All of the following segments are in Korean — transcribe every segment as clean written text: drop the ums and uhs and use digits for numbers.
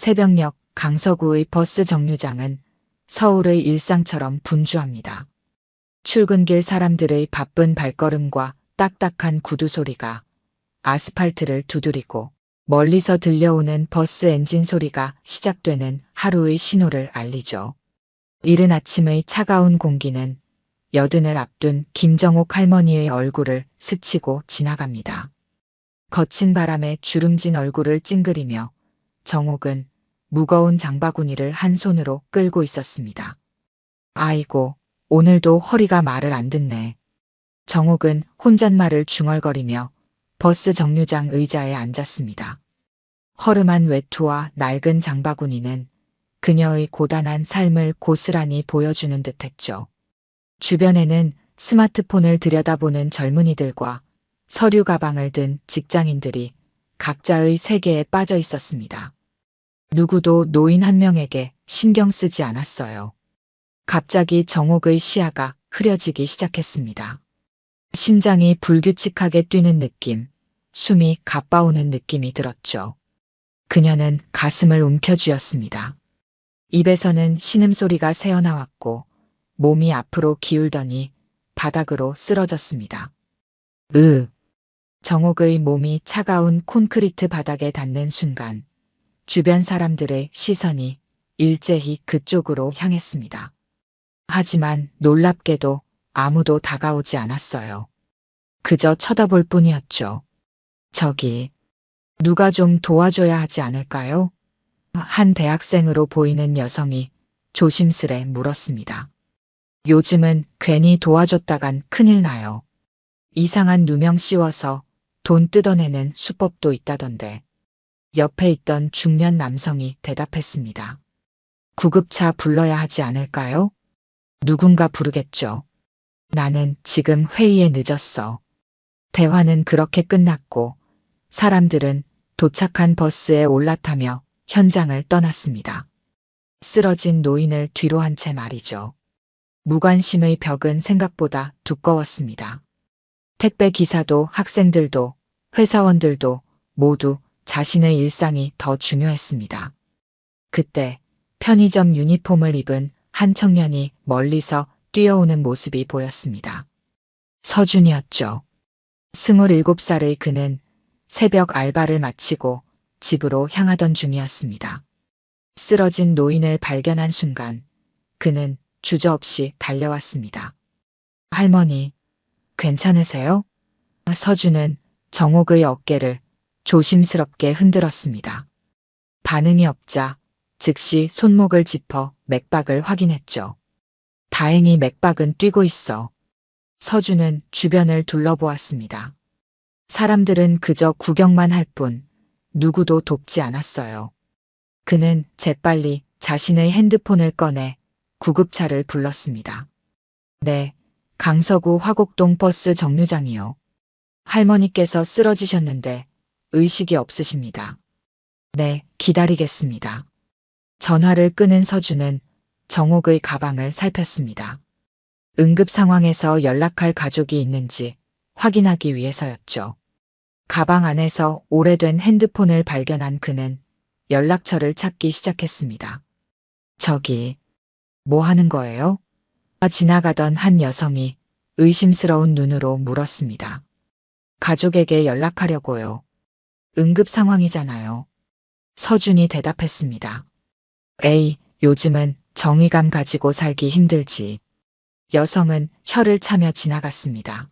새벽녘 강서구의 버스 정류장은 서울의 일상처럼 분주합니다. 출근길 사람들의 바쁜 발걸음과 딱딱한 구두 소리가 아스팔트를 두드리고 멀리서 들려오는 버스 엔진 소리가 시작되는 하루의 신호를 알리죠. 이른 아침의 차가운 공기는 여든을 앞둔 김정옥 할머니의 얼굴을 스치고 지나갑니다. 거친 바람에 주름진 얼굴을 찡그리며 정옥은 무거운 장바구니를 한 손으로 끌고 있었습니다. 아이고, 오늘도 허리가 말을 안 듣네. 정옥은 혼잣말을 중얼거리며 버스 정류장 의자에 앉았습니다. 허름한 외투와 낡은 장바구니는 그녀의 고단한 삶을 고스란히 보여주는 듯했죠. 주변에는 스마트폰을 들여다보는 젊은이들과 서류 가방을 든 직장인들이 각자의 세계에 빠져 있었습니다. 누구도 노인 한 명에게 신경 쓰지 않았어요. 갑자기 정옥의 시야가 흐려지기 시작했습니다. 심장이 불규칙하게 뛰는 느낌, 숨이 가빠오는 느낌이 들었죠. 그녀는 가슴을 움켜쥐었습니다. 입에서는 신음소리가 새어나왔고 몸이 앞으로 기울더니 바닥으로 쓰러졌습니다. 정옥의 몸이 차가운 콘크리트 바닥에 닿는 순간 주변 사람들의 시선이 일제히 그쪽으로 향했습니다. 하지만 놀랍게도 아무도 다가오지 않았어요. 그저 쳐다볼 뿐이었죠. 저기, 누가 좀 도와줘야 하지 않을까요? 한 대학생으로 보이는 여성이 조심스레 물었습니다. 요즘은 괜히 도와줬다간 큰일 나요. 이상한 누명 씌워서 돈 뜯어내는 수법도 있다던데. 옆에 있던 중년 남성이 대답했습니다. 구급차 불러야 하지 않을까요? 누군가 부르겠죠. 나는 지금 회의에 늦었어. 대화는 그렇게 끝났고 사람들은 도착한 버스에 올라타며 현장을 떠났습니다. 쓰러진 노인을 뒤로 한 채 말이죠. 무관심의 벽은 생각보다 두꺼웠습니다. 택배 기사도 학생들도 회사원들도 모두 자신의 일상이 더 중요했습니다. 그때 편의점 유니폼을 입은 한 청년이 멀리서 뛰어오는 모습이 보였습니다. 서준이었죠. 27살의 그는 새벽 알바를 마치고 집으로 향하던 중이었습니다. 쓰러진 노인을 발견한 순간 그는 주저없이 달려왔습니다. 할머니, 괜찮으세요? 서준은 정옥의 어깨를 조심스럽게 흔들었습니다. 반응이 없자 즉시 손목을 짚어 맥박을 확인했죠. 다행히 맥박은 뛰고 있어. 서준은 주변을 둘러보았습니다. 사람들은 그저 구경만 할 뿐 누구도 돕지 않았어요. 그는 재빨리 자신의 핸드폰을 꺼내 구급차를 불렀습니다. 네, 강서구 화곡동 버스 정류장이요. 할머니께서 쓰러지셨는데 의식이 없으십니다. 네, 기다리겠습니다. 전화를 끊은 서준은 정옥의 가방을 살폈습니다. 응급 상황에서 연락할 가족이 있는지 확인하기 위해서였죠. 가방 안에서 오래된 핸드폰을 발견한 그는 연락처를 찾기 시작했습니다. 저기, 뭐 하는 거예요? 지나가던 한 여성이 의심스러운 눈으로 물었습니다. 가족에게 연락하려고요. 응급 상황이잖아요. 서준이 대답했습니다. 에이, 요즘은 정의감 가지고 살기 힘들지. 여성은 혀를 차며 지나갔습니다.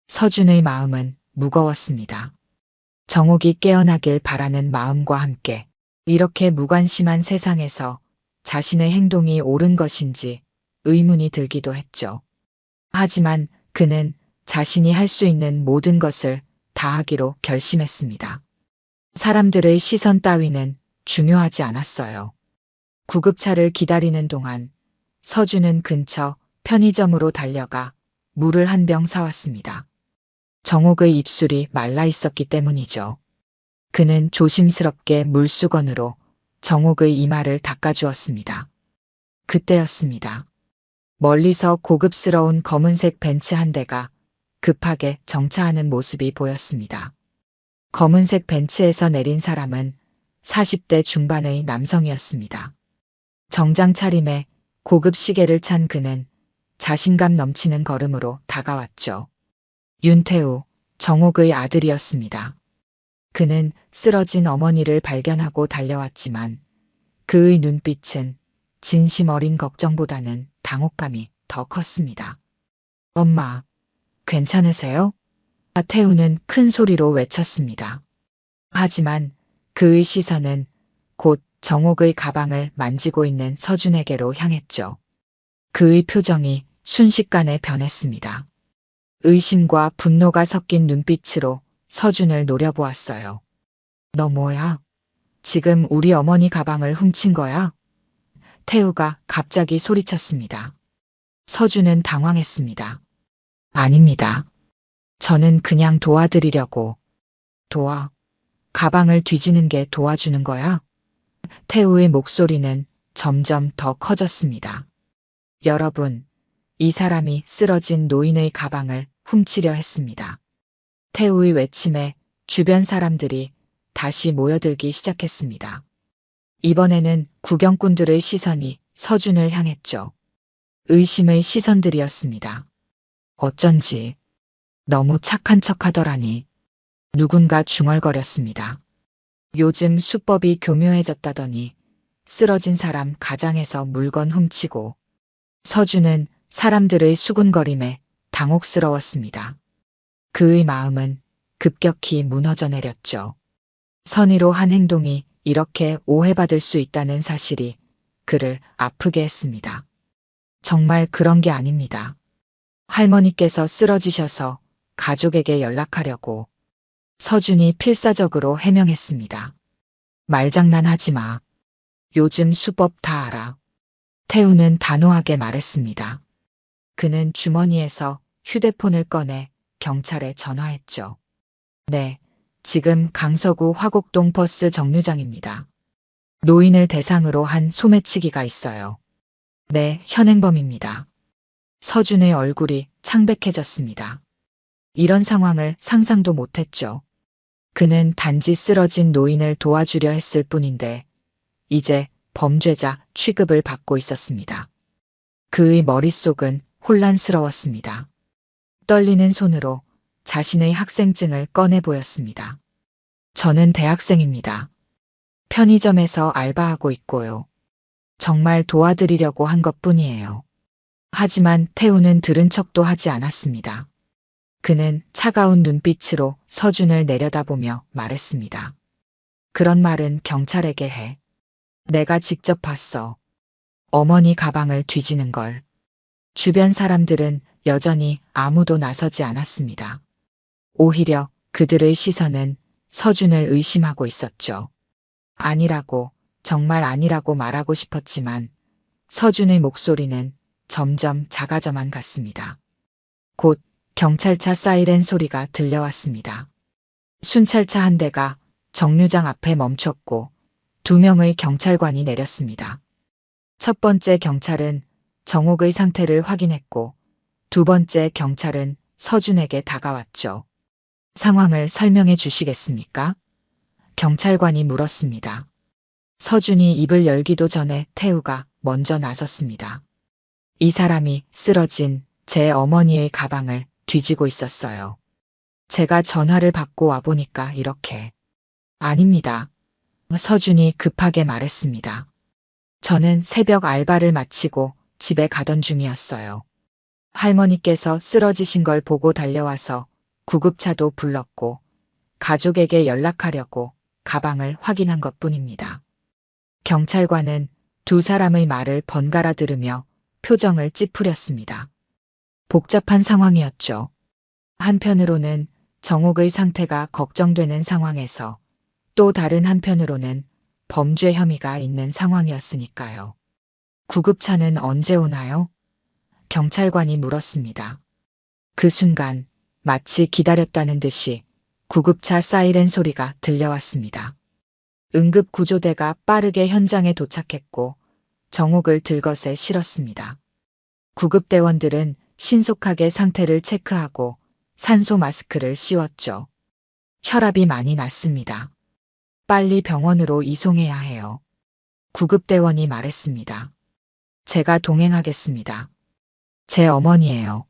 서준의 마음은 무거웠습니다. 정옥이 깨어나길 바라는 마음과 함께 이렇게 무관심한 세상에서 자신의 행동이 옳은 것인지 의문이 들기도 했죠. 하지만 그는 자신이 할 수 있는 모든 것을 다하기로 결심했습니다. 사람들의 시선 따위는 중요하지 않았어요. 구급차를 기다리는 동안 서준은 근처 편의점으로 달려가 물을 한 병 사왔습니다. 정옥의 입술이 말라 있었기 때문이죠. 그는 조심스럽게 물수건으로 정옥의 이마를 닦아주었습니다. 그때였습니다. 멀리서 고급스러운 검은색 벤츠 한 대가 급하게 정차하는 모습이 보였습니다. 검은색 벤츠에서 내린 사람은 40대 중반의 남성이었습니다. 정장 차림에 고급 시계를 찬 그는 자신감 넘치는 걸음으로 다가왔죠. 윤태우, 정옥의 아들이었습니다. 그는 쓰러진 어머니를 발견하고 달려왔지만 그의 눈빛은 진심 어린 걱정보다는 당혹감이 더 컸습니다. 엄마, 괜찮으세요? 태우는 큰 소리로 외쳤습니다. 하지만 그의 시선은 곧 정옥의 가방을 만지고 있는 서준에게로 향했죠. 그의 표정이 순식간에 변했습니다. 의심과 분노가 섞인 눈빛으로 서준을 노려보았어요. 너 뭐야? 지금 우리 어머니 가방을 훔친 거야? 태우가 갑자기 소리쳤습니다. 서준은 당황했습니다. 아닙니다. 저는 그냥 도와드리려고. 가방을 뒤지는 게 도와주는 거야? 태우의 목소리는 점점 더 커졌습니다. 여러분, 이 사람이 쓰러진 노인의 가방을 훔치려 했습니다. 태우의 외침에 주변 사람들이 다시 모여들기 시작했습니다. 이번에는 구경꾼들의 시선이 서준을 향했죠. 의심의 시선들이었습니다. 어쩐지 너무 착한 척하더라니. 누군가 중얼거렸습니다. 요즘 수법이 교묘해졌다더니 쓰러진 사람 가장에서 물건 훔치고. 서준은 사람들의 수군거림에 당혹스러웠습니다. 그의 마음은 급격히 무너져 내렸죠. 선의로 한 행동이 이렇게 오해받을 수 있다는 사실이 그를 아프게 했습니다. 정말 그런 게 아닙니다. 할머니께서 쓰러지셔서 가족에게 연락하려고. 서준이 필사적으로 해명했습니다. 말장난하지 마. 요즘 수법 다 알아. 태우는 단호하게 말했습니다. 그는 주머니에서 휴대폰을 꺼내 경찰에 전화했죠. 네, 지금 강서구 화곡동 버스 정류장입니다. 노인을 대상으로 한 소매치기가 있어요. 네, 현행범입니다. 서준의 얼굴이 창백해졌습니다. 이런 상황을 상상도 못했죠. 그는 단지 쓰러진 노인을 도와주려 했을 뿐인데 이제 범죄자 취급을 받고 있었습니다. 그의 머릿속은 혼란스러웠습니다. 떨리는 손으로 자신의 학생증을 꺼내 보였습니다. 저는 대학생입니다. 편의점에서 알바하고 있고요. 정말 도와드리려고 한 것뿐이에요. 하지만 태우는 들은 척도 하지 않았습니다. 그는 차가운 눈빛으로 서준을 내려다보며 말했습니다. 그런 말은 경찰에게 해. 내가 직접 봤어. 어머니 가방을 뒤지는 걸. 주변 사람들은 여전히 아무도 나서지 않았습니다. 오히려 그들의 시선은 서준을 의심하고 있었죠. 아니라고, 정말 아니라고 말하고 싶었지만 서준의 목소리는 점점 작아져만 갔습니다. 곧 경찰차 사이렌 소리가 들려왔습니다. 순찰차 한 대가 정류장 앞에 멈췄고 2명의 경찰관이 내렸습니다. 첫 번째 경찰은 정옥의 상태를 확인했고 두 번째 경찰은 서준에게 다가왔죠. 상황을 설명해 주시겠습니까? 경찰관이 물었습니다. 서준이 입을 열기도 전에 태우가 먼저 나섰습니다. 이 사람이 쓰러진 제 어머니의 가방을 뒤지고 있었어요. 제가 전화를 받고 와보니까 이렇게. 아닙니다. 서준이 급하게 말했습니다. 저는 새벽 알바를 마치고 집에 가던 중이었어요. 할머니께서 쓰러지신 걸 보고 달려와서 구급차도 불렀고 가족에게 연락하려고 가방을 확인한 것뿐입니다. 경찰관은 두 사람의 말을 번갈아 들으며 표정을 찌푸렸습니다. 복잡한 상황이었죠. 한편으로는 정옥의 상태가 걱정되는 상황에서 또 다른 한편으로는 범죄 혐의가 있는 상황이었으니까요. 구급차는 언제 오나요? 경찰관이 물었습니다. 그 순간 마치 기다렸다는 듯이 구급차 사이렌 소리가 들려왔습니다. 응급구조대가 빠르게 현장에 도착했고 정옥을 들것에 실었습니다. 구급대원들은 신속하게 상태를 체크하고 산소 마스크를 씌웠죠. 혈압이 많이 났습니다. 빨리 병원으로 이송해야 해요. 구급대원이 말했습니다. 제가 동행하겠습니다. 제 어머니예요.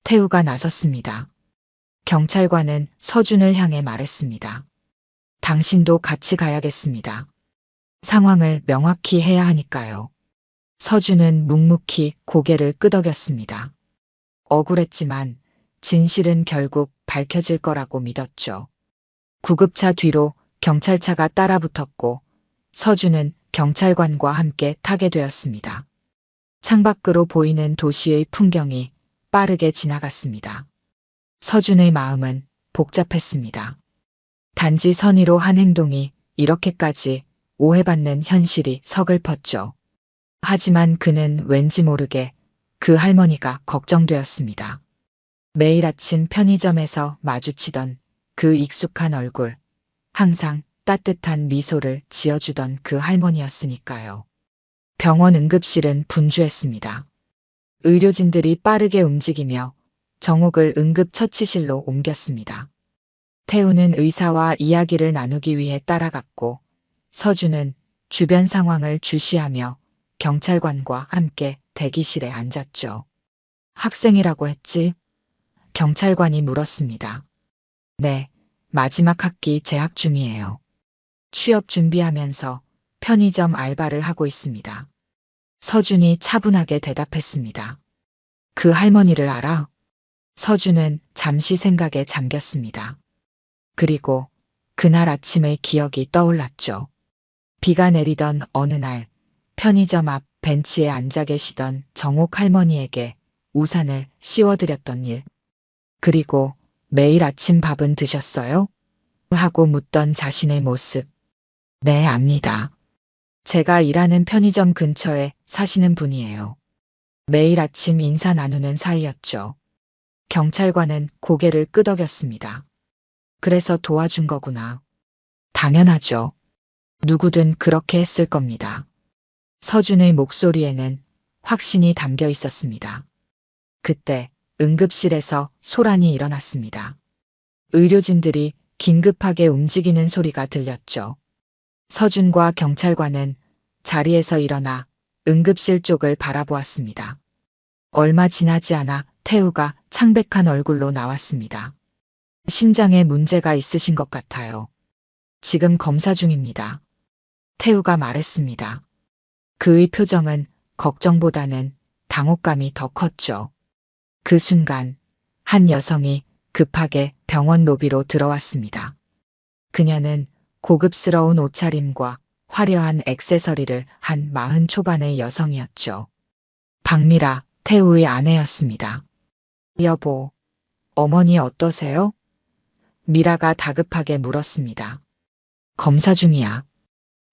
태우가 나섰습니다. 경찰관은 서준을 향해 말했습니다. 당신도 같이 가야겠습니다. 상황을 명확히 해야 하니까요. 서준은 묵묵히 고개를 끄덕였습니다. 억울했지만 진실은 결국 밝혀질 거라고 믿었죠. 구급차 뒤로 경찰차가 따라붙었고 서준은 경찰관과 함께 타게 되었습니다. 창밖으로 보이는 도시의 풍경이 빠르게 지나갔습니다. 서준의 마음은 복잡했습니다. 단지 선의로 한 행동이 이렇게까지 오해받는 현실이 서글펐죠. 하지만 그는 왠지 모르게 그 할머니가 걱정되었습니다. 매일 아침 편의점에서 마주치던 그 익숙한 얼굴, 항상 따뜻한 미소를 지어주던 그 할머니였으니까요. 병원 응급실은 분주했습니다. 의료진들이 빠르게 움직이며 정옥을 응급처치실로 옮겼습니다. 태우는 의사와 이야기를 나누기 위해 따라갔고 서준은 주변 상황을 주시하며 경찰관과 함께 대기실에 앉았죠. 학생이라고 했지? 경찰관이 물었습니다. 네, 마지막 학기 재학 중이에요. 취업 준비하면서 편의점 알바를 하고 있습니다. 서준이 차분하게 대답했습니다. 그 할머니를 알아? 서준은 잠시 생각에 잠겼습니다. 그리고 그날 아침의 기억이 떠올랐죠. 비가 내리던 어느 날 편의점 앞 벤치에 앉아 계시던 정옥 할머니에게 우산을 씌워드렸던 일. 그리고 매일 아침 밥은 드셨어요? 하고 묻던 자신의 모습. 네, 압니다. 제가 일하는 편의점 근처에 사시는 분이에요. 매일 아침 인사 나누는 사이였죠. 경찰관은 고개를 끄덕였습니다. 그래서 도와준 거구나. 당연하죠. 누구든 그렇게 했을 겁니다. 서준의 목소리에는 확신이 담겨 있었습니다. 그때 응급실에서 소란이 일어났습니다. 의료진들이 긴급하게 움직이는 소리가 들렸죠. 서준과 경찰관은 자리에서 일어나 응급실 쪽을 바라보았습니다. 얼마 지나지 않아 태우가 창백한 얼굴로 나왔습니다. 심장에 문제가 있으신 것 같아요. 지금 검사 중입니다. 태우가 말했습니다. 그의 표정은 걱정보다는 당혹감이 더 컸죠. 그 순간 한 여성이 급하게 병원 로비로 들어왔습니다. 그녀는 고급스러운 옷차림과 화려한 액세서리를 한 40 초반의 여성이었죠. 박미라, 태우의 아내였습니다. 여보, 어머니 어떠세요? 미라가 다급하게 물었습니다. 검사 중이야.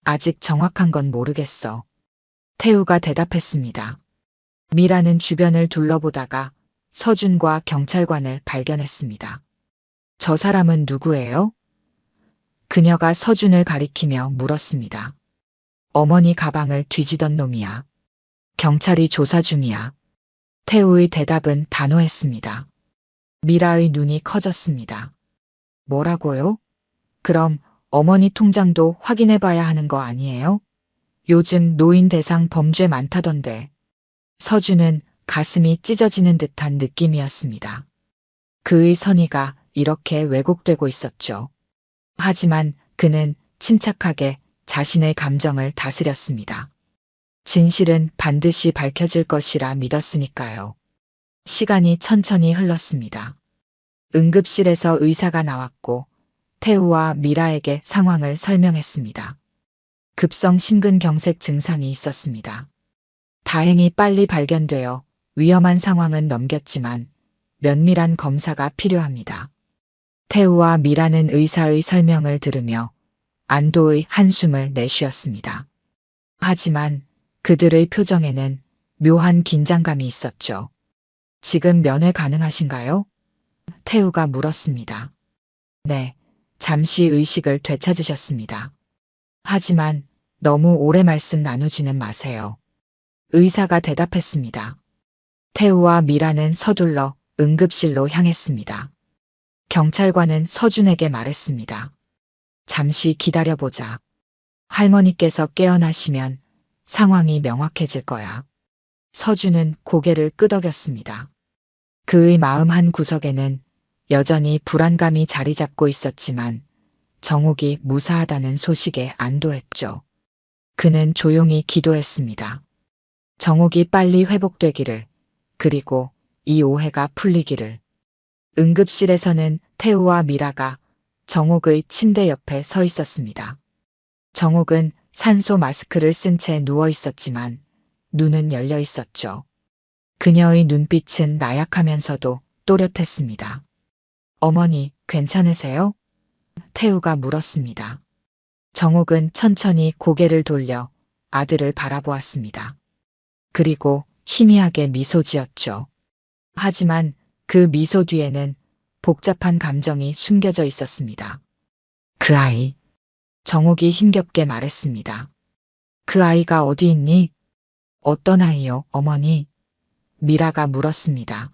아직 정확한 건 모르겠어. 태우가 대답했습니다. 미라는 주변을 둘러보다가 서준과 경찰관을 발견했습니다. 저 사람은 누구예요? 그녀가 서준을 가리키며 물었습니다. 어머니 가방을 뒤지던 놈이야. 경찰이 조사 중이야. 태우의 대답은 단호했습니다. 미라의 눈이 커졌습니다. 뭐라고요? 그럼 어머니 통장도 확인해봐야 하는 거 아니에요? 요즘 노인 대상 범죄 많다던데. 서준은 가슴이 찢어지는 듯한 느낌이었습니다. 그의 선의가 이렇게 왜곡되고 있었죠. 하지만 그는 침착하게 자신의 감정을 다스렸습니다. 진실은 반드시 밝혀질 것이라 믿었으니까요. 시간이 천천히 흘렀습니다. 응급실에서 의사가 나왔고 태우와 미라에게 상황을 설명했습니다. 급성 심근경색 증상이 있었습니다. 다행히 빨리 발견되어 위험한 상황은 넘겼지만 면밀한 검사가 필요합니다. 태우와 미라는 의사의 설명을 들으며 안도의 한숨을 내쉬었습니다. 하지만 그들의 표정에는 묘한 긴장감이 있었죠. 지금 면회 가능하신가요? 태우가 물었습니다. 네, 잠시 의식을 되찾으셨습니다. 하지만 너무 오래 말씀 나누지는 마세요. 의사가 대답했습니다. 태우와 미라는 서둘러 응급실로 향했습니다. 경찰관은 서준에게 말했습니다. 잠시 기다려보자. 할머니께서 깨어나시면 상황이 명확해질 거야. 서준은 고개를 끄덕였습니다. 그의 마음 한 구석에는 여전히 불안감이 자리 잡고 있었지만 정옥이 무사하다는 소식에 안도했죠. 그는 조용히 기도했습니다. 정옥이 빨리 회복되기를, 그리고 이 오해가 풀리기를. 응급실에서는 태우와 미라가 정옥의 침대 옆에 서 있었습니다. 정옥은 산소 마스크를 쓴 채 누워 있었지만 눈은 열려 있었죠. 그녀의 눈빛은 나약하면서도 또렷했습니다. 어머니, 괜찮으세요? 태우가 물었습니다. 정옥은 천천히 고개를 돌려 아들을 바라보았습니다. 그리고 희미하게 미소 지었죠. 하지만 그 미소 뒤에는 복잡한 감정이 숨겨져 있었습니다. 그 아이. 정옥이 힘겹게 말했습니다. 그 아이가 어디 있니? 어떤 아이요, 어머니? 미라가 물었습니다.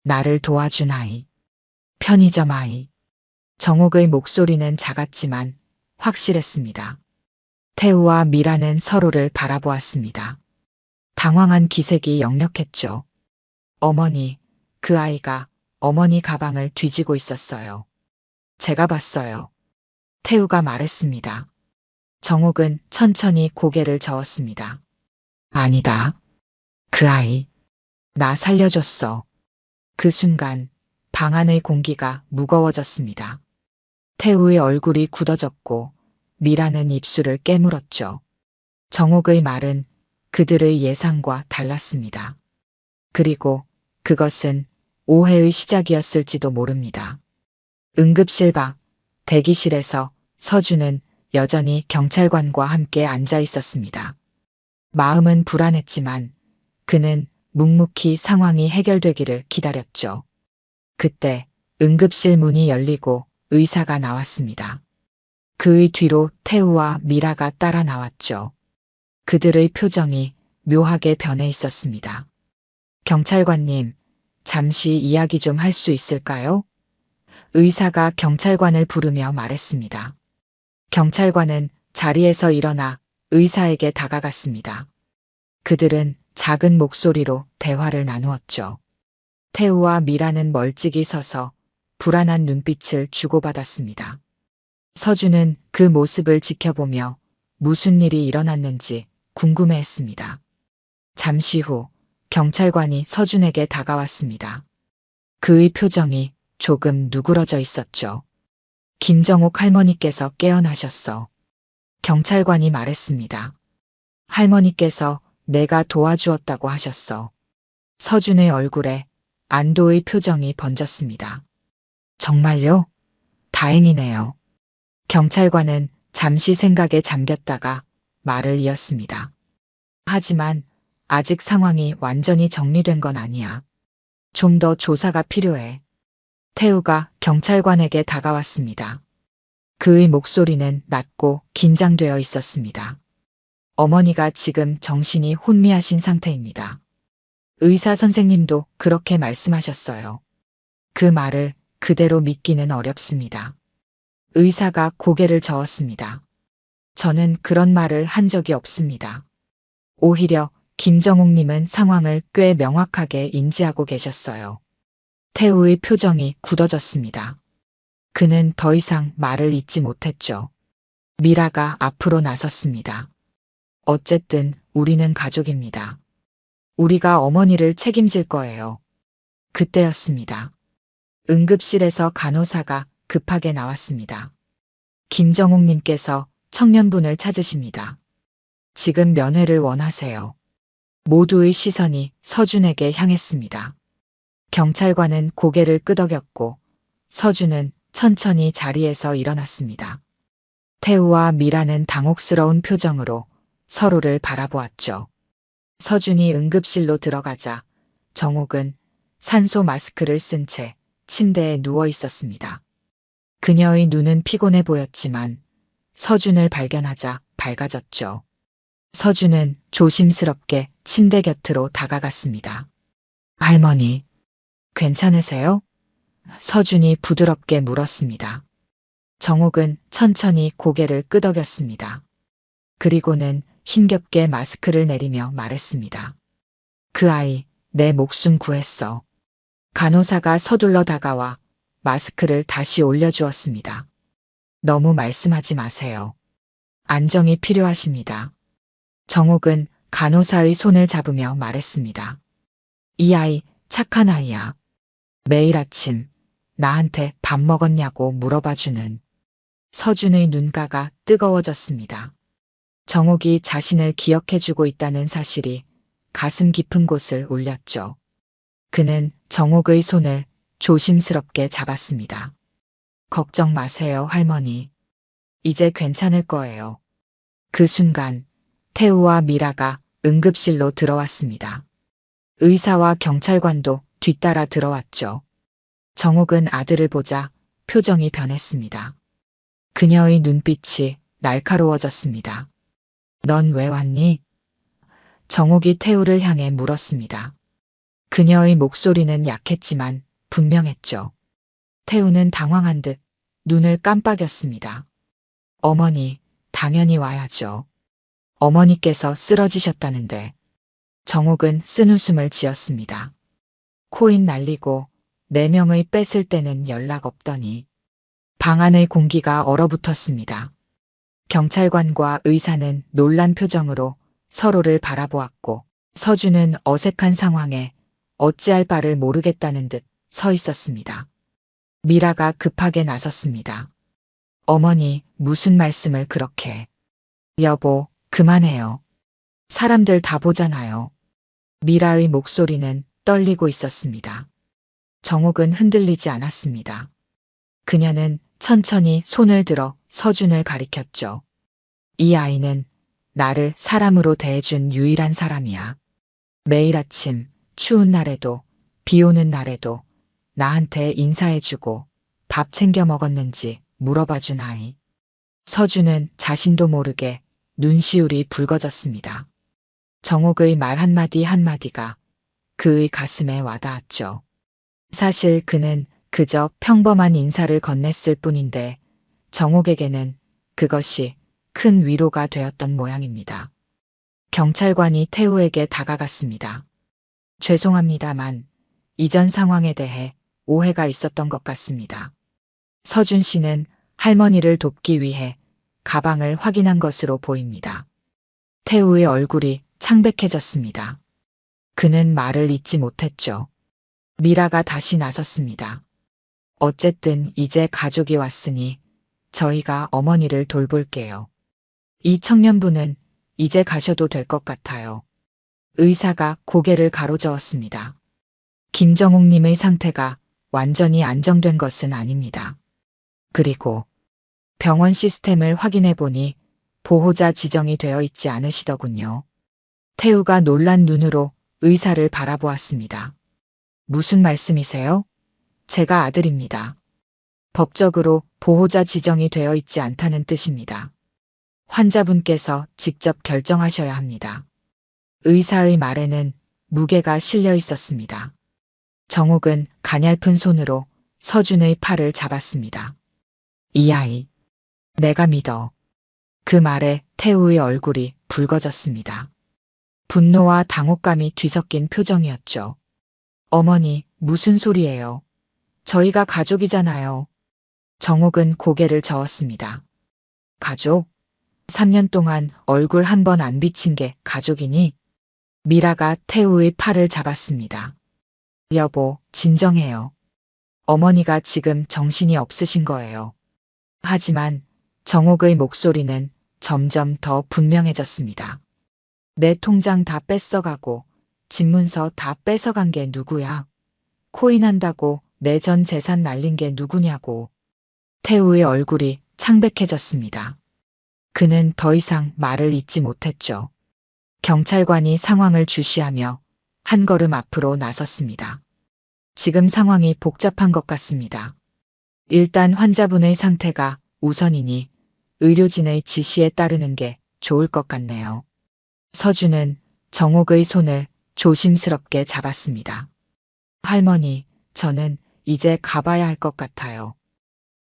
나를 도와준 아이. 편의점 아이. 정옥의 목소리는 작았지만 확실했습니다. 태우와 미라는 서로를 바라보았습니다. 당황한 기색이 역력했죠. 어머니, 그 아이가 어머니 가방을 뒤지고 있었어요. 제가 봤어요. 태우가 말했습니다. 정옥은 천천히 고개를 저었습니다. 아니다. 그 아이. 나 살려줬어. 그 순간 방 안의 공기가 무거워졌습니다. 태우의 얼굴이 굳어졌고 미라는 입술을 깨물었죠. 정옥의 말은 그들의 예상과 달랐습니다. 그리고 그것은 오해의 시작이었을지도 모릅니다. 응급실 밖 대기실에서 서준은 여전히 경찰관과 함께 앉아 있었습니다. 마음은 불안했지만 그는 묵묵히 상황이 해결되기를 기다렸죠. 그때 응급실 문이 열리고 의사가 나왔습니다. 그의 뒤로 태우와 미라가 따라 나왔죠. 그들의 표정이 묘하게 변해 있었습니다. 경찰관님, 잠시 이야기 좀 할 수 있을까요? 의사가 경찰관을 부르며 말했습니다. 경찰관은 자리에서 일어나 의사에게 다가갔습니다. 그들은 작은 목소리로 대화를 나누었죠. 태우와 미라는 멀찍이 서서 불안한 눈빛을 주고받았습니다. 서준은 그 모습을 지켜보며 무슨 일이 일어났는지 궁금해했습니다. 잠시 후 경찰관이 서준에게 다가왔습니다. 그의 표정이 조금 누그러져 있었죠. 김정옥 할머니께서 깨어나셨어. 경찰관이 말했습니다. 할머니께서 내가 도와주었다고 하셨어. 서준의 얼굴에 안도의 표정이 번졌습니다. 정말요? 다행이네요. 경찰관은 잠시 생각에 잠겼다가 말을 이었습니다. 하지만 아직 상황이 완전히 정리된 건 아니야. 좀 더 조사가 필요해. 태우가 경찰관에게 다가왔습니다. 그의 목소리는 낮고 긴장되어 있었습니다. 어머니가 지금 정신이 혼미하신 상태입니다. 의사 선생님도 그렇게 말씀하셨어요. 그 말을 그대로 믿기는 어렵습니다. 의사가 고개를 저었습니다. 저는 그런 말을 한 적이 없습니다. 오히려 김정옥님은 상황을 꽤 명확하게 인지하고 계셨어요. 태우의 표정이 굳어졌습니다. 그는 더 이상 말을 잇지 못했죠. 미라가 앞으로 나섰습니다. 어쨌든 우리는 가족입니다. 우리가 어머니를 책임질 거예요. 그때였습니다. 응급실에서 간호사가 급하게 나왔습니다. 김정옥님께서 청년분을 찾으십니다. 지금 면회를 원하세요. 모두의 시선이 서준에게 향했습니다. 경찰관은 고개를 끄덕였고 서준은 천천히 자리에서 일어났습니다. 태우와 미라는 당혹스러운 표정으로 서로를 바라보았죠. 서준이 응급실로 들어가자 정옥은 산소 마스크를 쓴 채 침대에 누워 있었습니다. 그녀의 눈은 피곤해 보였지만 서준을 발견하자 밝아졌죠. 서준은 조심스럽게 침대 곁으로 다가갔습니다. 할머니, 괜찮으세요? 서준이 부드럽게 물었습니다. 정옥은 천천히 고개를 끄덕였습니다. 그리고는 힘겹게 마스크를 내리며 말했습니다. 그 아이, 내 목숨 구했어. 간호사가 서둘러 다가와 마스크를 다시 올려주었습니다. 너무 말씀하지 마세요. 안정이 필요하십니다. 정옥은 간호사의 손을 잡으며 말했습니다. 이 아이 착한 아이야. 매일 아침 나한테 밥 먹었냐고 물어봐주는. 서준의 눈가가 뜨거워졌습니다. 정옥이 자신을 기억해주고 있다는 사실이 가슴 깊은 곳을 울렸죠. 그는 정옥의 손을 조심스럽게 잡았습니다. 걱정 마세요, 할머니. 이제 괜찮을 거예요. 그 순간 태우와 미라가 응급실로 들어왔습니다. 의사와 경찰관도 뒤따라 들어왔죠. 정옥은 아들을 보자 표정이 변했습니다. 그녀의 눈빛이 날카로워졌습니다. 넌 왜 왔니? 정옥이 태우를 향해 물었습니다. 그녀의 목소리는 약했지만 분명했죠. 태우는 당황한 듯 눈을 깜빡였습니다. 어머니, 당연히 와야죠. 어머니께서 쓰러지셨다는데. 정옥은 쓴웃음을 지었습니다. 코인 날리고 4명의 뺐을 때는 연락 없더니. 방 안의 공기가 얼어붙었습니다. 경찰관과 의사는 놀란 표정으로 서로를 바라보았고 서준은 어색한 상황에 어찌할 바를 모르겠다는 듯 서 있었습니다. 미라가 급하게 나섰습니다. 어머니, 무슨 말씀을 그렇게. 여보, 그만해요. 사람들 다 보잖아요. 미라의 목소리는 떨리고 있었습니다. 정옥은 흔들리지 않았습니다. 그녀는 천천히 손을 들어 서준을 가리켰죠. 이 아이는 나를 사람으로 대해준 유일한 사람이야. 매일 아침, 추운 날에도, 비 오는 날에도 나한테 인사해주고 밥 챙겨 먹었는지 물어봐준 아이. 서준은 자신도 모르게 눈시울이 붉어졌습니다. 정옥의 말 한마디 한마디가 그의 가슴에 와닿았죠. 사실 그는 그저 평범한 인사를 건넸을 뿐인데 정옥에게는 그것이 큰 위로가 되었던 모양입니다. 경찰관이 태우에게 다가갔습니다. 죄송합니다만 이전 상황에 대해 오해가 있었던 것 같습니다. 서준 씨는 할머니를 돕기 위해 가방을 확인한 것으로 보입니다. 태우의 얼굴이 창백해졌습니다. 그는 말을 잇지 못했죠. 미라가 다시 나섰습니다. 어쨌든 이제 가족이 왔으니 저희가 어머니를 돌볼게요. 이 청년분은 이제 가셔도 될 것 같아요. 의사가 고개를 가로저었습니다. 김정옥님의 상태가 완전히 안정된 것은 아닙니다. 그리고 병원 시스템을 확인해 보니 보호자 지정이 되어 있지 않으시더군요. 태우가 놀란 눈으로 의사를 바라보았습니다. 무슨 말씀이세요? 제가 아들입니다. 법적으로 보호자 지정이 되어 있지 않다는 뜻입니다. 환자분께서 직접 결정하셔야 합니다. 의사의 말에는 무게가 실려 있었습니다. 정옥은 가냘픈 손으로 서준의 팔을 잡았습니다. 이 아이, 내가 믿어. 그 말에 태우의 얼굴이 붉어졌습니다. 분노와 당혹감이 뒤섞인 표정이었죠. 어머니, 무슨 소리예요? 저희가 가족이잖아요. 정옥은 고개를 저었습니다. 가족? 3년 동안 얼굴 한 번 안 비친 게 가족이니? 미라가 태우의 팔을 잡았습니다. 여보, 진정해요. 어머니가 지금 정신이 없으신 거예요. 하지만 정옥의 목소리는 점점 더 분명해졌습니다. 내 통장 다 뺏어가고 집문서 다 뺏어간 게 누구야? 코인 한다고 내 전 재산 날린 게 누구냐고. 태우의 얼굴이 창백해졌습니다. 그는 더 이상 말을 잇지 못했죠. 경찰관이 상황을 주시하며 한 걸음 앞으로 나섰습니다. 지금 상황이 복잡한 것 같습니다. 일단 환자분의 상태가 우선이니 의료진의 지시에 따르는 게 좋을 것 같네요. 서준은 정옥의 손을 조심스럽게 잡았습니다. 할머니, 저는 이제 가봐야 할 것 같아요.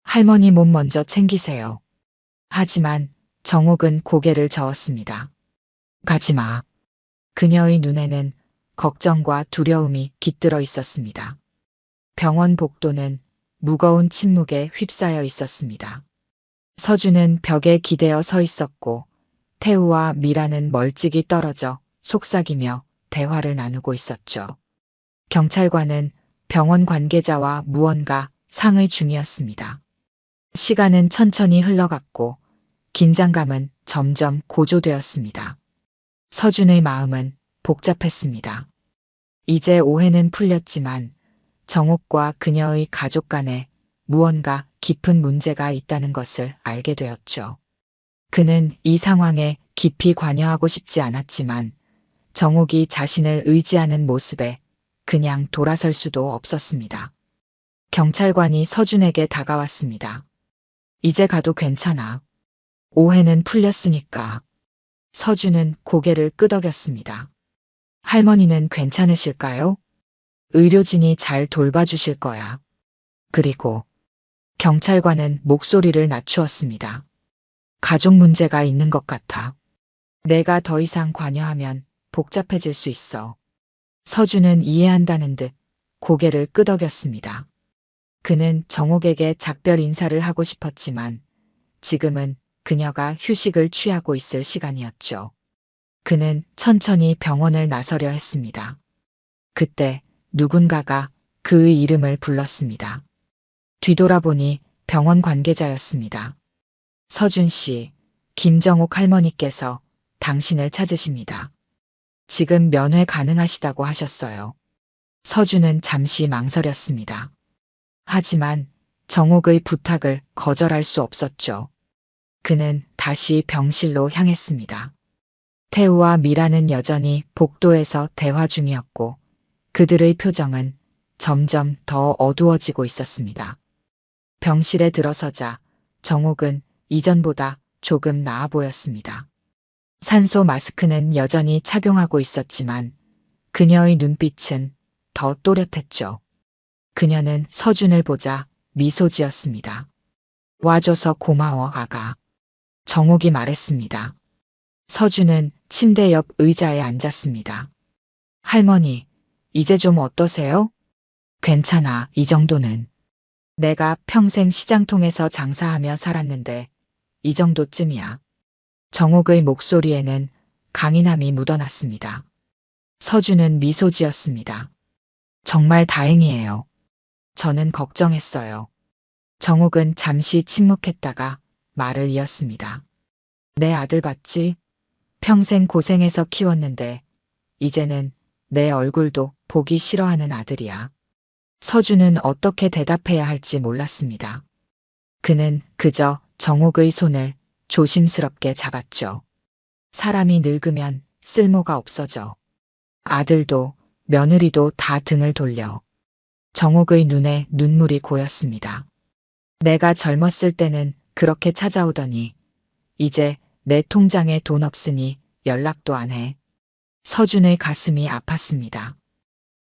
할머니 몸 먼저 챙기세요. 하지만 정옥은 고개를 저었습니다. 가지마. 그녀의 눈에는 걱정과 두려움이 깃들어 있었습니다. 병원 복도는 무거운 침묵에 휩싸여 있었습니다. 서준은 벽에 기대어 서 있었고 태우와 미라는 멀찍이 떨어져 속삭이며 대화를 나누고 있었죠. 경찰관은 병원 관계자와 무언가 상의 중이었습니다. 시간은 천천히 흘러갔고 긴장감은 점점 고조되었습니다. 서준의 마음은 복잡했습니다. 이제 오해는 풀렸지만 정옥과 그녀의 가족 간에 무언가 깊은 문제가 있다는 것을 알게 되었죠. 그는 이 상황에 깊이 관여하고 싶지 않았지만 정옥이 자신을 의지하는 모습에 그냥 돌아설 수도 없었습니다. 경찰관이 서준에게 다가왔습니다. 이제 가도 괜찮아. 오해는 풀렸으니까. 서준은 고개를 끄덕였습니다. 할머니는 괜찮으실까요? 의료진이 잘 돌봐주실 거야. 그리고 경찰관은 목소리를 낮추었습니다. 가족 문제가 있는 것 같아. 내가 더 이상 관여하면 복잡해질 수 있어. 서준은 이해한다는 듯 고개를 끄덕였습니다. 그는 정옥에게 작별 인사를 하고 싶었지만 지금은 그녀가 휴식을 취하고 있을 시간이었죠. 그는 천천히 병원을 나서려 했습니다. 그때 누군가가 그의 이름을 불렀습니다. 뒤돌아보니 병원 관계자였습니다. 서준 씨, 김정옥 할머니께서 당신을 찾으십니다. 지금 면회 가능하시다고 하셨어요. 서준은 잠시 망설였습니다. 하지만 정옥의 부탁을 거절할 수 없었죠. 그는 다시 병실로 향했습니다. 태우와 미라는 여전히 복도에서 대화 중이었고 그들의 표정은 점점 더 어두워지고 있었습니다. 병실에 들어서자 정옥은 이전보다 조금 나아 보였습니다. 산소 마스크는 여전히 착용하고 있었지만 그녀의 눈빛은 더 또렷했죠. 그녀는 서준을 보자 미소 지었습니다. 와줘서 고마워, 아가. 정옥이 말했습니다. 서준은 침대 옆 의자에 앉았습니다. 할머니, 이제 좀 어떠세요? 괜찮아, 이 정도는. 내가 평생 시장통에서 장사하며 살았는데 이 정도쯤이야. 정옥의 목소리에는 강인함이 묻어났습니다. 서준은 미소 지었습니다. 정말 다행이에요. 저는 걱정했어요. 정옥은 잠시 침묵했다가 말을 이었습니다. 내 아들 봤지? 평생 고생해서 키웠는데 이제는 내 얼굴도 보기 싫어하는 아들이야. 서준은 어떻게 대답해야 할지 몰랐습니다. 그는 그저 정옥의 손을 조심스럽게 잡았죠. 사람이 늙으면 쓸모가 없어져. 아들도 며느리도 다 등을 돌려. 정옥의 눈에 눈물이 고였습니다. 내가 젊었을 때는 그렇게 찾아오더니 이제 내 통장에 돈 없으니 연락도 안 해. 서준의 가슴이 아팠습니다.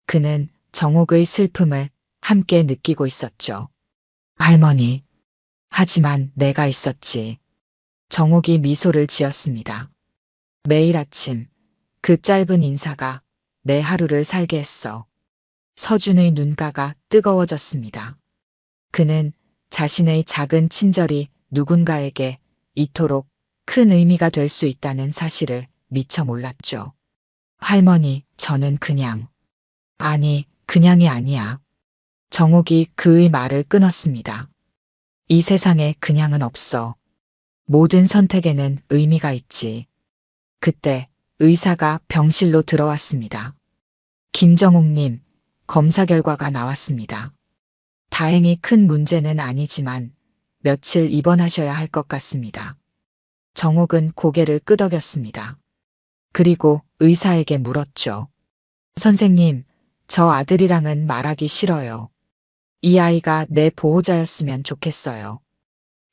그는 정옥의 슬픔을 함께 느끼고 있었죠. 할머니. 하지만 내가 있었지. 정옥이 미소를 지었습니다. 매일 아침 그 짧은 인사가 내 하루를 살게 했어. 서준의 눈가가 뜨거워졌습니다. 그는 자신의 작은 친절이 누군가에게 이토록 큰 의미가 될 수 있다는 사실을 미처 몰랐죠. 할머니, 저는 그냥. 아니, 그냥이 아니야. 정옥이 그의 말을 끊었습니다. 이 세상에 그냥은 없어. 모든 선택에는 의미가 있지. 그때 의사가 병실로 들어왔습니다. 김정옥님, 검사 결과가 나왔습니다. 다행히 큰 문제는 아니지만 며칠 입원하셔야 할 것 같습니다. 정옥은 고개를 끄덕였습니다. 그리고 의사에게 물었죠. 선생님, 저 아들이랑은 말하기 싫어요. 이 아이가 내 보호자였으면 좋겠어요.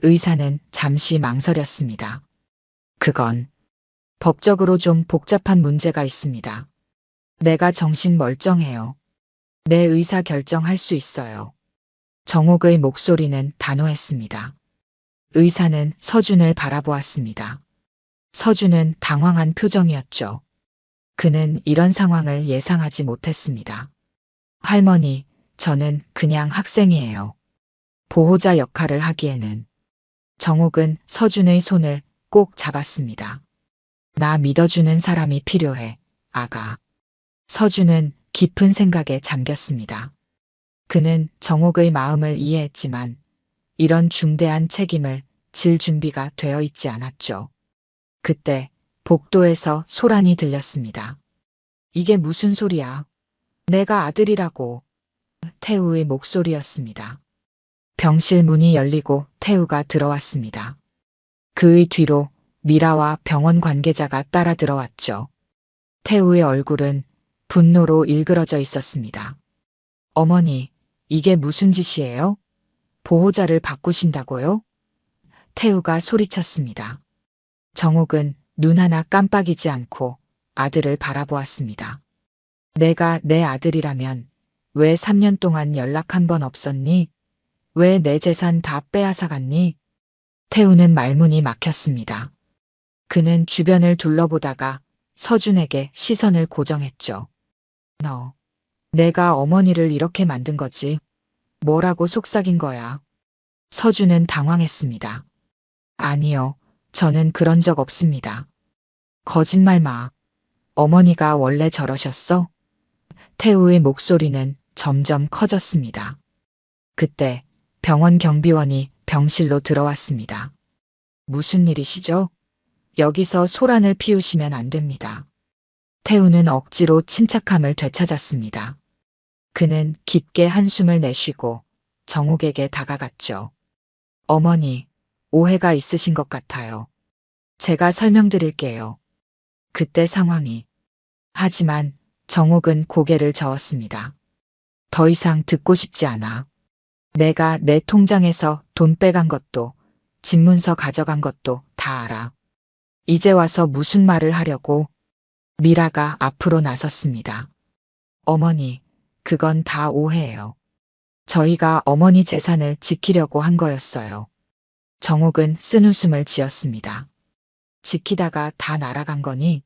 의사는 잠시 망설였습니다. 그건 법적으로 좀 복잡한 문제가 있습니다. 내가 정신 멀쩡해요. 내 의사 결정할 수 있어요. 정옥의 목소리는 단호했습니다. 의사는 서준을 바라보았습니다. 서준은 당황한 표정이었죠. 그는 이런 상황을 예상하지 못했습니다. 할머니, 저는 그냥 학생이에요. 보호자 역할을 하기에는. 정옥은 서준의 손을 꼭 잡았습니다. 나 믿어주는 사람이 필요해, 아가. 서준은 깊은 생각에 잠겼습니다. 그는 정옥의 마음을 이해했지만 이런 중대한 책임을 질 준비가 되어 있지 않았죠. 그때 복도에서 소란이 들렸습니다. 이게 무슨 소리야? 내가 아들이라고. 태우의 목소리였습니다. 병실 문이 열리고 태우가 들어왔습니다. 그의 뒤로 미라와 병원 관계자가 따라 들어왔죠. 태우의 얼굴은 분노로 일그러져 있었습니다. 어머니, 이게 무슨 짓이에요? 보호자를 바꾸신다고요? 태우가 소리쳤습니다. 정옥은 눈 하나 깜빡이지 않고 아들을 바라보았습니다. 내가 내 아들이라면 왜 3년 동안 연락 한 번 없었니? 왜 내 재산 다 빼앗아갔니? 태우는 말문이 막혔습니다. 그는 주변을 둘러보다가 서준에게 시선을 고정했죠. 너, 내가 어머니를 이렇게 만든 거지. 뭐라고 속삭인 거야? 서준은 당황했습니다. 아니요, 저는 그런 적 없습니다. 거짓말 마. 어머니가 원래 저러셨어? 태우의 목소리는 점점 커졌습니다. 그때 병원 경비원이 병실로 들어왔습니다. 무슨 일이시죠? 여기서 소란을 피우시면 안 됩니다. 태우는 억지로 침착함을 되찾았습니다. 그는 깊게 한숨을 내쉬고 정옥에게 다가갔죠. 어머니, 오해가 있으신 것 같아요. 제가 설명드릴게요. 그때 상황이. 하지만 정옥은 고개를 저었습니다. 더 이상 듣고 싶지 않아. 내가 내 통장에서 돈 빼간 것도, 집 문서 가져간 것도 다 알아. 이제 와서 무슨 말을 하려고? 미라가 앞으로 나섰습니다. 어머니, 그건 다 오해예요. 저희가 어머니 재산을 지키려고 한 거였어요. 정옥은 쓴웃음을 지었습니다. 지키다가 다 날아간 거니?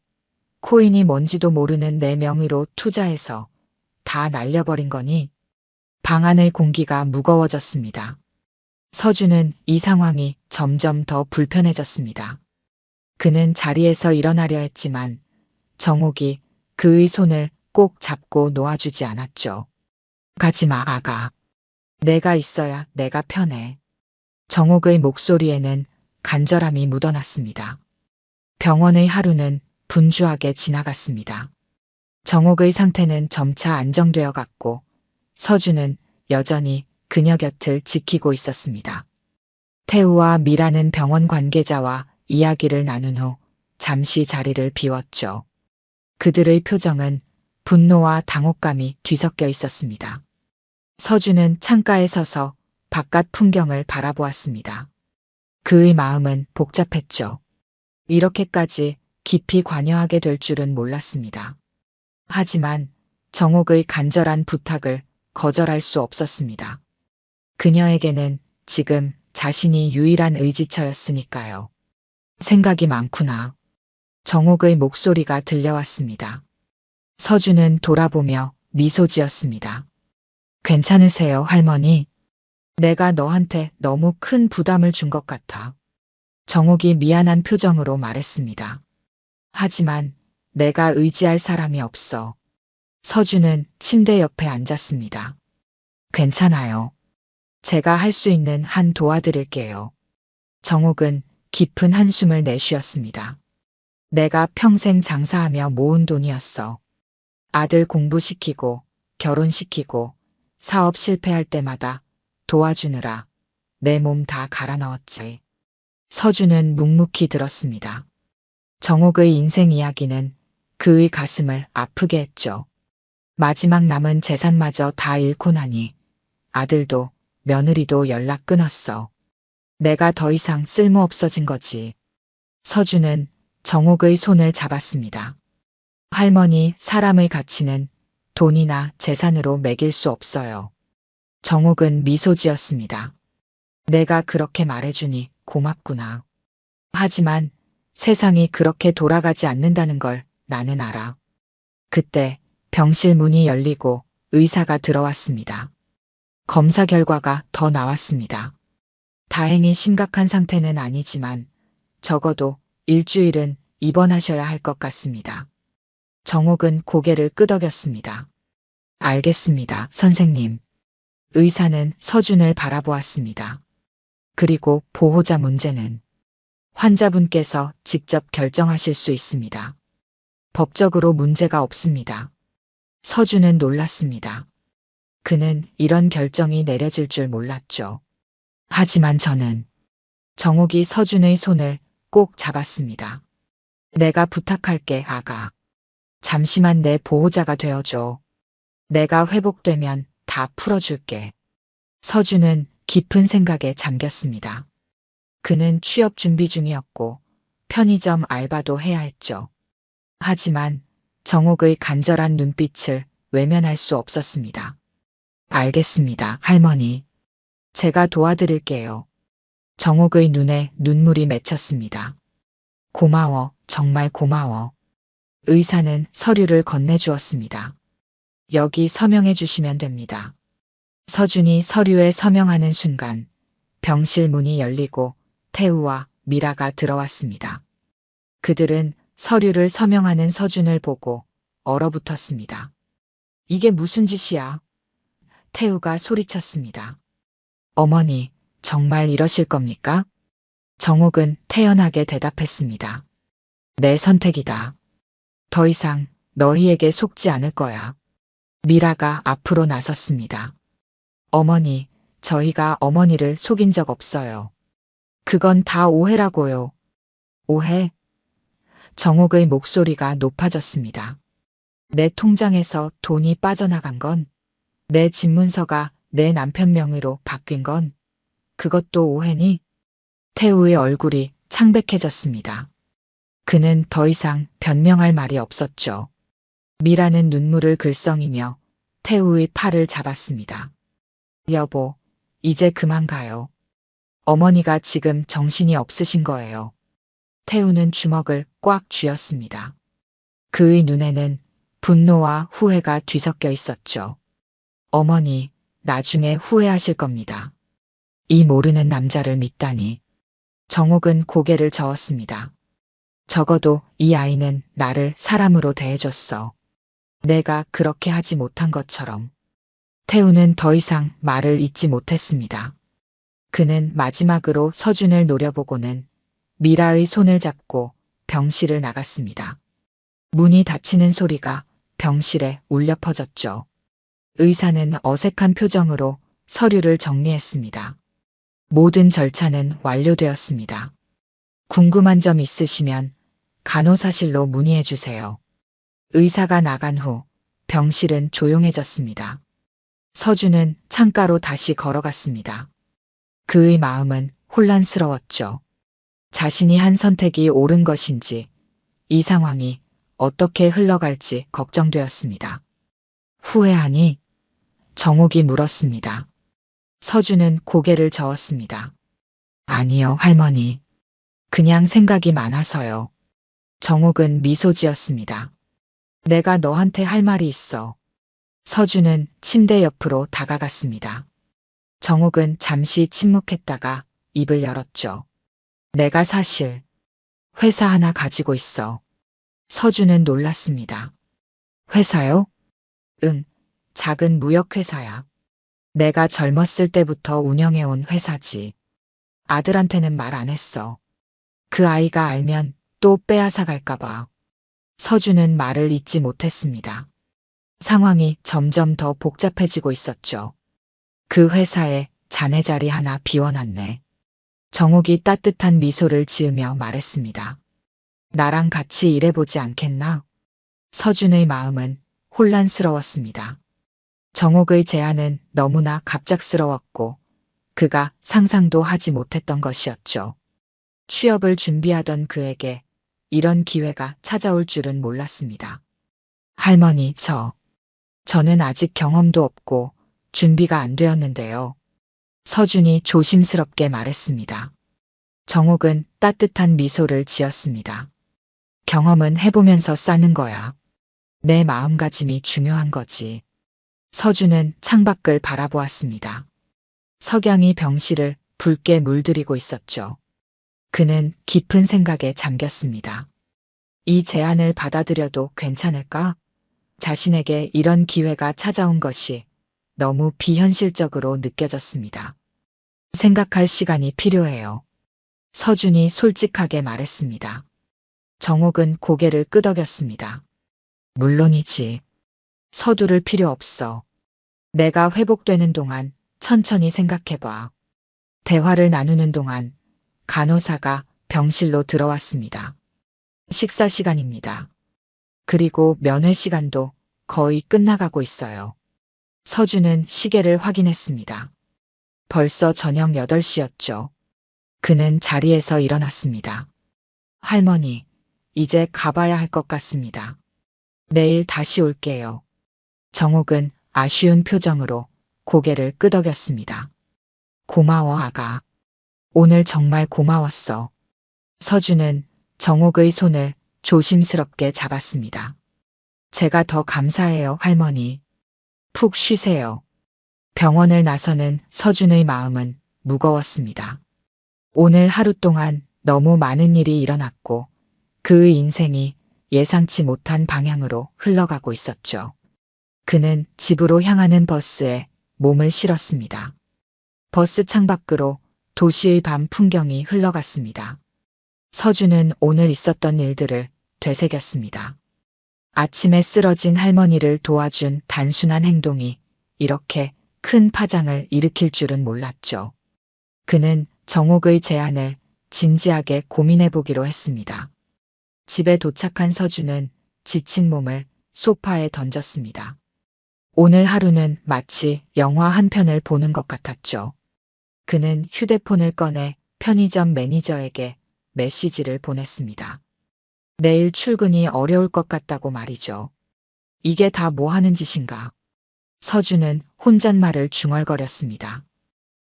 코인이 뭔지도 모르는 내 명의로 투자해서 다 날려버린 거니? 방 안의 공기가 무거워졌습니다. 서준은 이 상황이 점점 더 불편해졌습니다. 그는 자리에서 일어나려 했지만 정옥이 그의 손을 꼭 잡고 놓아주지 않았죠. 가지마, 아가. 내가 있어야 내가 편해. 정옥의 목소리에는 간절함이 묻어났습니다. 병원의 하루는 분주하게 지나갔습니다. 정옥의 상태는 점차 안정되어 갔고 서준은 여전히 그녀 곁을 지키고 있었습니다. 태우와 미라는 병원 관계자와 이야기를 나눈 후 잠시 자리를 비웠죠. 그들의 표정은 분노와 당혹감이 뒤섞여 있었습니다. 서준은 창가에 서서 바깥 풍경을 바라보았습니다. 그의 마음은 복잡했죠. 이렇게까지 깊이 관여하게 될 줄은 몰랐습니다. 하지만 정옥의 간절한 부탁을 거절할 수 없었습니다. 그녀에게는 지금 자신이 유일한 의지처였으니까요. 생각이 많구나. 정옥의 목소리가 들려왔습니다. 서준은 돌아보며 미소 지었습니다. 괜찮으세요, 할머니? 내가 너한테 너무 큰 부담을 준 것 같아. 정옥이 미안한 표정으로 말했습니다. 하지만 내가 의지할 사람이 없어. 서준은 침대 옆에 앉았습니다. 괜찮아요. 제가 할 수 있는 한 도와드릴게요. 정옥은 깊은 한숨을 내쉬었습니다. 내가 평생 장사하며 모은 돈이었어. 아들 공부시키고 결혼시키고 사업 실패할 때마다 도와주느라 내 몸 다 갈아 넣었지. 서준은 묵묵히 들었습니다. 정옥의 인생 이야기는 그의 가슴을 아프게 했죠. 마지막 남은 재산마저 다 잃고 나니 아들도 며느리도 연락 끊었어. 내가 더 이상 쓸모 없어진 거지. 서준은 정옥의 손을 잡았습니다. 할머니, 사람의 가치는 돈이나 재산으로 매길 수 없어요. 정옥은 미소 지었습니다. 내가 그렇게 말해주니 고맙구나. 하지만 세상이 그렇게 돌아가지 않는다는 걸 나는 알아. 그때 병실 문이 열리고 의사가 들어왔습니다. 검사 결과가 더 나왔습니다. 다행히 심각한 상태는 아니지만 적어도 일주일은 입원하셔야 할 것 같습니다. 정옥은 고개를 끄덕였습니다. 알겠습니다, 선생님. 의사는 서준을 바라보았습니다. 그리고 보호자 문제는 환자분께서 직접 결정하실 수 있습니다. 법적으로 문제가 없습니다. 서준은 놀랐습니다. 그는 이런 결정이 내려질 줄 몰랐죠. 하지만 저는 정옥이 서준의 손을 꼭 잡았습니다. 내가 부탁할게, 아가. 잠시만 내 보호자가 되어줘. 내가 회복되면 다 풀어줄게. 서준은 깊은 생각에 잠겼습니다. 그는 취업 준비 중이었고 편의점 알바도 해야 했죠. 하지만 정옥의 간절한 눈빛을 외면할 수 없었습니다. 알겠습니다, 할머니. 제가 도와드릴게요. 정옥의 눈에 눈물이 맺혔습니다. 고마워, 정말 고마워. 의사는 서류를 건네주었습니다. 여기 서명해 주시면 됩니다. 서준이 서류에 서명하는 순간 병실 문이 열리고 태우와 미라가 들어왔습니다. 그들은 서류를 서명하는 서준을 보고 얼어붙었습니다. 이게 무슨 짓이야? 태우가 소리쳤습니다. 어머니, 정말 이러실 겁니까? 정옥은 태연하게 대답했습니다. 내 선택이다. 더 이상 너희에게 속지 않을 거야. 미라가 앞으로 나섰습니다. 어머니, 저희가 어머니를 속인 적 없어요. 그건 다 오해라고요. 오해? 정옥의 목소리가 높아졌습니다. 내 통장에서 돈이 빠져나간 건, 내 집문서가 내 남편 명의로 바뀐 건, 그것도 오해니? 태우의 얼굴이 창백해졌습니다. 그는 더 이상 변명할 말이 없었죠. 미라는 눈물을 글썽이며 태우의 팔을 잡았습니다. 여보, 이제 그만 가요. 어머니가 지금 정신이 없으신 거예요. 태우는 주먹을 꽉 쥐었습니다. 그의 눈에는 분노와 후회가 뒤섞여 있었죠. 어머니, 나중에 후회하실 겁니다. 이 모르는 남자를 믿다니. 정옥은 고개를 저었습니다. 적어도 이 아이는 나를 사람으로 대해줬어. 내가 그렇게 하지 못한 것처럼. 태우는 더 이상 말을 잇지 못했습니다. 그는 마지막으로 서준을 노려보고는 미라의 손을 잡고 병실을 나갔습니다. 문이 닫히는 소리가 병실에 울려 퍼졌죠. 의사는 어색한 표정으로 서류를 정리했습니다. 모든 절차는 완료되었습니다. 궁금한 점 있으시면 간호사실로 문의해 주세요. 의사가 나간 후 병실은 조용해졌습니다. 서준은 창가로 다시 걸어갔습니다. 그의 마음은 혼란스러웠죠. 자신이 한 선택이 옳은 것인지, 이 상황이 어떻게 흘러갈지 걱정되었습니다. 후회하니? 정옥이 물었습니다. 서준은 고개를 저었습니다. 아니요, 할머니. 그냥 생각이 많아서요. 정옥은 미소 지었습니다. 내가 너한테 할 말이 있어. 서준은 침대 옆으로 다가갔습니다. 정옥은 잠시 침묵했다가 입을 열었죠. 내가 사실 회사 하나 가지고 있어. 서준은 놀랐습니다. 회사요? 응, 작은 무역회사야. 내가 젊었을 때부터 운영해온 회사지. 아들한테는 말 안 했어. 그 아이가 알면 또 빼앗아 갈까봐. 서준은 말을 잇지 못했습니다. 상황이 점점 더 복잡해지고 있었죠. 그 회사에 자네 자리 하나 비워놨네. 정옥이 따뜻한 미소를 지으며 말했습니다. 나랑 같이 일해보지 않겠나? 서준의 마음은 혼란스러웠습니다. 정옥의 제안은 너무나 갑작스러웠고 그가 상상도 하지 못했던 것이었죠. 취업을 준비하던 그에게 이런 기회가 찾아올 줄은 몰랐습니다. 할머니, 저는 아직 경험도 없고 준비가 안 되었는데요. 서준이 조심스럽게 말했습니다. 정옥은 따뜻한 미소를 지었습니다. 경험은 해보면서 쌓는 거야. 내 마음가짐이 중요한 거지. 서준은 창밖을 바라보았습니다. 석양이 병실을 붉게 물들이고 있었죠. 그는 깊은 생각에 잠겼습니다. 이 제안을 받아들여도 괜찮을까? 자신에게 이런 기회가 찾아온 것이 너무 비현실적으로 느껴졌습니다. 생각할 시간이 필요해요. 서준이 솔직하게 말했습니다. 정옥은 고개를 끄덕였습니다. 물론이지. 서두를 필요 없어. 내가 회복되는 동안 천천히 생각해봐. 대화를 나누는 동안 간호사가 병실로 들어왔습니다. 식사 시간입니다. 그리고 면회 시간도 거의 끝나가고 있어요. 서준은 시계를 확인했습니다. 벌써 저녁 8시였죠. 그는 자리에서 일어났습니다. 할머니, 이제 가봐야 할 것 같습니다. 내일 다시 올게요. 정옥은 아쉬운 표정으로 고개를 끄덕였습니다. 고마워, 아가. 오늘 정말 고마웠어. 서준은 정옥의 손을 조심스럽게 잡았습니다. 제가 더 감사해요, 할머니. 푹 쉬세요. 병원을 나서는 서준의 마음은 무거웠습니다. 오늘 하루 동안 너무 많은 일이 일어났고 그의 인생이 예상치 못한 방향으로 흘러가고 있었죠. 그는 집으로 향하는 버스에 몸을 실었습니다. 버스 창밖으로 도시의 밤 풍경이 흘러갔습니다. 서준은 오늘 있었던 일들을 되새겼습니다. 아침에 쓰러진 할머니를 도와준 단순한 행동이 이렇게 큰 파장을 일으킬 줄은 몰랐죠. 그는 정옥의 제안을 진지하게 고민해 보기로 했습니다. 집에 도착한 서준은 지친 몸을 소파에 던졌습니다. 오늘 하루는 마치 영화 한 편을 보는 것 같았죠. 그는 휴대폰을 꺼내 편의점 매니저에게 메시지를 보냈습니다. 내일 출근이 어려울 것 같다고 말이죠. 이게 다 뭐 하는 짓인가? 서준은 혼잣말을 중얼거렸습니다.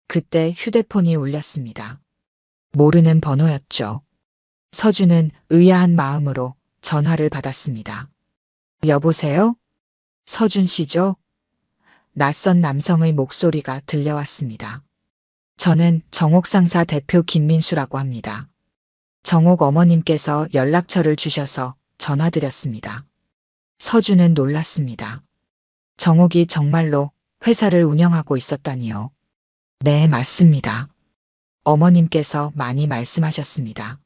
그때 휴대폰이 울렸습니다. 모르는 번호였죠. 서준은 의아한 마음으로 전화를 받았습니다. 여보세요? 서준 씨죠? 낯선 남성의 목소리가 들려왔습니다. 저는 정옥 상사 대표 김민수라고 합니다. 정옥 어머님께서 연락처를 주셔서 전화드렸습니다. 서준은 놀랐습니다. 정옥이 정말로 회사를 운영하고 있었다니요. 네, 맞습니다. 어머님께서 많이 말씀하셨습니다.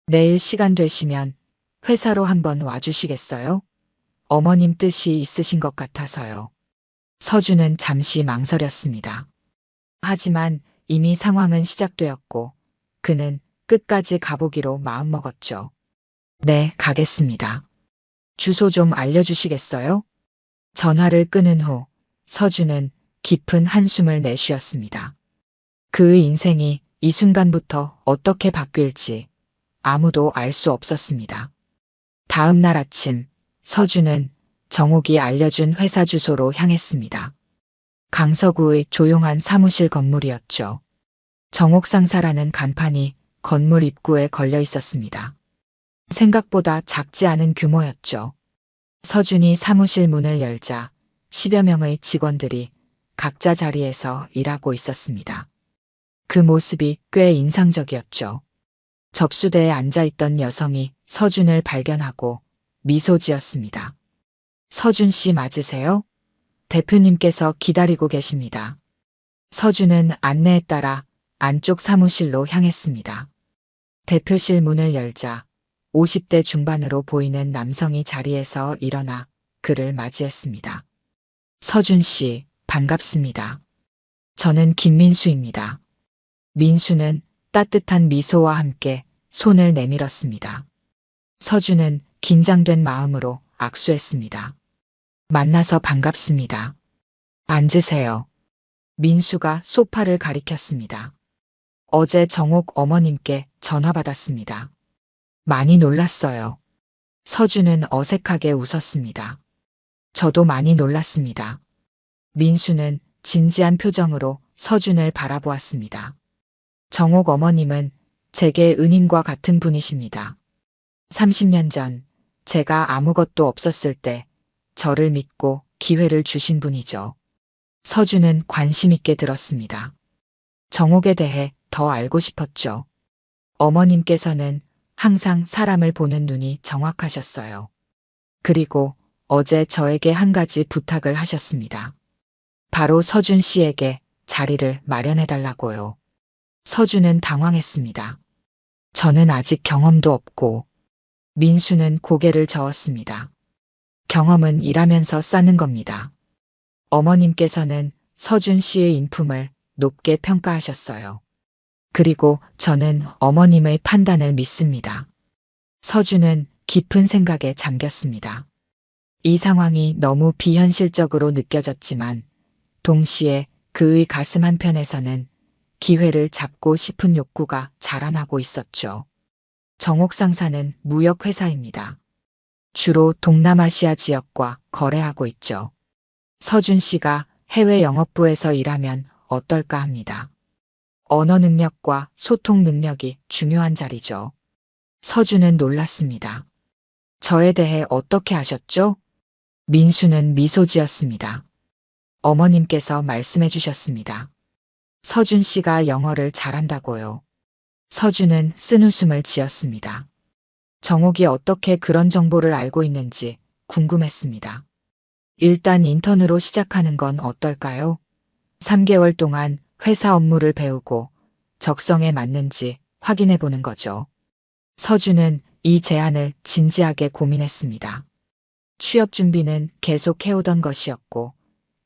내일 시간 되시면 회사로 한번 와주시겠어요? 어머님 뜻이 있으신 것 같아서요. 서준은 잠시 망설였습니다. 하지만 이미 상황은 시작되었고 그는 끝까지 가보기로 마음먹었죠. 네, 가겠습니다. 주소 좀 알려주시겠어요? 전화를 끊은 후 서준은 깊은 한숨을 내쉬었습니다. 그의 인생이 이 순간부터 어떻게 바뀔지 아무도 알 수 없었습니다. 다음 날 아침 서준은 정옥이 알려준 회사 주소로 향했습니다. 강서구의 조용한 사무실 건물이었죠. 정옥 상사라는 간판이 건물 입구에 걸려 있었습니다. 생각보다 작지 않은 규모였죠. 서준이 사무실 문을 열자 10여 명의 직원들이 각자 자리에서 일하고 있었습니다. 그 모습이 꽤 인상적이었죠. 접수대에 앉아있던 여성이 서준을 발견하고 미소 지었습니다. 서준 씨 맞으세요? 대표님께서 기다리고 계십니다. 서준은 안내에 따라 안쪽 사무실로 향했습니다. 대표실 문을 열자 50대 중반으로 보이는 남성이 자리에서 일어나 그를 맞이했습니다. 서준 씨, 반갑습니다. 저는 김민수입니다. 민수는 따뜻한 미소와 함께 손을 내밀었습니다. 서준은 긴장된 마음으로 악수했습니다. 만나서 반갑습니다. 앉으세요. 민수가 소파를 가리켰습니다. 어제 정옥 어머님께 전화 받았습니다. 많이 놀랐어요. 서준은 어색하게 웃었습니다. 저도 많이 놀랐습니다. 민수는 진지한 표정으로 서준을 바라보았습니다. 정옥 어머님은 제게 은인과 같은 분이십니다. 30년 전 제가 아무것도 없었을 때 저를 믿고 기회를 주신 분이죠. 서준은 관심 있게 들었습니다. 정옥에 대해 더 알고 싶었죠. 어머님께서는 항상 사람을 보는 눈이 정확하셨어요. 그리고 어제 저에게 한 가지 부탁을 하셨습니다. 바로 서준 씨에게 자리를 마련해 달라고요. 서준은 당황했습니다. 저는 아직 경험도 없고, 민수는 고개를 저었습니다. 경험은 일하면서 쌓는 겁니다. 어머님께서는 서준 씨의 인품을 높게 평가하셨어요. 그리고 저는 어머님의 판단을 믿습니다. 서준은 깊은 생각에 잠겼습니다. 이 상황이 너무 비현실적으로 느껴졌지만 동시에 그의 가슴 한편에서는 기회를 잡고 싶은 욕구가 자라나고 있었죠. 정옥 상사는 무역회사입니다. 주로 동남아시아 지역과 거래하고 있죠. 서준 씨가 해외 영업부에서 일하면 어떨까 합니다. 언어 능력과 소통 능력이 중요한 자리죠. 서준은 놀랐습니다. 저에 대해 어떻게 아셨죠? 민수는 미소 지었습니다. 어머님께서 말씀해 주셨습니다. 서준 씨가 영어를 잘한다고요. 서준은 쓴웃음을 지었습니다. 정옥이 어떻게 그런 정보를 알고 있는지 궁금했습니다. 일단 인턴으로 시작하는 건 어떨까요? 3개월 동안 회사 업무를 배우고 적성에 맞는지 확인해 보는 거죠. 서준은 이 제안을 진지하게 고민했습니다. 취업 준비는 계속 해오던 것이었고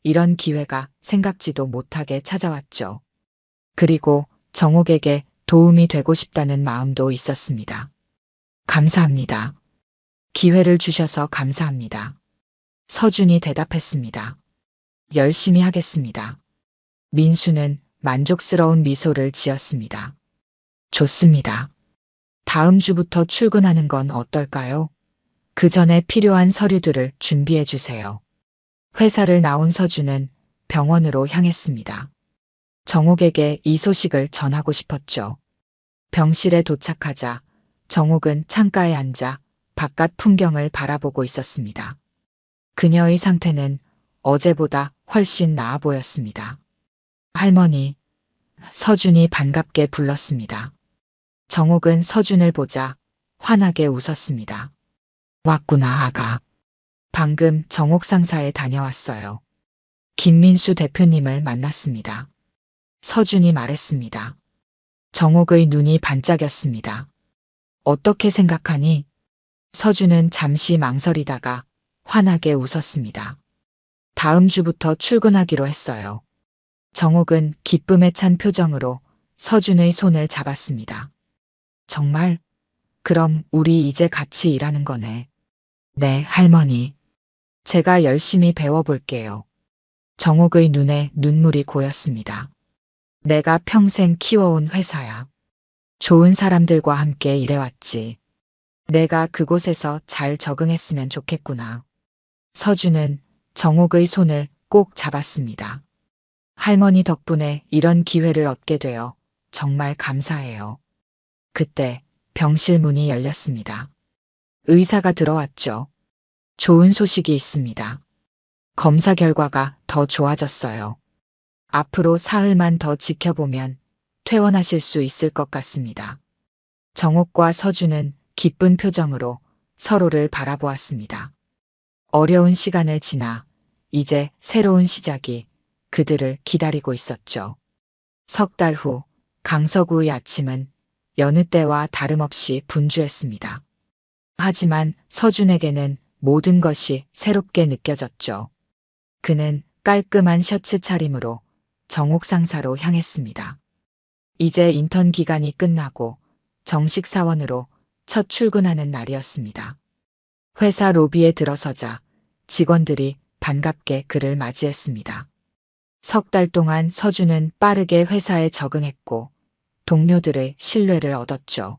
이런 기회가 생각지도 못하게 찾아왔죠. 그리고 정옥에게 도움이 되고 싶다는 마음도 있었습니다. 감사합니다. 기회를 주셔서 감사합니다. 서준이 대답했습니다. 열심히 하겠습니다. 민수는 만족스러운 미소를 지었습니다. 좋습니다. 다음 주부터 출근하는 건 어떨까요? 그 전에 필요한 서류들을 준비해 주세요. 회사를 나온 서준은 병원으로 향했습니다. 정옥에게 이 소식을 전하고 싶었죠. 병실에 도착하자 정옥은 창가에 앉아 바깥 풍경을 바라보고 있었습니다. 그녀의 상태는 어제보다 훨씬 나아 보였습니다. 할머니, 서준이 반갑게 불렀습니다. 정옥은 서준을 보자 환하게 웃었습니다. 왔구나, 아가. 방금 정옥 상사에 다녀왔어요. 김민수 대표님을 만났습니다. 서준이 말했습니다. 정옥의 눈이 반짝였습니다. 어떻게 생각하니? 서준은 잠시 망설이다가 환하게 웃었습니다. 다음 주부터 출근하기로 했어요. 정옥은 기쁨에 찬 표정으로 서준의 손을 잡았습니다. 정말? 그럼 우리 이제 같이 일하는 거네. 네, 할머니. 제가 열심히 배워볼게요. 정옥의 눈에 눈물이 고였습니다. 내가 평생 키워온 회사야. 좋은 사람들과 함께 일해왔지. 내가 그곳에서 잘 적응했으면 좋겠구나. 서준은 정옥의 손을 꼭 잡았습니다. 할머니 덕분에 이런 기회를 얻게 되어 정말 감사해요. 그때 병실 문이 열렸습니다. 의사가 들어왔죠. 좋은 소식이 있습니다. 검사 결과가 더 좋아졌어요. 앞으로 사흘만 더 지켜보면 퇴원하실 수 있을 것 같습니다. 정옥과 서준은 기쁜 표정으로 서로를 바라보았습니다. 어려운 시간을 지나 이제 새로운 시작이 그들을 기다리고 있었죠. 석 달 후 강서구의 아침은 여느 때와 다름없이 분주했습니다. 하지만 서준에게는 모든 것이 새롭게 느껴졌죠. 그는 깔끔한 셔츠 차림으로 정옥 상사로 향했습니다. 이제 인턴 기간이 끝나고 정식 사원으로 첫 출근하는 날이었습니다. 회사 로비에 들어서자 직원들이 반갑게 그를 맞이했습니다. 석 달 동안 서준은 빠르게 회사에 적응했고 동료들의 신뢰를 얻었죠.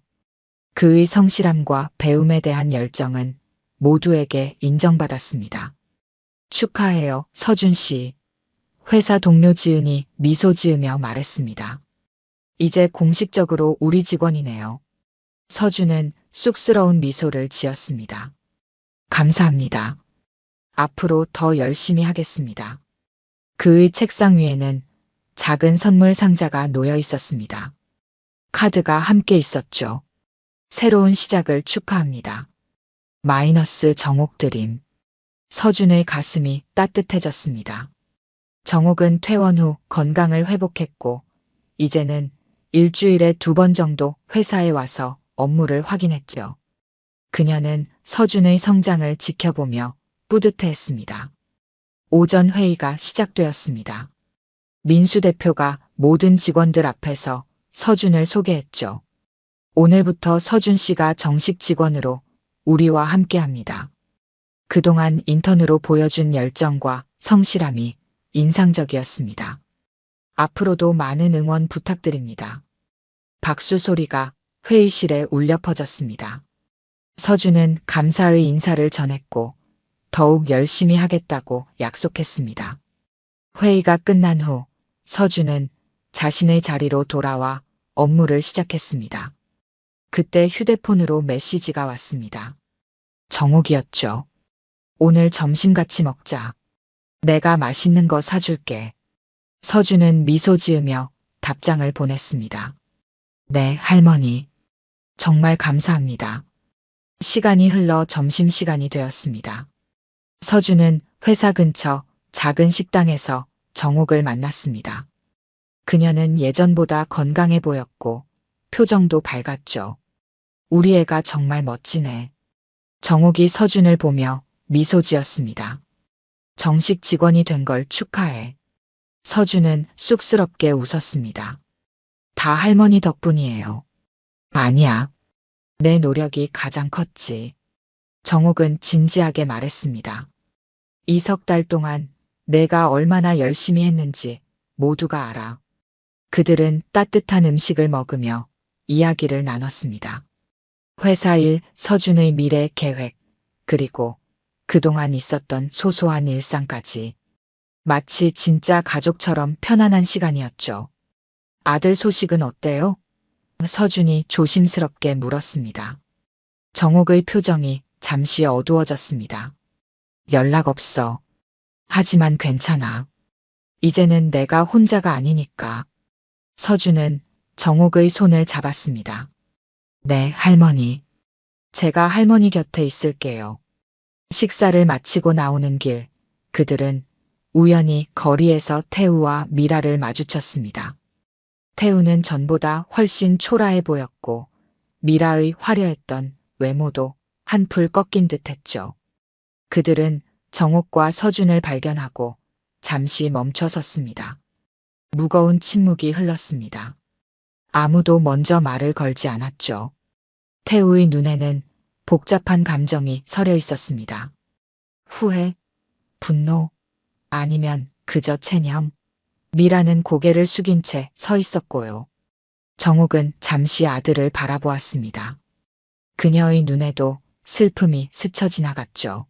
그의 성실함과 배움에 대한 열정은 모두에게 인정받았습니다. 축하해요, 서준 씨. 회사 동료 지은이 미소 지으며 말했습니다. 이제 공식적으로 우리 직원이네요. 서준은 쑥스러운 미소를 지었습니다. 감사합니다. 앞으로 더 열심히 하겠습니다. 그의 책상 위에는 작은 선물 상자가 놓여 있었습니다. 카드가 함께 있었죠. 새로운 시작을 축하합니다. 마이너스 정옥 드림. 서준의 가슴이 따뜻해졌습니다. 정옥은 퇴원 후 건강을 회복했고 이제는 일주일에 2번 정도 회사에 와서 업무를 확인했죠. 그녀는 서준의 성장을 지켜보며 뿌듯해했습니다. 오전 회의가 시작되었습니다. 민수 대표가 모든 직원들 앞에서 서준을 소개했죠. 오늘부터 서준 씨가 정식 직원으로 우리와 함께합니다. 그동안 인턴으로 보여준 열정과 성실함이 인상적이었습니다. 앞으로도 많은 응원 부탁드립니다. 박수 소리가 회의실에 울려 퍼졌습니다. 서준은 감사의 인사를 전했고 더욱 열심히 하겠다고 약속했습니다. 회의가 끝난 후 서준은 자신의 자리로 돌아와 업무를 시작했습니다. 그때 휴대폰으로 메시지가 왔습니다. 정옥이었죠. 오늘 점심 같이 먹자. 내가 맛있는 거 사줄게. 서준은 미소 지으며 답장을 보냈습니다. 네, 할머니. 정말 감사합니다. 시간이 흘러 점심시간이 되었습니다. 서준은 회사 근처 작은 식당에서 정옥을 만났습니다. 그녀는 예전보다 건강해 보였고 표정도 밝았죠. 우리 애가 정말 멋지네. 정옥이 서준을 보며 미소 지었습니다. 정식 직원이 된 걸 축하해. 서준은 쑥스럽게 웃었습니다. 다 할머니 덕분이에요. 아니야. 내 노력이 가장 컸지. 정옥은 진지하게 말했습니다. 이 3달 동안 내가 얼마나 열심히 했는지 모두가 알아. 그들은 따뜻한 음식을 먹으며 이야기를 나눴습니다. 회사 일, 서준의 미래 계획, 그리고 그동안 있었던 소소한 일상까지. 마치 진짜 가족처럼 편안한 시간이었죠. 아들 소식은 어때요? 서준이 조심스럽게 물었습니다. 정옥의 표정이 잠시 어두워졌습니다. 연락 없어. 하지만 괜찮아. 이제는 내가 혼자가 아니니까. 서준은 정옥의 손을 잡았습니다. 네, 할머니. 제가 할머니 곁에 있을게요. 식사를 마치고 나오는 길, 그들은 우연히 거리에서 태우와 미라를 마주쳤습니다. 태우는 전보다 훨씬 초라해 보였고 미라의 화려했던 외모도 한풀 꺾인 듯 했죠. 그들은 정옥과 서준을 발견하고 잠시 멈춰 섰습니다. 무거운 침묵이 흘렀습니다. 아무도 먼저 말을 걸지 않았죠. 태우의 눈에는 복잡한 감정이 서려 있었습니다. 후회, 분노, 아니면 그저 체념. 미라는 고개를 숙인 채 서 있었고요. 정옥은 잠시 아들을 바라보았습니다. 그녀의 눈에도 슬픔이 스쳐 지나갔죠.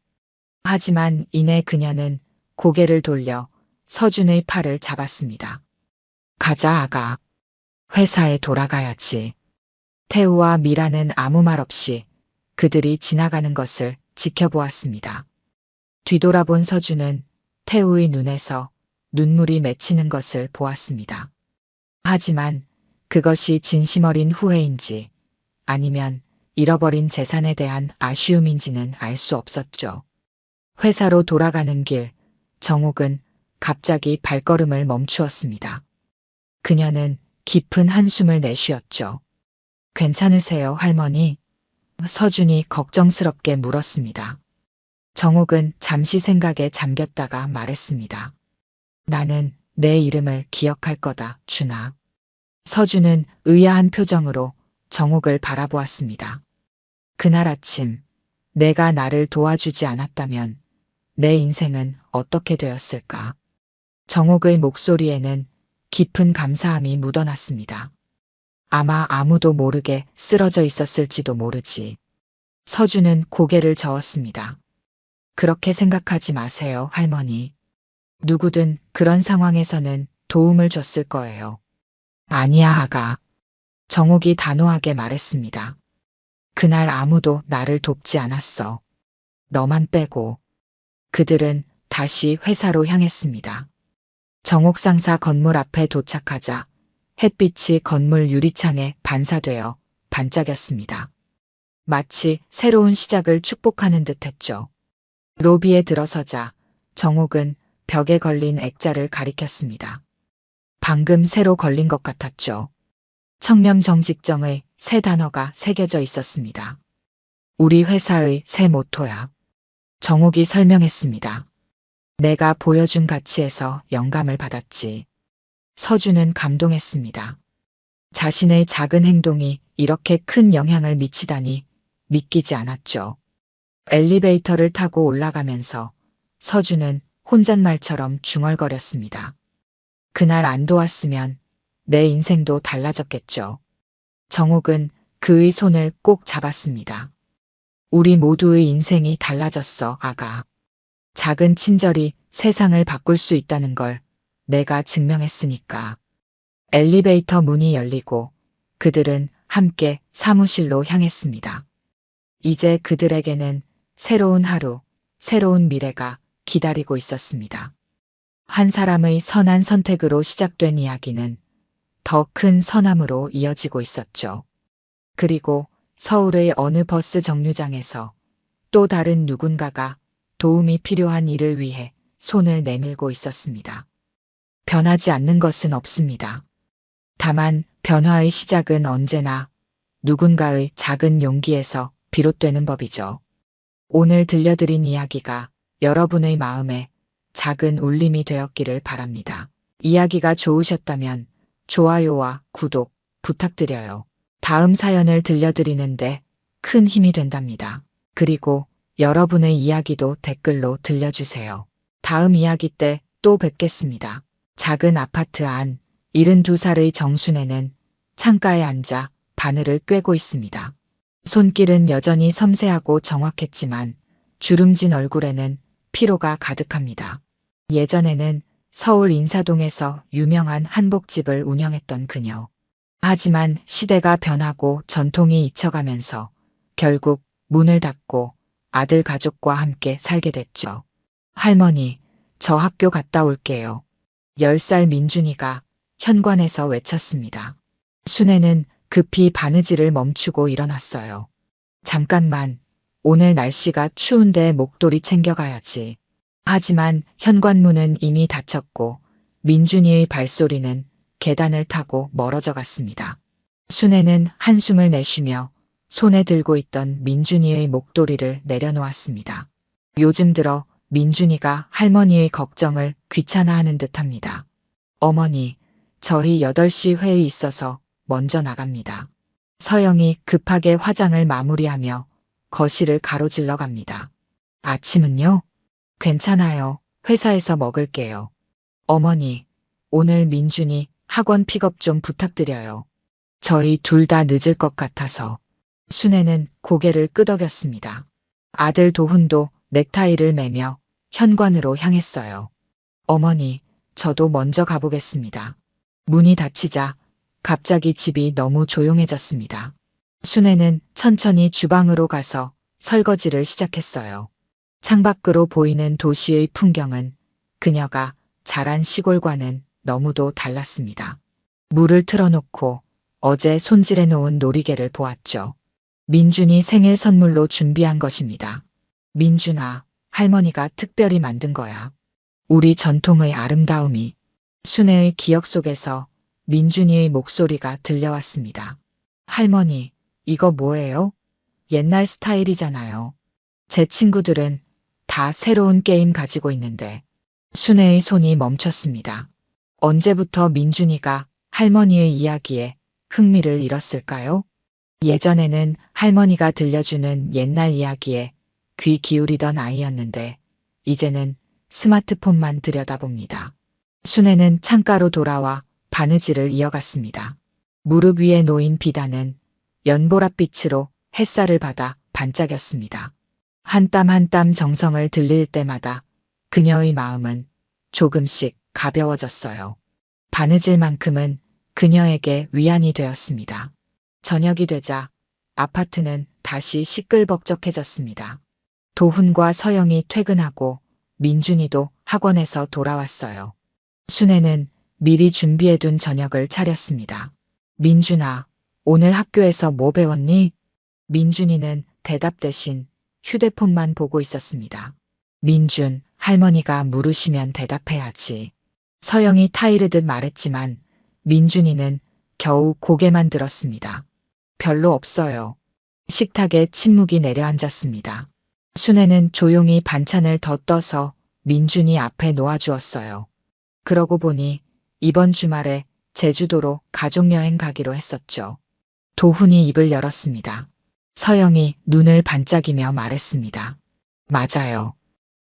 하지만 이내 그녀는 고개를 돌려 서준의 팔을 잡았습니다. 가자, 아가. 회사에 돌아가야지. 태우와 미라는 아무 말 없이 그들이 지나가는 것을 지켜보았습니다. 뒤돌아본 서준은 태우의 눈에서 눈물이 맺히는 것을 보았습니다. 하지만 그것이 진심 어린 후회인지 아니면 잃어버린 재산에 대한 아쉬움인지는 알 수 없었죠. 회사로 돌아가는 길, 정옥은 갑자기 발걸음을 멈추었습니다. 그녀는 깊은 한숨을 내쉬었죠. 괜찮으세요, 할머니? 서준이 걱정스럽게 물었습니다. 정옥은 잠시 생각에 잠겼다가 말했습니다. 나는 내 이름을 기억할 거다, 준아. 서준은 의아한 표정으로 정옥을 바라보았습니다. 그날 아침, 내가 나를 도와주지 않았다면 내 인생은 어떻게 되었을까? 정옥의 목소리에는 깊은 감사함이 묻어났습니다. 아마 아무도 모르게 쓰러져 있었을지도 모르지. 서준은 고개를 저었습니다. 그렇게 생각하지 마세요, 할머니. 누구든 그런 상황에서는 도움을 줬을 거예요. 아니야, 아가. 정옥이 단호하게 말했습니다. 그날 아무도 나를 돕지 않았어. 너만 빼고. 그들은 다시 회사로 향했습니다. 정옥 상사 건물 앞에 도착하자 햇빛이 건물 유리창에 반사되어 반짝였습니다. 마치 새로운 시작을 축복하는 듯 했죠. 로비에 들어서자 정옥은 벽에 걸린 액자를 가리켰습니다. 방금 새로 걸린 것 같았죠. 청렴정직정의 새 단어가 새겨져 있었습니다. 우리 회사의 새 모토야. 정옥이 설명했습니다. 내가 보여준 가치에서 영감을 받았지. 서준은 감동했습니다. 자신의 작은 행동이 이렇게 큰 영향을 미치다니 믿기지 않았죠. 엘리베이터를 타고 올라가면서 서준은 혼잣말처럼 중얼거렸습니다. 그날 안 도왔으면 내 인생도 달라졌겠죠. 정옥은 그의 손을 꼭 잡았습니다. 우리 모두의 인생이 달라졌어, 아가. 작은 친절이 세상을 바꿀 수 있다는 걸 내가 증명했으니까. 엘리베이터 문이 열리고 그들은 함께 사무실로 향했습니다. 이제 그들에게는 새로운 하루, 새로운 미래가 기다리고 있었습니다. 한 사람의 선한 선택으로 시작된 이야기는 더 큰 선함으로 이어지고 있었죠. 그리고 서울의 어느 버스 정류장에서 또 다른 누군가가 도움이 필요한 일을 위해 손을 내밀고 있었습니다. 변하지 않는 것은 없습니다. 다만 변화의 시작은 언제나 누군가의 작은 용기에서 비롯되는 법이죠. 오늘 들려드린 이야기가 여러분의 마음에 작은 울림이 되었기를 바랍니다. 이야기가 좋으셨다면 좋아요와 구독 부탁드려요. 다음 사연을 들려드리는데 큰 힘이 된답니다. 그리고 여러분의 이야기도 댓글로 들려주세요. 다음 이야기 때 또 뵙겠습니다. 작은 아파트 안 72살의 정순애는 창가에 앉아 바늘을 꿰고 있습니다. 손길은 여전히 섬세하고 정확했지만 주름진 얼굴에는 피로가 가득합니다. 예전에는 서울 인사동에서 유명한 한복집을 운영했던 그녀. 하지만 시대가 변하고 전통이 잊혀가면서 결국 문을 닫고 아들 가족과 함께 살게 됐죠. 할머니, 저 학교 갔다 올게요. 10살 민준이가 현관에서 외쳤습니다. 순애는 급히 바느질을 멈추고 일어났어요. 잠깐만, 오늘 날씨가 추운데 목도리 챙겨가야지. 하지만 현관문은 이미 닫혔고 민준이의 발소리는 계단을 타고 멀어져 갔습니다. 순애는 한숨을 내쉬며 손에 들고 있던 민준이의 목도리를 내려놓았습니다. 요즘 들어 민준이가 할머니의 걱정을 귀찮아하는 듯합니다. 어머니, 저희 8시 회의 있어서 먼저 나갑니다. 서영이 급하게 화장을 마무리하며 거실을 가로질러 갑니다. 아침은요? 괜찮아요. 회사에서 먹을게요. 어머니, 오늘 민준이 학원 픽업 좀 부탁드려요. 저희 둘 다 늦을 것 같아서. 순애는 고개를 끄덕였습니다. 아들 도훈도 넥타이를 매며 현관으로 향했어요. 어머니, 저도 먼저 가보겠습니다. 문이 닫히자 갑자기 집이 너무 조용해졌습니다. 순애는 천천히 주방으로 가서 설거지를 시작했어요. 창밖으로 보이는 도시의 풍경은 그녀가 자란 시골과는 너무도 달랐습니다. 물을 틀어놓고 어제 손질해 놓은 놀이개를 보았죠. 민준이 생일 선물로 준비한 것입니다. 민준아, 할머니가 특별히 만든 거야. 우리 전통의 아름다움이. 순애의 기억 속에서 민준이의 목소리가 들려왔습니다. 할머니, 이거 뭐예요? 옛날 스타일이잖아요. 제 친구들은 다 새로운 게임 가지고 있는데. 순애의 손이 멈췄습니다. 언제부터 민준이가 할머니의 이야기에 흥미를 잃었을까요? 예전에는 할머니가 들려주는 옛날 이야기에 귀 기울이던 아이였는데 이제는 스마트폰만 들여다봅니다. 순애는 창가로 돌아와 바느질을 이어갔습니다. 무릎 위에 놓인 비단은 연보랏빛으로 햇살을 받아 반짝였습니다. 한 땀 한 땀 정성을 들릴 때마다 그녀의 마음은 조금씩 가벼워졌어요. 바느질 만큼은 그녀에게 위안이 되었습니다. 저녁이 되자 아파트는 다시 시끌벅적해졌습니다. 도훈과 서영이 퇴근하고 민준이도 학원에서 돌아왔어요. 순애는 미리 준비해둔 저녁을 차렸습니다. 민준아, 오늘 학교에서 뭐 배웠니? 민준이는 대답 대신 휴대폰만 보고 있었습니다. 민준, 할머니가 물으시면 대답해야지. 서영이 타이르듯 말했지만 민준이는 겨우 고개만 들었습니다. 별로 없어요. 식탁에 침묵이 내려앉았습니다. 순애는 조용히 반찬을 더 떠서 민준이 앞에 놓아주었어요. 그러고 보니 이번 주말에 제주도로 가족여행 가기로 했었죠. 도훈이 입을 열었습니다. 서영이 눈을 반짝이며 말했습니다. 맞아요.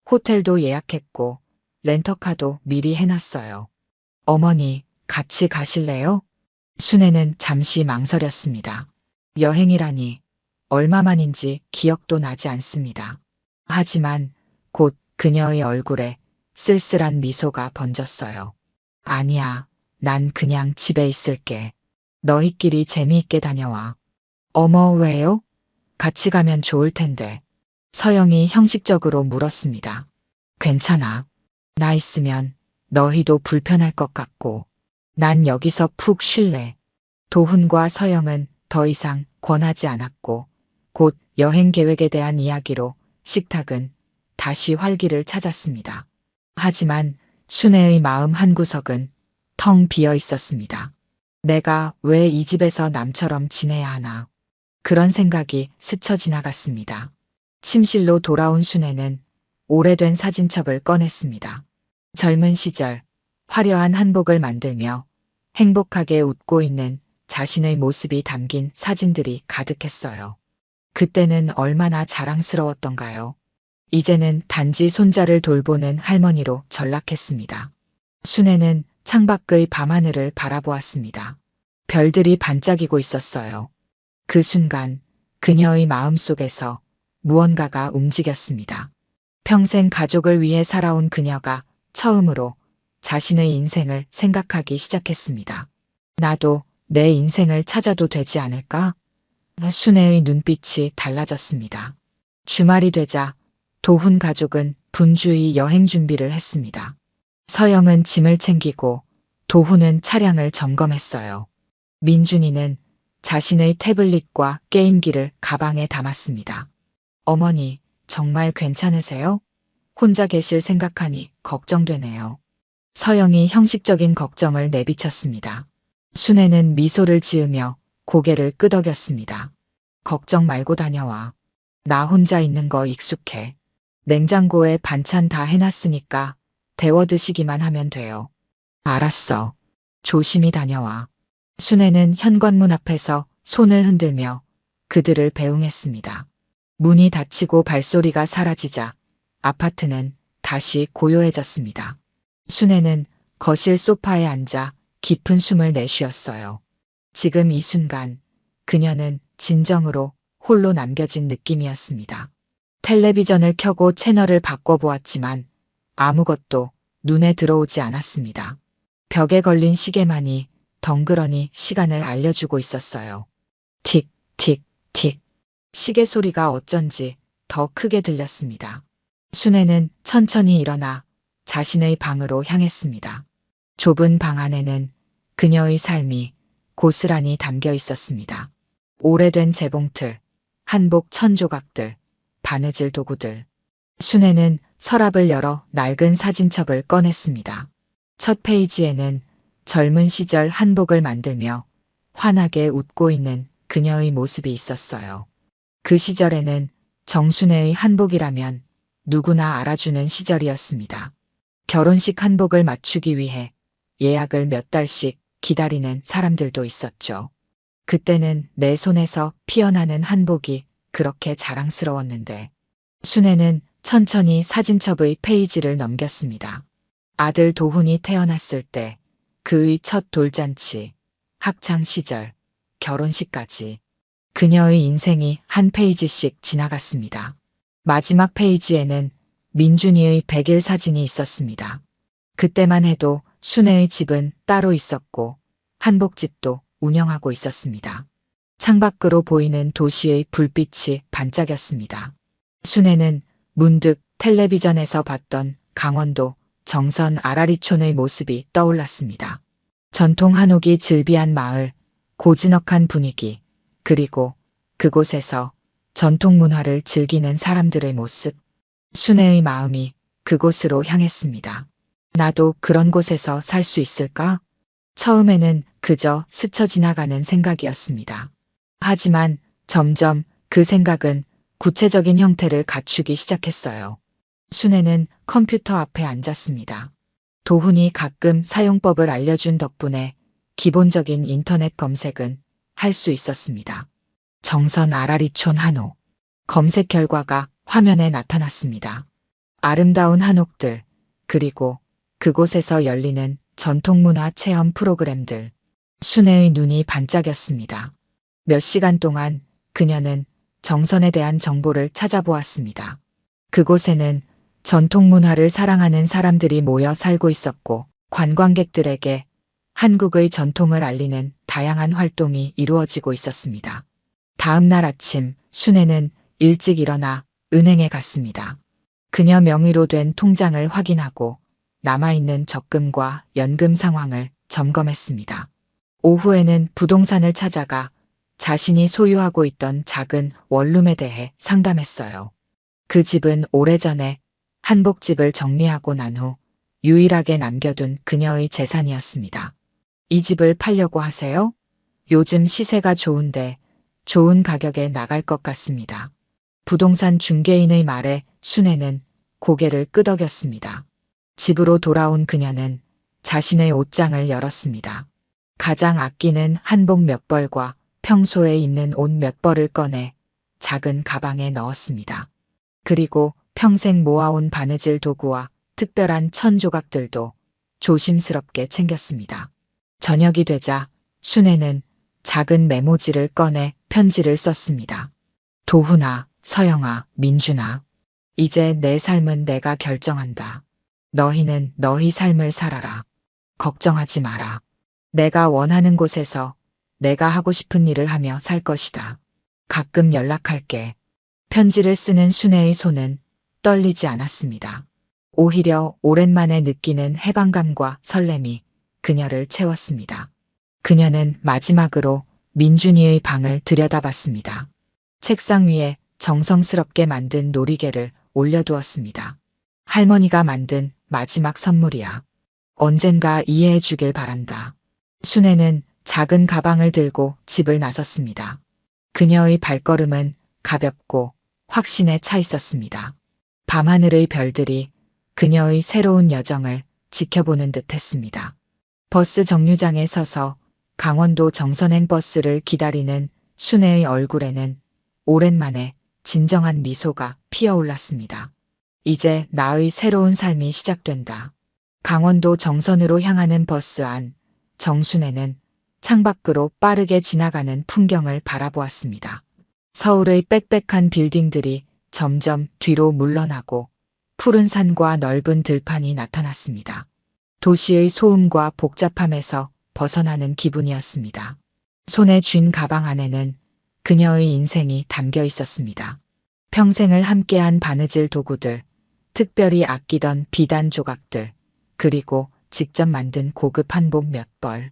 호텔도 예약했고 렌터카도 미리 해놨어요. 어머니, 같이 가실래요? 순애는 잠시 망설였습니다. 여행이라니 얼마만인지 기억도 나지 않습니다. 하지만 곧 그녀의 얼굴에 쓸쓸한 미소가 번졌어요. 아니야, 난 그냥 집에 있을게. 너희끼리 재미있게 다녀와. 어머, 왜요? 같이 가면 좋을 텐데. 서영이 형식적으로 물었습니다. 괜찮아. 나 있으면 너희도 불편할 것 같고. 난 여기서 푹 쉴래. 도훈과 서영은 더 이상 권하지 않았고 곧 여행 계획에 대한 이야기로 식탁은 다시 활기를 찾았습니다. 하지만 순애의 마음 한구석은 텅 비어 있었습니다. 내가 왜 이 집에서 남처럼 지내야 하나. 그런 생각이 스쳐 지나갔습니다. 침실로 돌아온 순애는 오래된 사진첩을 꺼냈습니다. 젊은 시절 화려한 한복을 만들며 행복하게 웃고 있는 자신의 모습이 담긴 사진들이 가득했어요. 그때는 얼마나 자랑스러웠던가요? 이제는 단지 손자를 돌보는 할머니로 전락했습니다. 순애는 창밖의 밤하늘을 바라보았습니다. 별들이 반짝이고 있었어요. 그 순간 그녀의 마음속에서 무언가가 움직였습니다. 평생 가족을 위해 살아온 그녀가 처음으로 자신의 인생을 생각하기 시작했습니다. 나도 내 인생을 찾아도 되지 않을까? 순애의 눈빛이 달라졌습니다. 주말이 되자 도훈 가족은 분주히 여행 준비를 했습니다. 서영은 짐을 챙기고 도훈은 차량을 점검했어요. 민준이는 자신의 태블릿과 게임기를 가방에 담았습니다. 어머니, 정말 괜찮으세요? 혼자 계실 생각하니 걱정되네요. 서영이 형식적인 걱정을 내비쳤습니다. 순애는 미소를 지으며 고개를 끄덕였습니다. 걱정 말고 다녀와. 나 혼자 있는 거 익숙해. 냉장고에 반찬 다 해놨으니까 데워 드시기만 하면 돼요. 알았어. 조심히 다녀와. 순애는 현관문 앞에서 손을 흔들며 그들을 배웅했습니다. 문이 닫히고 발소리가 사라지자 아파트는 다시 고요해졌습니다. 순애는 거실 소파에 앉아 깊은 숨을 내쉬었어요. 지금 이 순간 그녀는 진정으로 홀로 남겨진 느낌이었습니다. 텔레비전을 켜고 채널을 바꿔보았지만 아무것도 눈에 들어오지 않았습니다. 벽에 걸린 시계만이 덩그러니 시간을 알려주고 있었어요. 틱, 틱, 틱. 시계 소리가 어쩐지 더 크게 들렸습니다. 순애는 천천히 일어나 자신의 방으로 향했습니다. 좁은 방 안에는 그녀의 삶이 고스란히 담겨 있었습니다. 오래된 재봉틀, 한복 천 조각들, 바느질 도구들. 순애는 서랍을 열어 낡은 사진첩을 꺼냈습니다. 첫 페이지에는 젊은 시절 한복을 만들며 환하게 웃고 있는 그녀의 모습이 있었어요. 그 시절에는 정순애의 한복이라면 누구나 알아주는 시절이었습니다. 결혼식 한복을 맞추기 위해 예약을 몇 달씩 기다리는 사람들도 있었죠. 그때는 내 손에서 피어나는 한복이 그렇게 자랑스러웠는데 순애는 천천히 사진첩의 페이지를 넘겼습니다. 아들 도훈이 태어났을 때 그의 첫 돌잔치, 학창 시절, 결혼식까지 그녀의 인생이 한 페이지씩 지나갔습니다. 마지막 페이지에는 민준이의 100일 사진이 있었습니다. 그때만 해도 순애의 집은 따로 있었고 한복집도 운영하고 있었습니다. 창밖으로 보이는 도시의 불빛이 반짝였습니다. 순애는 문득 텔레비전에서 봤던 강원도 정선 아라리촌의 모습이 떠올랐습니다. 전통 한옥이 즐비한 마을, 고즈넉한 분위기, 그리고 그곳에서 전통 문화를 즐기는 사람들의 모습. 순애의 마음이 그곳으로 향했습니다. 나도 그런 곳에서 살 수 있을까? 처음에는 그저 스쳐 지나가는 생각이었습니다. 하지만 점점 그 생각은 구체적인 형태를 갖추기 시작했어요. 순애는 컴퓨터 앞에 앉았습니다. 도훈이 가끔 사용법을 알려준 덕분에 기본적인 인터넷 검색은 할 수 있었습니다. 정선 아라리촌 한옥. 검색 결과가 화면에 나타났습니다. 아름다운 한옥들, 그리고 그곳에서 열리는 전통문화 체험 프로그램들. 순애의 눈이 반짝였습니다. 몇 시간 동안 그녀는 정선에 대한 정보를 찾아보았습니다. 그곳에는 전통문화를 사랑하는 사람들이 모여 살고 있었고 관광객들에게 한국의 전통을 알리는 다양한 활동이 이루어지고 있었습니다. 다음 날 아침 순애는 일찍 일어나 은행에 갔습니다. 그녀 명의로 된 통장을 확인하고 남아있는 적금과 연금 상황을 점검했습니다. 오후에는 부동산을 찾아가 자신이 소유하고 있던 작은 원룸에 대해 상담했어요. 그 집은 오래전에 한복집을 정리하고 난 후 유일하게 남겨둔 그녀의 재산이었습니다. 이 집을 팔려고 하세요? 요즘 시세가 좋은데 좋은 가격에 나갈 것 같습니다. 부동산 중개인의 말에 순애는 고개를 끄덕였습니다. 집으로 돌아온 그녀는 자신의 옷장을 열었습니다. 가장 아끼는 한복 몇 벌과 평소에 입는 옷 몇 벌을 꺼내 작은 가방에 넣었습니다. 그리고 평생 모아온 바느질 도구와 특별한 천 조각들도 조심스럽게 챙겼습니다. 저녁이 되자 순애는 작은 메모지를 꺼내 편지를 썼습니다. 도훈아, 서영아, 민준아. 이제 내 삶은 내가 결정한다. 너희는 너희 삶을 살아라. 걱정하지 마라. 내가 원하는 곳에서 내가 하고 싶은 일을 하며 살 것이다. 가끔 연락할게. 편지를 쓰는 순애의 손은 떨리지 않았습니다. 오히려 오랜만에 느끼는 해방감과 설렘이 그녀를 채웠습니다. 그녀는 마지막으로 민준이의 방을 들여다봤습니다. 책상 위에 정성스럽게 만든 놀이개를 올려두었습니다. 할머니가 만든 마지막 선물이야. 언젠가 이해해 주길 바란다. 순애는 작은 가방을 들고 집을 나섰습니다. 그녀의 발걸음은 가볍고 확신에 차 있었습니다. 밤하늘의 별들이 그녀의 새로운 여정을 지켜보는 듯 했습니다. 버스 정류장에 서서 강원도 정선행 버스를 기다리는 순애의 얼굴에는 오랜만에 진정한 미소가 피어올랐습니다. 이제 나의 새로운 삶이 시작된다. 강원도 정선으로 향하는 버스 안, 정순애는 창밖으로 빠르게 지나가는 풍경을 바라보았습니다. 서울의 빽빽한 빌딩들이 점점 뒤로 물러나고 푸른 산과 넓은 들판이 나타났습니다. 도시의 소음과 복잡함에서 벗어나는 기분이었습니다. 손에 쥔 가방 안에는 그녀의 인생이 담겨 있었습니다. 평생을 함께한 바느질 도구들, 특별히 아끼던 비단 조각들, 그리고 직접 만든 고급 한복 몇 벌.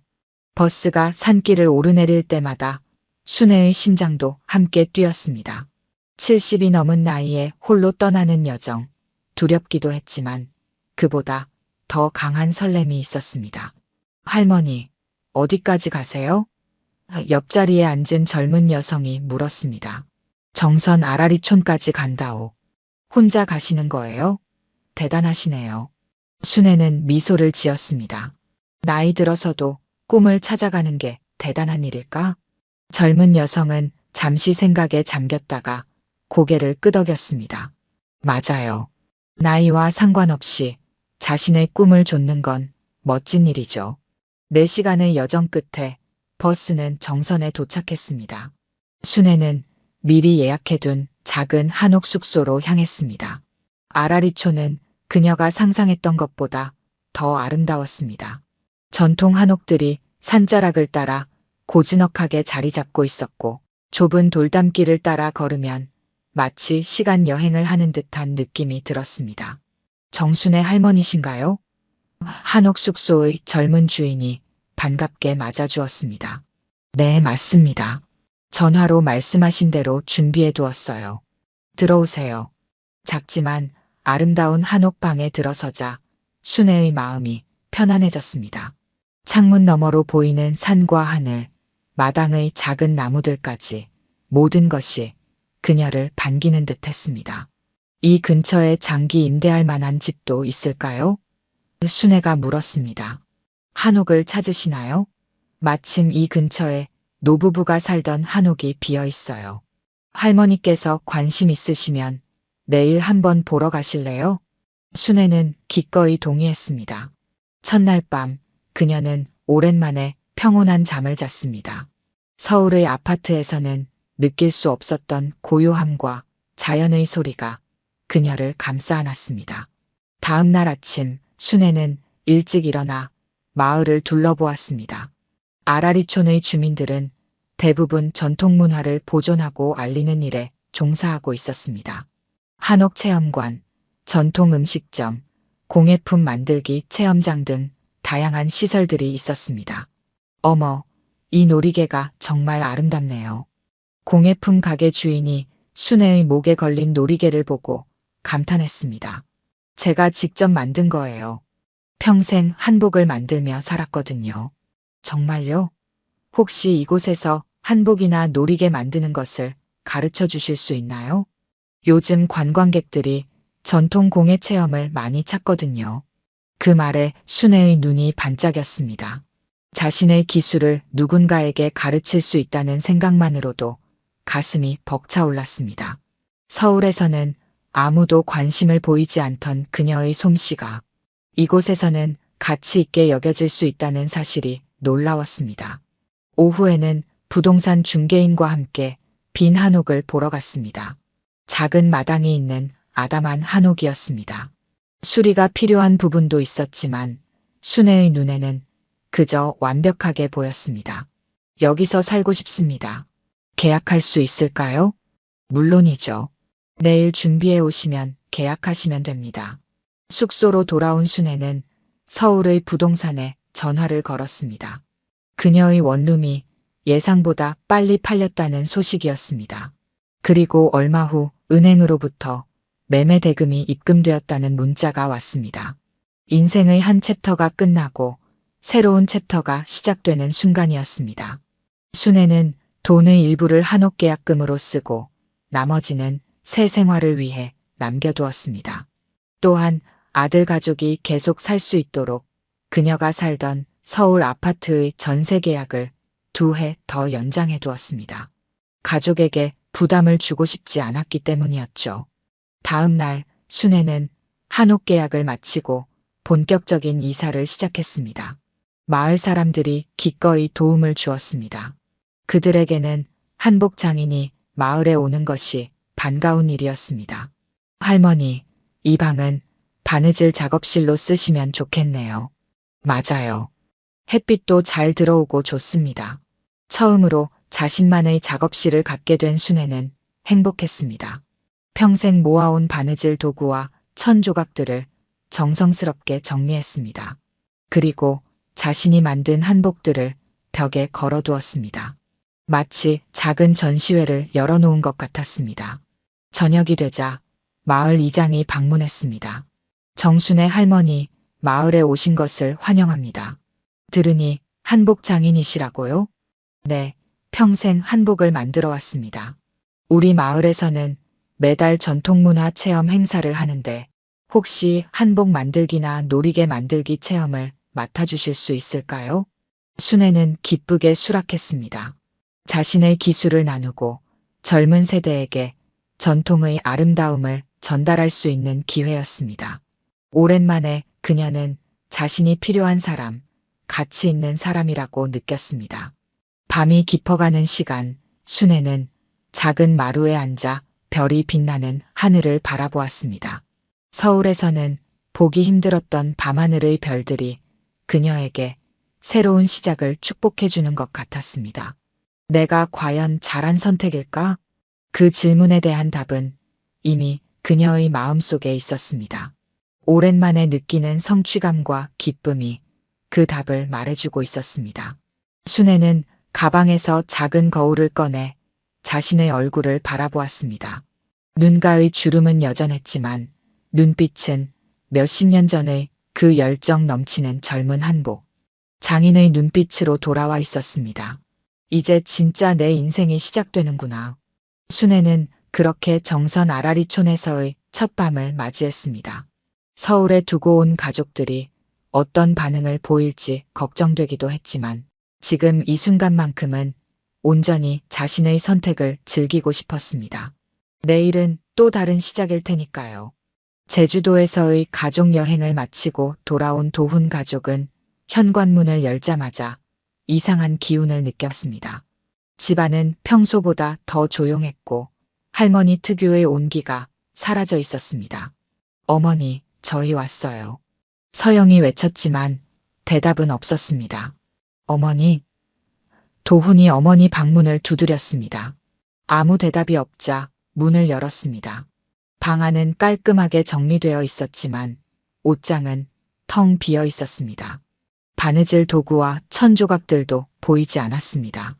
버스가 산길을 오르내릴 때마다 순애의 심장도 함께 뛰었습니다. 70이 넘은 나이에 홀로 떠나는 여정, 두렵기도 했지만 그보다 더 강한 설렘이 있었습니다. 할머니, 어디까지 가세요? 옆자리에 앉은 젊은 여성이 물었습니다. 정선 아라리촌까지 간다오. 혼자 가시는 거예요? 대단하시네요. 순애는 미소를 지었습니다. 나이 들어서도 꿈을 찾아가는 게 대단한 일일까? 젊은 여성은 잠시 생각에 잠겼다가 고개를 끄덕였습니다. 맞아요. 나이와 상관없이 자신의 꿈을 좇는 건 멋진 일이죠. 4시간의 여정 끝에 버스는 정선에 도착했습니다. 순애는 미리 예약해둔 작은 한옥 숙소로 향했습니다. 아라리초는 그녀가 상상했던 것보다 더 아름다웠습니다. 전통 한옥들이 산자락을 따라 고즈넉하게 자리 잡고 있었고 좁은 돌담길을 따라 걸으면 마치 시간 여행을 하는 듯한 느낌이 들었습니다. 정순의 할머니신가요? 한옥 숙소의 젊은 주인이 반갑게 맞아주었습니다. 네, 맞습니다. 전화로 말씀하신 대로 준비해 두었어요. 들어오세요. 작지만 아름다운 한옥방에 들어서자 순애의 마음이 편안해졌습니다. 창문 너머로 보이는 산과 하늘, 마당의 작은 나무들까지 모든 것이 그녀를 반기는 듯 했습니다. 이 근처에 장기 임대할 만한 집도 있을까요? 순애가 물었습니다. 한옥을 찾으시나요? 마침 이 근처에 노부부가 살던 한옥이 비어 있어요. 할머니께서 관심 있으시면 내일 한번 보러 가실래요? 순애는 기꺼이 동의했습니다. 첫날 밤 그녀는 오랜만에 평온한 잠을 잤습니다. 서울의 아파트에서는 느낄 수 없었던 고요함과 자연의 소리가 그녀를 감싸 안았습니다. 다음 날 아침 순애는 일찍 일어나 마을을 둘러보았습니다. 아라리촌의 주민들은 대부분 전통문화를 보존하고 알리는 일에 종사하고 있었습니다. 한옥 체험관, 전통 음식점, 공예품 만들기 체험장 등 다양한 시설들이 있었습니다. 어머, 이 놀이개가 정말 아름답네요. 공예품 가게 주인이 순애의 목에 걸린 놀이개를 보고 감탄했습니다. 제가 직접 만든 거예요. 평생 한복을 만들며 살았거든요. 정말요? 혹시 이곳에서 한복이나 놀이개 만드는 것을 가르쳐 주실 수 있나요? 요즘 관광객들이 전통 공예 체험을 많이 찾거든요. 그 말에 순애의 눈이 반짝였습니다. 자신의 기술을 누군가에게 가르칠 수 있다는 생각만으로도 가슴이 벅차올랐습니다. 서울에서는 아무도 관심을 보이지 않던 그녀의 솜씨가 이곳에서는 가치 있게 여겨질 수 있다는 사실이 놀라웠습니다. 오후에는 부동산 중개인과 함께 빈 한옥을 보러 갔습니다. 작은 마당이 있는 아담한 한옥이었습니다. 수리가 필요한 부분도 있었지만 순애의 눈에는 그저 완벽하게 보였습니다. 여기서 살고 싶습니다. 계약할 수 있을까요? 물론이죠. 내일 준비해 오시면 계약하시면 됩니다. 숙소로 돌아온 순애는 서울의 부동산에 전화를 걸었습니다. 그녀의 원룸이 예상보다 빨리 팔렸다는 소식이었습니다. 그리고 얼마 후 은행으로부터 매매 대금이 입금되었다는 문자가 왔습니다. 인생의 한 챕터가 끝나고 새로운 챕터가 시작되는 순간이었습니다. 순애는 돈의 일부를 한옥 계약금으로 쓰고 나머지는 새 생활을 위해 남겨두었습니다. 또한 아들 가족이 계속 살 수 있도록 그녀가 살던 서울 아파트의 전세 계약을 2해 더 연장해 두었습니다. 가족에게 부담을 주고 싶지 않았기 때문이었죠. 다음 날 순애는 한옥 계약을 마치고 본격적인 이사를 시작했습니다. 마을 사람들이 기꺼이 도움을 주었습니다. 그들에게는 한복 장인이 마을에 오는 것이 반가운 일이었습니다. 할머니, 이 방은 바느질 작업실로 쓰시면 좋겠네요. 맞아요. 햇빛도 잘 들어오고 좋습니다. 처음으로 자신만의 작업실을 갖게 된 순애는 행복했습니다. 평생 모아온 바느질 도구와 천 조각들을 정성스럽게 정리했습니다. 그리고 자신이 만든 한복들을 벽에 걸어두었습니다. 마치 작은 전시회를 열어놓은 것 같았습니다. 저녁이 되자 마을 이장이 방문했습니다. 정순애 할머니, 마을에 오신 것을 환영합니다. 들으니 한복 장인이시라고요? 네, 평생 한복을 만들어 왔습니다. 우리 마을에서는 매달 전통문화 체험 행사를 하는데 혹시 한복 만들기나 놀이개 만들기 체험을 맡아주실 수 있을까요? 순애는 기쁘게 수락했습니다. 자신의 기술을 나누고 젊은 세대에게 전통의 아름다움을 전달할 수 있는 기회였습니다. 오랜만에 그녀는 자신이 필요한 사람, 가치 있는 사람이라고 느꼈습니다. 밤이 깊어가는 시간, 순애는 작은 마루에 앉아 별이 빛나는 하늘을 바라보았습니다. 서울에서는 보기 힘들었던 밤하늘의 별들이 그녀에게 새로운 시작을 축복해주는 것 같았습니다. 내가 과연 잘한 선택일까? 그 질문에 대한 답은 이미 그녀의 마음속에 있었습니다. 오랜만에 느끼는 성취감과 기쁨이 그 답을 말해주고 있었습니다. 순애는 가방에서 작은 거울을 꺼내 자신의 얼굴을 바라보았습니다. 눈가의 주름은 여전했지만 눈빛은 몇십 년 전의 그 열정 넘치는 젊은 한복, 장인의 눈빛으로 돌아와 있었습니다. 이제 진짜 내 인생이 시작되는구나. 순애는 그렇게 정선 아라리촌에서의 첫 밤을 맞이했습니다. 서울에 두고 온 가족들이 어떤 반응을 보일지 걱정되기도 했지만 지금 이 순간만큼은 온전히 자신의 선택을 즐기고 싶었습니다. 내일은 또 다른 시작일 테니까요. 제주도에서의 가족 여행을 마치고 돌아온 도훈 가족은 현관문을 열자마자 이상한 기운을 느꼈습니다. 집안은 평소보다 더 조용했고 할머니 특유의 온기가 사라져 있었습니다. 어머니, 저희 왔어요. 서영이 외쳤지만 대답은 없었습니다. 어머니, 도훈이 어머니 방문을 두드렸습니다. 아무 대답이 없자 문을 열었습니다. 방 안은 깔끔하게 정리되어 있었지만 옷장은 텅 비어 있었습니다. 바느질 도구와 천조각들도 보이지 않았습니다.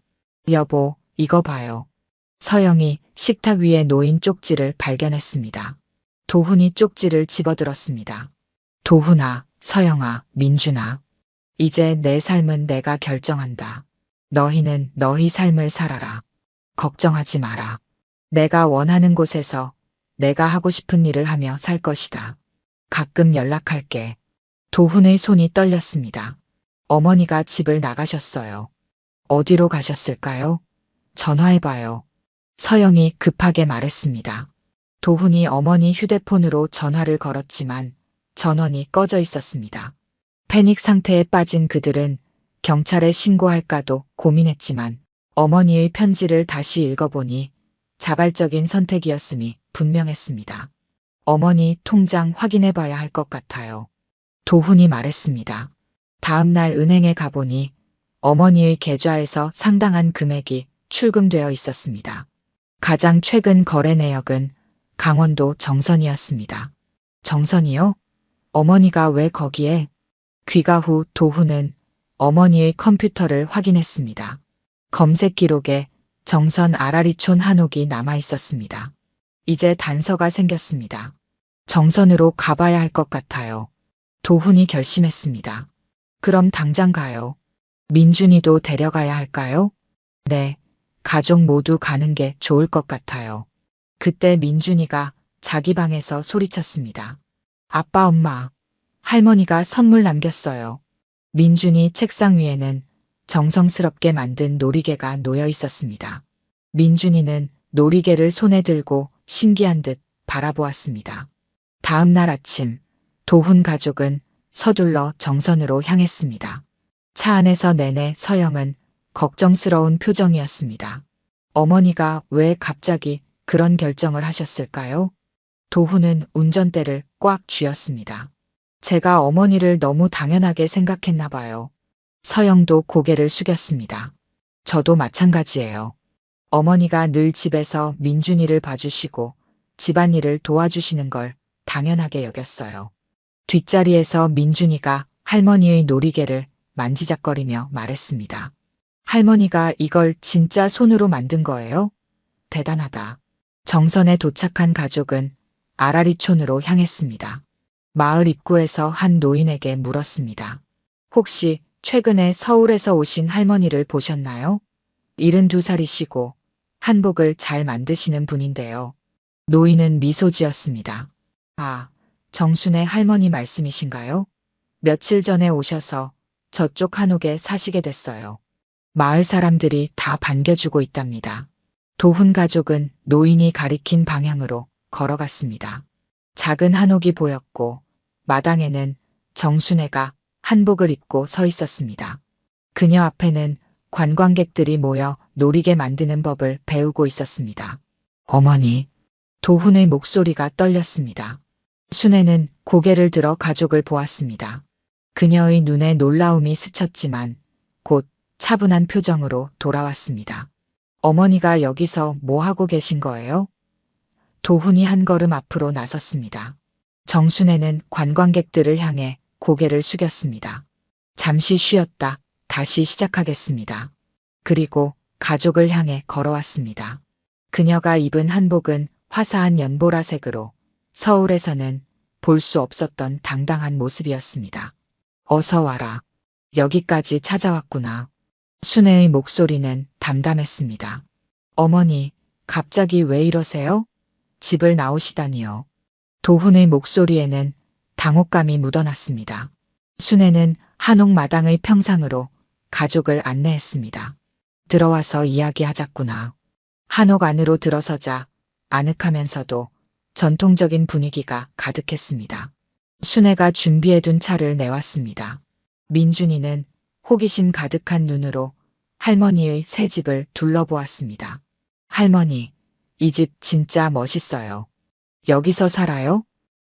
여보, 이거 봐요. 서영이 식탁 위에 놓인 쪽지를 발견했습니다. 도훈이 쪽지를 집어들었습니다. 도훈아, 서영아, 민준아. 이제 내 삶은 내가 결정한다. 너희는 너희 삶을 살아라. 걱정하지 마라. 내가 원하는 곳에서 내가 하고 싶은 일을 하며 살 것이다. 가끔 연락할게. 도훈의 손이 떨렸습니다. 어머니가 집을 나가셨어요. 어디로 가셨을까요? 전화해봐요. 서영이 급하게 말했습니다. 도훈이 어머니 휴대폰으로 전화를 걸었지만 전원이 꺼져 있었습니다. 패닉 상태에 빠진 그들은 경찰에 신고할까도 고민했지만 어머니의 편지를 다시 읽어보니 자발적인 선택이었음이 분명했습니다. 어머니 통장 확인해봐야 할 것 같아요. 도훈이 말했습니다. 다음 날 은행에 가보니 어머니의 계좌에서 상당한 금액이 출금되어 있었습니다. 가장 최근 거래 내역은 강원도 정선이었습니다. 정선이요? 어머니가 왜 거기에? 귀가 후 도훈은 어머니의 컴퓨터를 확인했습니다. 검색 기록에 정선 아라리촌 한옥이 남아 있었습니다. 이제 단서가 생겼습니다. 정선으로 가봐야 할 것 같아요. 도훈이 결심했습니다. 그럼 당장 가요. 민준이도 데려가야 할까요? 네, 가족 모두 가는 게 좋을 것 같아요. 그때 민준이가 자기 방에서 소리쳤습니다. 아빠, 엄마, 할머니가 선물 남겼어요. 민준이 책상 위에는 정성스럽게 만든 놀이개가 놓여 있었습니다. 민준이는 놀이개를 손에 들고 신기한 듯 바라보았습니다. 다음 날 아침, 도훈 가족은 서둘러 정선으로 향했습니다. 차 안에서 내내 서영은 걱정스러운 표정이었습니다. 어머니가 왜 갑자기 그런 결정을 하셨을까요? 도훈은 운전대를 꽉 쥐었습니다. 제가 어머니를 너무 당연하게 생각했나 봐요. 서영도 고개를 숙였습니다. 저도 마찬가지예요. 어머니가 늘 집에서 민준이를 봐주시고 집안일을 도와주시는 걸 당연하게 여겼어요. 뒷자리에서 민준이가 할머니의 놀이개를 만지작거리며 말했습니다. 할머니가 이걸 진짜 손으로 만든 거예요? 대단하다. 정선에 도착한 가족은 아라리촌으로 향했습니다. 마을 입구에서 한 노인에게 물었습니다. 혹시 최근에 서울에서 오신 할머니를 보셨나요? 72살이시고 한복을 잘 만드시는 분인데요. 노인은 미소 지었습니다. 아, 정순의 할머니 말씀이신가요? 며칠 전에 오셔서 저쪽 한옥에 사시게 됐어요. 마을 사람들이 다 반겨주고 있답니다. 도훈 가족은 노인이 가리킨 방향으로 걸어갔습니다. 작은 한옥이 보였고 마당에는 정순애가 한복을 입고 서 있었습니다. 그녀 앞에는 관광객들이 모여 놀이개 만드는 법을 배우고 있었습니다. 어머니, 도훈의 목소리가 떨렸습니다. 순애는 고개를 들어 가족을 보았습니다. 그녀의 눈에 놀라움이 스쳤지만 곧 차분한 표정으로 돌아왔습니다. 어머니가 여기서 뭐 하고 계신 거예요? 도훈이 한 걸음 앞으로 나섰습니다. 정순애는 관광객들을 향해 고개를 숙였습니다. 잠시 쉬었다 다시 시작하겠습니다. 그리고 가족을 향해 걸어왔습니다. 그녀가 입은 한복은 화사한 연보라색으로 서울에서는 볼 수 없었던 당당한 모습이었습니다. 어서 와라. 여기까지 찾아왔구나. 순애의 목소리는 담담했습니다. 어머니, 갑자기 왜 이러세요? 집을 나오시다니요. 도훈의 목소리에는 당혹감이 묻어났습니다. 순애는 한옥 마당의 평상으로 가족을 안내했습니다. 들어와서 이야기하자꾸나. 한옥 안으로 들어서자 아늑하면서도 전통적인 분위기가 가득했습니다. 순애가 준비해둔 차를 내왔습니다. 민준이는 호기심 가득한 눈으로 할머니의 새 집을 둘러보았습니다. 할머니, 이 집 진짜 멋있어요. 여기서 살아요?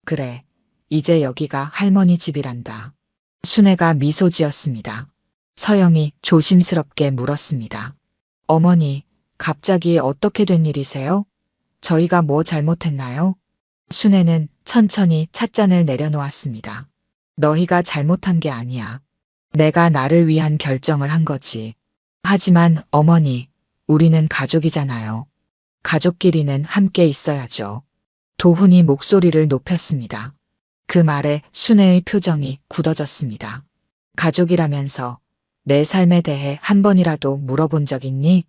그래, 이제 여기가 할머니 집이란다. 순애가 미소 지었습니다. 서영이 조심스럽게 물었습니다. 어머니, 갑자기 어떻게 된 일이세요? 저희가 뭐 잘못했나요? 순애는 천천히 찻잔을 내려놓았습니다. 너희가 잘못한 게 아니야. 내가 나를 위한 결정을 한 거지. 하지만 어머니, 우리는 가족이잖아요. 가족끼리는 함께 있어야죠. 도훈이 목소리를 높였습니다. 그 말에 순애의 표정이 굳어졌습니다. 가족이라면서 내 삶에 대해 한 번이라도 물어본 적 있니?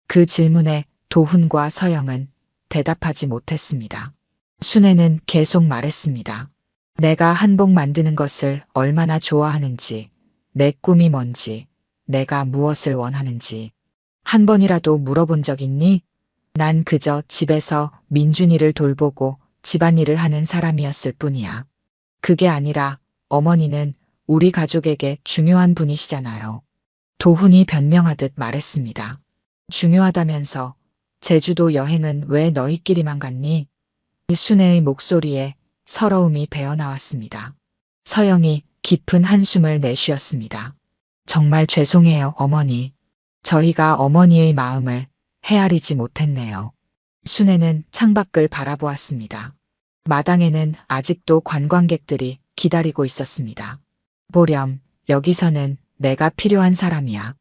그 질문에 도훈과 서영은 대답하지 못했습니다. 순애는 계속 말했습니다. 내가 한복 만드는 것을 얼마나 좋아하는지, 내 꿈이 뭔지, 내가 무엇을 원하는지 한 번이라도 물어본 적 있니? 난 그저 집에서 민준이를 돌보고 집안일을 하는 사람이었을 뿐이야. 그게 아니라 어머니는 우리 가족에게 중요한 분이시잖아요. 도훈이 변명하듯 말했습니다. 중요하다면서 제주도 여행은 왜 너희끼리만 갔니? 순애의 목소리에 서러움이 배어나왔습니다. 서영이 깊은 한숨을 내쉬었습니다. 정말 죄송해요, 어머니. 저희가 어머니의 마음을 헤아리지 못했네요. 순애는 창밖을 바라보았습니다. 마당에는 아직도 관광객들이 기다리고 있었습니다. 보렴, 여기서는 내가 필요한 사람이야.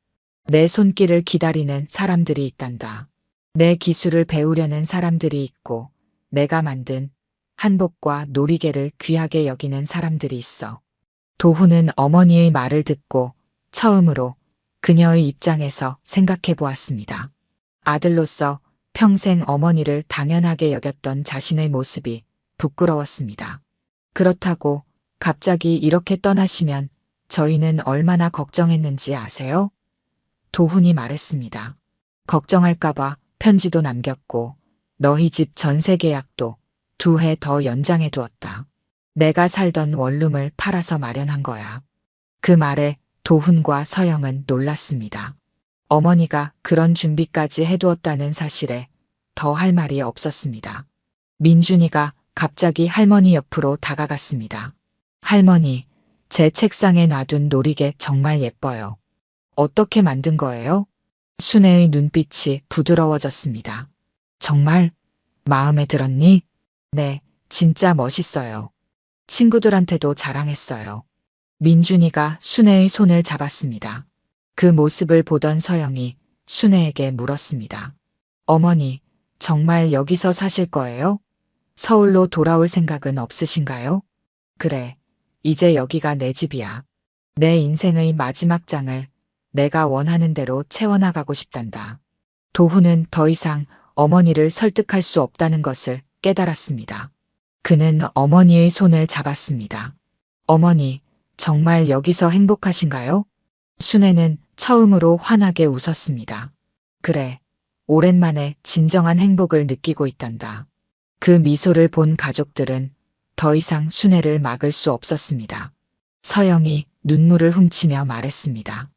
내 손길을 기다리는 사람들이 있단다. 내 기술을 배우려는 사람들이 있고 내가 만든 한복과 놀이개를 귀하게 여기는 사람들이 있어. 도훈은 어머니의 말을 듣고 처음으로 그녀의 입장에서 생각해 보았습니다. 아들로서 평생 어머니를 당연하게 여겼던 자신의 모습이 부끄러웠습니다. 그렇다고 갑자기 이렇게 떠나시면 저희는 얼마나 걱정했는지 아세요? 도훈이 말했습니다. 걱정할까봐 편지도 남겼고 너희 집 전세 계약도 2해 더 연장해 두었다. 내가 살던 원룸을 팔아서 마련한 거야. 그 말에 도훈과 서영은 놀랐습니다. 어머니가 그런 준비까지 해두었다는 사실에 더 할 말이 없었습니다. 민준이가 갑자기 할머니 옆으로 다가갔습니다. 할머니, 제 책상에 놔둔 놀이개 정말 예뻐요. 어떻게 만든 거예요? 순애의 눈빛이 부드러워졌습니다. 정말 마음에 들었니? 네, 진짜 멋있어요. 친구들한테도 자랑했어요. 민준이가 순애의 손을 잡았습니다. 그 모습을 보던 서영이 순애에게 물었습니다. 어머니, 정말 여기서 사실 거예요? 서울로 돌아올 생각은 없으신가요? 그래, 이제 여기가 내 집이야. 내 인생의 마지막 장을 내가 원하는 대로 채워나가고 싶단다. 도훈은 더 이상 어머니를 설득할 수 없다는 것을 깨달았습니다. 그는 어머니의 손을 잡았습니다. 어머니, 정말 여기서 행복하신가요? 순애는 처음으로 환하게 웃었습니다. 그래, 오랜만에 진정한 행복을 느끼고 있단다. 그 미소를 본 가족들은 더 이상 순애를 막을 수 없었습니다. 서영이 눈물을 훔치며 말했습니다.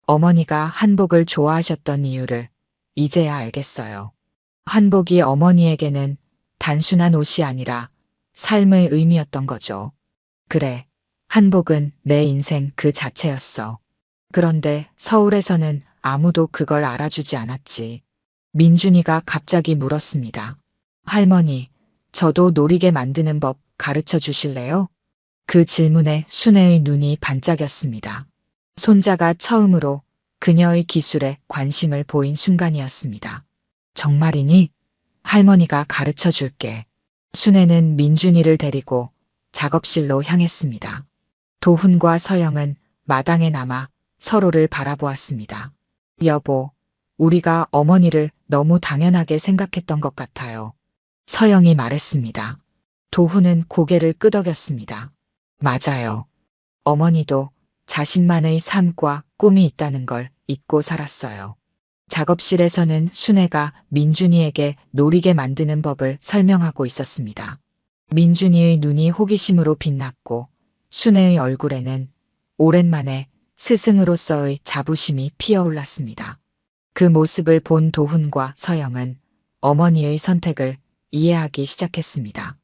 어머니가 한복을 좋아하셨던 이유를 이제야 알겠어요. 한복이 어머니에게는 단순한 옷이 아니라 삶의 의미였던 거죠. 그래, 한복은 내 인생 그 자체였어. 그런데 서울에서는 아무도 그걸 알아주지 않았지. 민준이가 갑자기 물었습니다. 할머니, 저도 노리개 만드는 법 가르쳐 주실래요? 그 질문에 순애의 눈이 반짝였습니다. 손자가 처음으로 그녀의 기술에 관심을 보인 순간이었습니다. 정말이니? 할머니가 가르쳐 줄게. 순애는 민준이를 데리고 작업실로 향했습니다. 도훈과 서영은 마당에 남아 서로를 바라보았습니다. 여보, 우리가 어머니를 너무 당연하게 생각했던 것 같아요. 서영이 말했습니다. 도훈은 고개를 끄덕였습니다. 맞아요. 어머니도 자신만의 삶과 꿈이 있다는 걸 잊고 살았어요. 작업실에서는 순애가 민준이에게 노리개 만드는 법을 설명하고 있었습니다. 민준이의 눈이 호기심으로 빛났고 순애의 얼굴에는 오랜만에 스승으로서의 자부심이 피어올랐습니다. 그 모습을 본 도훈과 서영은 어머니의 선택을 이해하기 시작했습니다.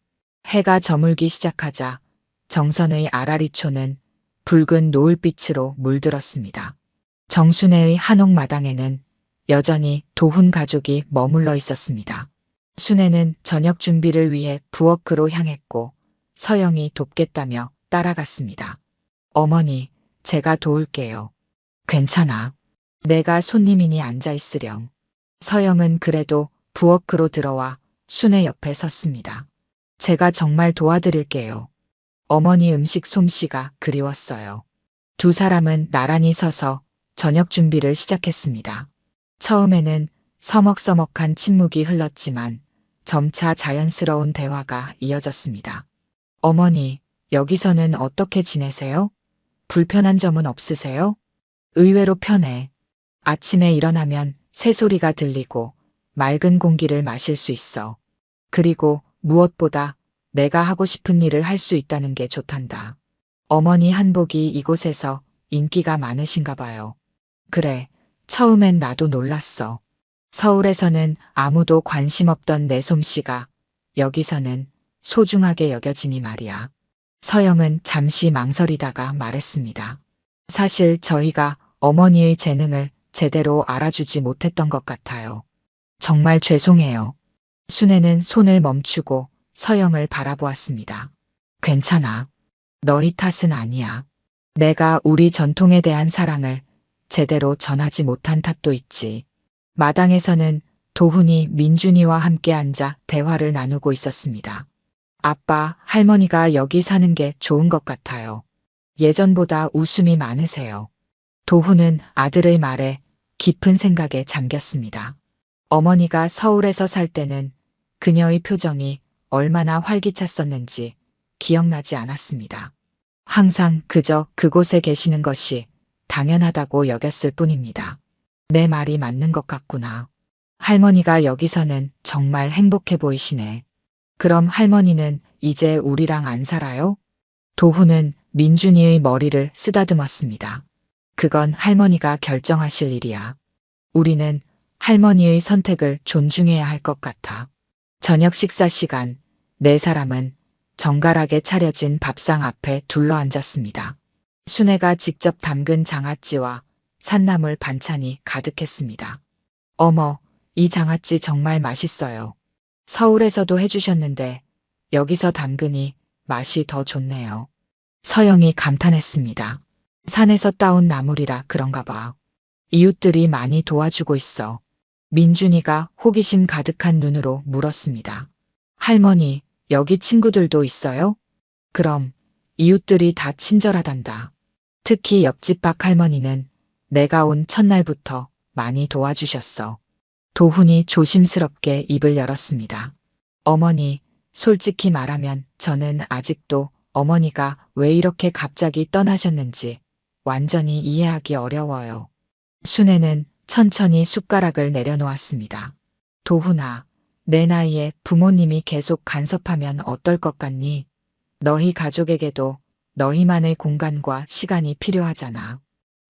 해가 저물기 시작하자 정선의 아라리초는 붉은 노을빛으로 물들었습니다. 정순애의 한옥마당에는 여전히 도훈 가족이 머물러 있었습니다. 순애는 저녁 준비를 위해 부엌으로 향했고 서영이 돕겠다며 따라갔습니다. 어머니, 제가 도울게요. 괜찮아. 내가 손님이니 앉아 있으렴. 서영은 그래도 부엌으로 들어와 순애 옆에 섰습니다. 제가 정말 도와드릴게요. 어머니 음식 솜씨가 그리웠어요. 두 사람은 나란히 서서 저녁 준비를 시작했습니다. 처음에는 서먹서먹한 침묵이 흘렀지만 점차 자연스러운 대화가 이어졌습니다. 어머니, 여기서는 어떻게 지내세요? 불편한 점은 없으세요? 의외로 편해. 아침에 일어나면 새소리가 들리고 맑은 공기를 마실 수 있어. 그리고 무엇보다 내가 하고 싶은 일을 할 수 있다는 게 좋단다. 어머니 한복이 이곳에서 인기가 많으신가 봐요. 그래, 처음엔 나도 놀랐어. 서울에서는 아무도 관심 없던 내 솜씨가 여기서는 소중하게 여겨지니 말이야. 서영은 잠시 망설이다가 말했습니다. 사실 저희가 어머니의 재능을 제대로 알아주지 못했던 것 같아요. 정말 죄송해요. 순애는 손을 멈추고 서영을 바라보았습니다. 괜찮아. 너희 탓은 아니야. 내가 우리 전통에 대한 사랑을 제대로 전하지 못한 탓도 있지. 마당에서는 도훈이 민준이와 함께 앉아 대화를 나누고 있었습니다. 아빠, 할머니가 여기 사는 게 좋은 것 같아요. 예전보다 웃음이 많으세요. 도훈은 아들의 말에 깊은 생각에 잠겼습니다. 어머니가 서울에서 살 때는 그녀의 표정이 얼마나 활기찼었는지 기억나지 않았습니다. 항상 그저 그곳에 계시는 것이 당연하다고 여겼을 뿐입니다. 내 말이 맞는 것 같구나. 할머니가 여기서는 정말 행복해 보이시네. 그럼 할머니는 이제 우리랑 안 살아요? 도훈은 민준이의 머리를 쓰다듬었습니다. 그건 할머니가 결정하실 일이야. 우리는 할머니의 선택을 존중해야 할 것 같아. 저녁 식사 시간, 네 사람은 정갈하게 차려진 밥상 앞에 둘러앉았습니다. 순애가 직접 담근 장아찌와 산나물 반찬이 가득했습니다. 어머, 이 장아찌 정말 맛있어요. 서울에서도 해주셨는데 여기서 담그니 맛이 더 좋네요. 서영이 감탄했습니다. 산에서 따온 나물이라 그런가 봐. 이웃들이 많이 도와주고 있어. 민준이가 호기심 가득한 눈으로 물었습니다. 할머니, 여기 친구들도 있어요? 그럼 이웃들이 다 친절하단다. 특히 옆집 박 할머니는 내가 온 첫날부터 많이 도와주셨어. 도훈이 조심스럽게 입을 열었습니다. 어머니, 솔직히 말하면 저는 아직도 어머니가 왜 이렇게 갑자기 떠나셨는지 완전히 이해하기 어려워요. 순애는 천천히 숟가락을 내려놓았습니다. 도훈아, 내 나이에 부모님이 계속 간섭하면 어떨 것 같니? 너희 가족에게도 너희만의 공간과 시간이 필요하잖아.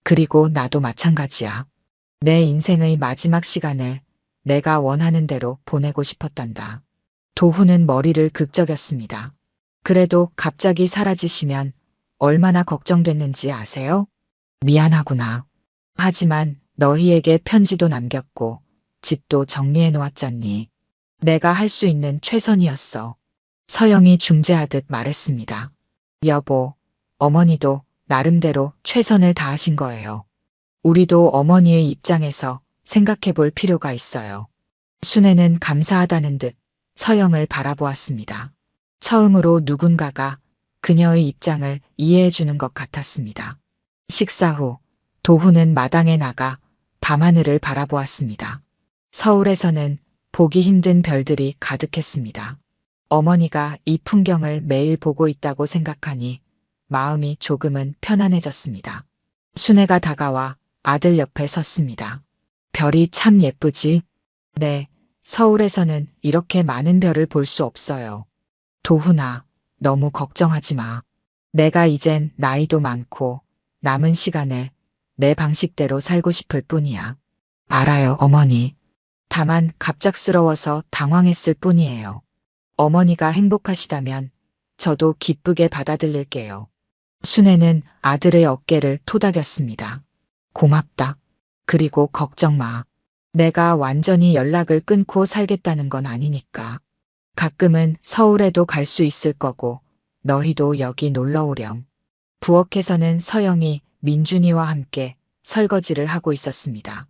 그리고 나도 마찬가지야. 내 인생의 마지막 시간을 내가 원하는 대로 보내고 싶었단다. 도훈은 머리를 극적였습니다. 그래도 갑자기 사라지시면 얼마나 걱정됐는지 아세요? 미안하구나. 하지만 너희에게 편지도 남겼고 집도 정리해 놓았잖니. 내가 할 수 있는 최선이었어. 서영이 중재하듯 말했습니다. 여보, 어머니도 나름대로 최선을 다하신 거예요. 우리도 어머니의 입장에서 생각해 볼 필요가 있어요. 순애는 감사하다는 듯 서영을 바라보았습니다. 처음으로 누군가가 그녀의 입장을 이해해 주는 것 같았습니다. 식사 후 도훈은 마당에 나가 밤하늘을 바라보았습니다. 서울에서는 보기 힘든 별들이 가득했습니다. 어머니가 이 풍경을 매일 보고 있다고 생각하니 마음이 조금은 편안해졌습니다. 순애가 다가와 아들 옆에 섰습니다. 별이 참 예쁘지? 네, 서울에서는 이렇게 많은 별을 볼 수 없어요. 도훈아, 너무 걱정하지 마. 내가 이젠 나이도 많고 남은 시간을 내 방식대로 살고 싶을 뿐이야. 알아요, 어머니. 다만 갑작스러워서 당황했을 뿐이에요. 어머니가 행복하시다면 저도 기쁘게 받아들일게요. 순애는 아들의 어깨를 토닥였습니다. 고맙다. 그리고 걱정 마. 내가 완전히 연락을 끊고 살겠다는 건 아니니까. 가끔은 서울에도 갈 수 있을 거고 너희도 여기 놀러 오렴. 부엌에서는 서영이 민준이와 함께 설거지를 하고 있었습니다.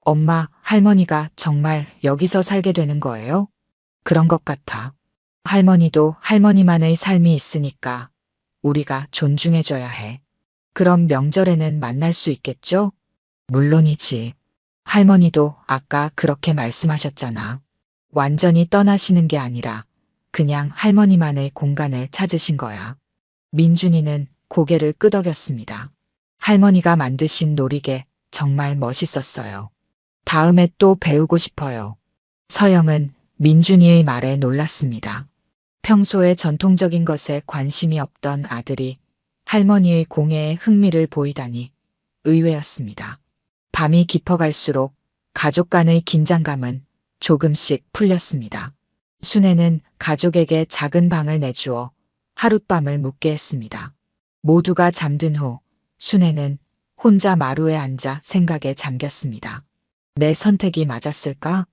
엄마, 할머니가 정말 여기서 살게 되는 거예요? 그런 것 같아. 할머니도 할머니만의 삶이 있으니까 우리가 존중해줘야 해. 그럼 명절에는 만날 수 있겠죠? 물론이지. 할머니도 아까 그렇게 말씀하셨잖아. 완전히 떠나시는 게 아니라 그냥 할머니만의 공간을 찾으신 거야. 민준이는 고개를 끄덕였습니다. 할머니가 만드신 놀이개 정말 멋있었어요. 다음에 또 배우고 싶어요. 서영은 민준이의 말에 놀랐습니다. 평소에 전통적인 것에 관심이 없던 아들이 할머니의 공예에 흥미를 보이다니 의외였습니다. 밤이 깊어갈수록 가족 간의 긴장감은 조금씩 풀렸습니다. 순애는 가족에게 작은 방을 내주어 하룻밤을 묵게 했습니다. 모두가 잠든 후 순애는 혼자 마루에 앉아 생각에 잠겼습니다. 내 선택이 맞았을까?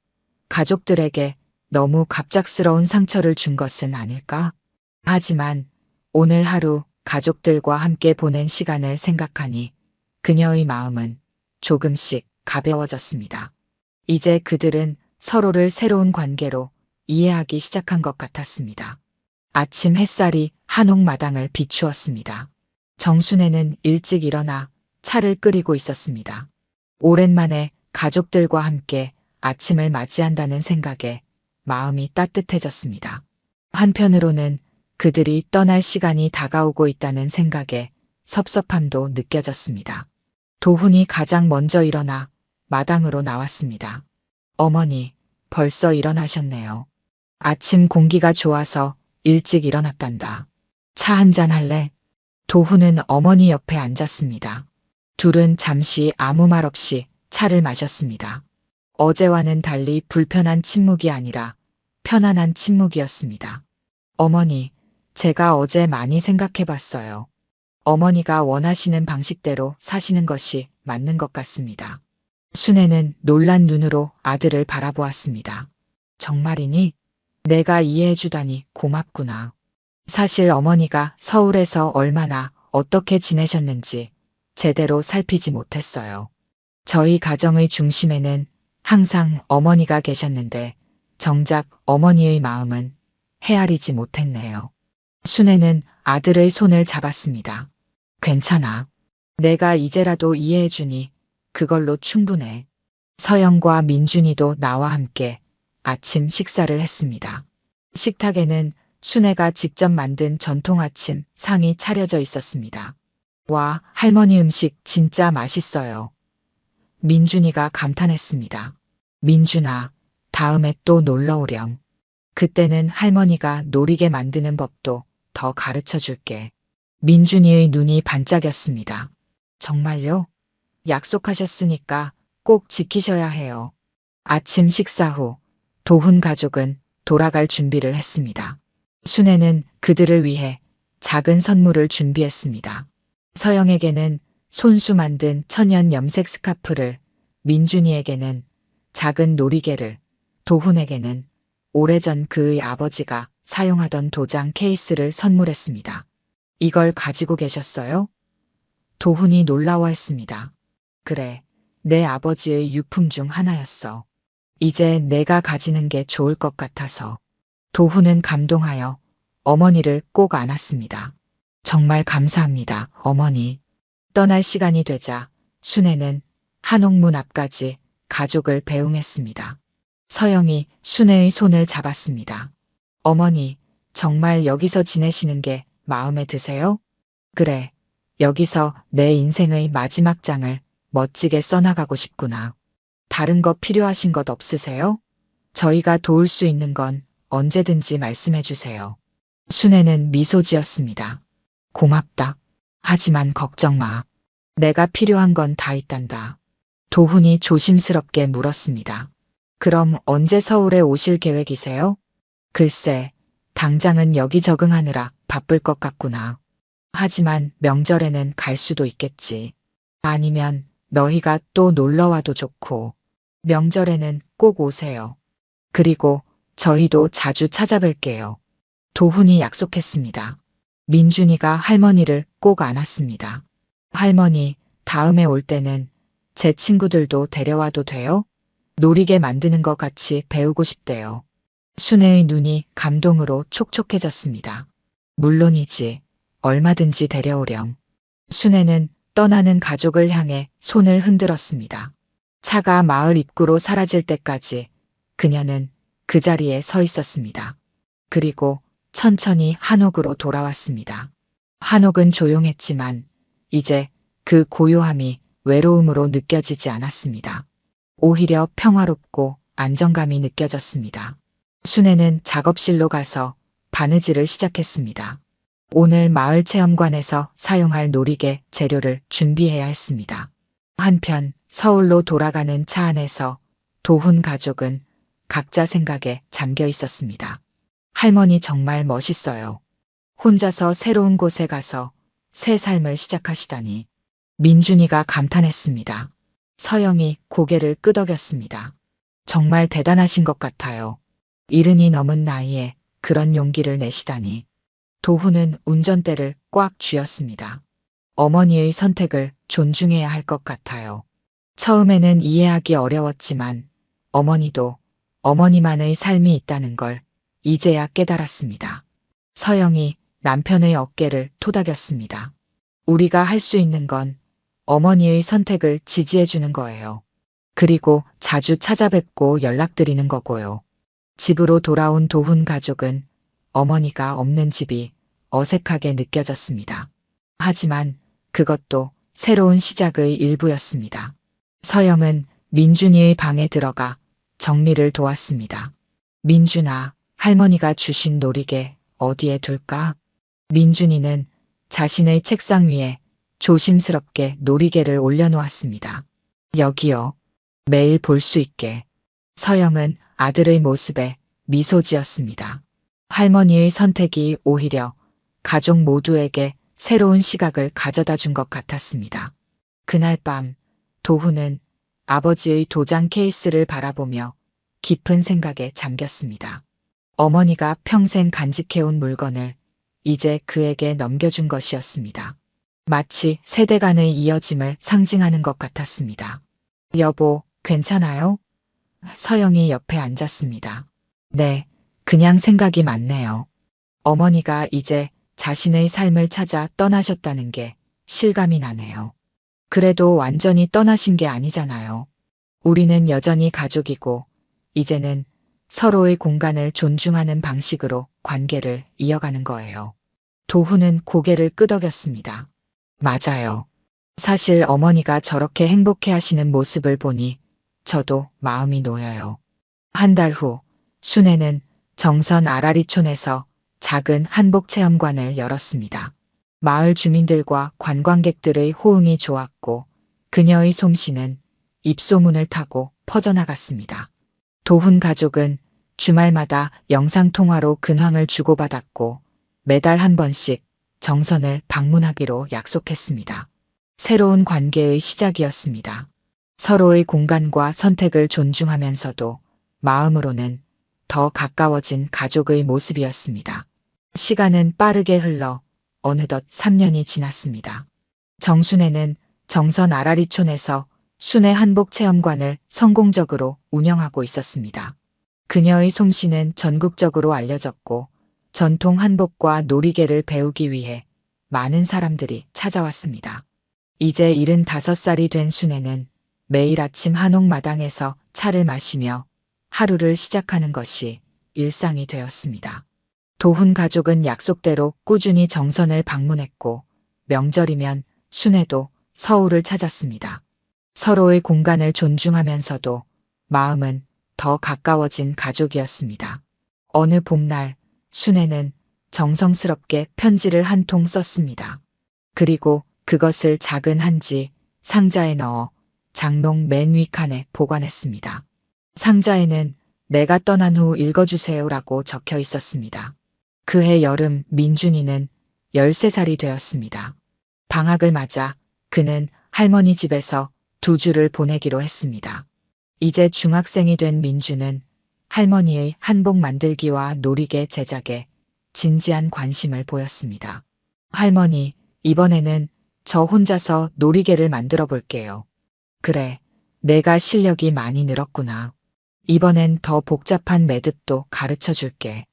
가족들에게 너무 갑작스러운 상처를 준 것은 아닐까? 하지만 오늘 하루 가족들과 함께 보낸 시간을 생각하니 그녀의 마음은 조금씩 가벼워졌습니다. 이제 그들은 서로를 새로운 관계로 이해하기 시작한 것 같았습니다. 아침 햇살이 한옥마당을 비추었습니다. 정순애는 일찍 일어나 차를 끓이고 있었습니다. 오랜만에 가족들과 함께 아침을 맞이한다는 생각에 마음이 따뜻해졌습니다. 한편으로는 그들이 떠날 시간이 다가오고 있다는 생각에 섭섭함도 느껴졌습니다. 도훈이 가장 먼저 일어나 마당으로 나왔습니다. 어머니, 벌써 일어나셨네요. 아침 공기가 좋아서 일찍 일어났단다. 차 한잔 할래? 도훈은 어머니 옆에 앉았습니다. 둘은 잠시 아무 말 없이 차를 마셨습니다. 어제와는 달리 불편한 침묵이 아니라 편안한 침묵이었습니다. 어머니, 제가 어제 많이 생각해 봤어요. 어머니가 원하시는 방식대로 사시는 것이 맞는 것 같습니다. 순애는 놀란 눈으로 아들을 바라보았습니다. 정말이니? 내가 이해해주다니 고맙구나. 사실 어머니가 서울에서 얼마나 어떻게 지내셨는지 제대로 살피지 못했어요. 저희 가정의 중심에는 항상 어머니가 계셨는데 정작 어머니의 마음은 헤아리지 못했네요. 순애는 아들의 손을 잡았습니다. 괜찮아. 내가 이제라도 이해해주니 그걸로 충분해. 서영과 민준이도 나와 함께 아침 식사를 했습니다. 식탁에는 순애가 직접 만든 전통 아침 상이 차려져 있었습니다. 와, 할머니 음식 진짜 맛있어요. 민준이가 감탄했습니다. 민준아, 다음에 또 놀러 오렴. 그때는 할머니가 놀이개 만드는 법도 더 가르쳐 줄게. 민준이의 눈이 반짝였습니다. 정말요? 약속하셨으니까 꼭 지키셔야 해요. 아침 식사 후 도훈 가족은 돌아갈 준비를 했습니다. 순애는 그들을 위해 작은 선물을 준비했습니다. 서영에게는 손수 만든 천연 염색 스카프를, 민준이에게는 작은 놀이개를, 도훈에게는 오래전 그의 아버지가 사용하던 도장 케이스를 선물했습니다. 이걸 가지고 계셨어요? 도훈이 놀라워했습니다. 그래, 내 아버지의 유품 중 하나였어. 이제 내가 가지는 게 좋을 것 같아서. 도훈은 감동하여 어머니를 꼭 안았습니다. 정말 감사합니다, 어머니. 떠날 시간이 되자 순애는 한옥문 앞까지 가족을 배웅했습니다. 서영이 순애의 손을 잡았습니다. 어머니, 정말 여기서 지내시는 게 마음에 드세요? 그래, 여기서 내 인생의 마지막 장을 멋지게 써나가고 싶구나. 다른 거 필요하신 것 없으세요? 저희가 도울 수 있는 건 언제든지 말씀해 주세요. 순애는 미소 지었습니다. 고맙다. 하지만 걱정 마. 내가 필요한 건 다 있단다. 도훈이 조심스럽게 물었습니다. 그럼 언제 서울에 오실 계획이세요? 글쎄, 당장은 여기 적응하느라 바쁠 것 같구나. 하지만 명절에는 갈 수도 있겠지. 아니면 너희가 또 놀러와도 좋고. 명절에는 꼭 오세요. 그리고 저희도 자주 찾아뵐게요. 도훈이 약속했습니다. 민준이가 할머니를 꼭 안았습니다. 할머니, 다음에 올 때는 제 친구들도 데려와도 돼요? 놀이개 만드는 것 같이 배우고 싶대요. 순애의 눈이 감동으로 촉촉해졌습니다. 물론이지. 얼마든지 데려오렴. 순애는 떠나는 가족을 향해 손을 흔들었습니다. 차가 마을 입구로 사라질 때까지 그녀는 그 자리에 서 있었습니다. 그리고 천천히 한옥으로 돌아왔습니다. 한옥은 조용했지만 이제 그 고요함이 외로움으로 느껴지지 않았습니다. 오히려 평화롭고 안정감이 느껴졌습니다. 순애는 작업실로 가서 바느질을 시작했습니다. 오늘 마을 체험관에서 사용할 놀이개 재료를 준비해야 했습니다. 한편 서울로 돌아가는 차 안에서 도훈 가족은 각자 생각에 잠겨 있었습니다. 할머니 정말 멋있어요. 혼자서 새로운 곳에 가서 새 삶을 시작하시다니. 민준이가 감탄했습니다. 서영이 고개를 끄덕였습니다. 정말 대단하신 것 같아요. 70이 넘은 나이에 그런 용기를 내시다니. 도훈은 운전대를 꽉 쥐었습니다. 어머니의 선택을 존중해야 할 것 같아요. 처음에는 이해하기 어려웠지만 어머니도 어머니만의 삶이 있다는 걸 이제야 깨달았습니다. 서영이 남편의 어깨를 토닥였습니다. 우리가 할 수 있는 건 어머니의 선택을 지지해주는 거예요. 그리고 자주 찾아뵙고 연락드리는 거고요. 집으로 돌아온 도훈 가족은 어머니가 없는 집이 어색하게 느껴졌습니다. 하지만 그것도 새로운 시작의 일부였습니다. 서영은 민준이의 방에 들어가 정리를 도왔습니다. 민준아, 할머니가 주신 놀이개 어디에 둘까? 민준이는 자신의 책상 위에 조심스럽게 놀이개를 올려놓았습니다. 여기요. 매일 볼 수 있게. 서영은 아들의 모습에 미소 지었습니다. 할머니의 선택이 오히려 가족 모두에게 새로운 시각을 가져다 준 것 같았습니다. 그날 밤 도훈은 아버지의 도장 케이스를 바라보며 깊은 생각에 잠겼습니다. 어머니가 평생 간직해온 물건을 이제 그에게 넘겨준 것이었습니다. 마치 세대 간의 이어짐을 상징하는 것 같았습니다. 여보, 괜찮아요? 서영이 옆에 앉았습니다. 네, 그냥 생각이 많네요. 어머니가 이제 자신의 삶을 찾아 떠나셨다는 게 실감이 나네요. 그래도 완전히 떠나신 게 아니잖아요. 우리는 여전히 가족이고 이제는 서로의 공간을 존중하는 방식으로 관계를 이어가는 거예요. 도훈은 고개를 끄덕였습니다. 맞아요. 사실 어머니가 저렇게 행복해 하시는 모습을 보니 저도 마음이 놓여요. 한 달 후 순애는 정선 아라리촌에서 작은 한복 체험관을 열었습니다. 마을 주민들과 관광객들의 호응이 좋았고 그녀의 솜씨는 입소문을 타고 퍼져나갔습니다. 도훈 가족은 주말마다 영상통화로 근황을 주고받았고 매달 한 번씩 정선을 방문하기로 약속했습니다. 새로운 관계의 시작이었습니다. 서로의 공간과 선택을 존중하면서도 마음으로는 더 가까워진 가족의 모습이었습니다. 시간은 빠르게 흘러 어느덧 3년이 지났습니다. 정순애는 정선 아라리촌에서 순애 한복 체험관을 성공적으로 운영하고 있었습니다. 그녀의 솜씨는 전국적으로 알려졌고 전통 한복과 놀이개를 배우기 위해 많은 사람들이 찾아왔습니다. 이제 75살이 된 순애는 매일 아침 한옥마당에서 차를 마시며 하루를 시작하는 것이 일상이 되었습니다. 도훈 가족은 약속대로 꾸준히 정선을 방문했고 명절이면 순애도 서울을 찾았습니다. 서로의 공간을 존중하면서도 마음은 더 가까워진 가족이었습니다. 어느 봄날 순애는 정성스럽게 편지를 한 통 썼습니다. 그리고 그것을 작은 한지 상자에 넣어 장롱 맨 윗칸에 보관했습니다. 상자에는 내가 떠난 후 읽어주세요라고 적혀 있었습니다. 그해 여름 민준이는 13살이 되었습니다. 방학을 맞아 그는 할머니 집에서 2주를 보내기로 했습니다. 이제 중학생이 된 민주는 할머니의 한복 만들기와 놀이개 제작에 진지한 관심을 보였습니다. 할머니, 이번에는 저 혼자서 놀이개를 만들어 볼게요. 그래, 내가 실력이 많이 늘었구나. 이번엔 더 복잡한 매듭도 가르쳐 줄게.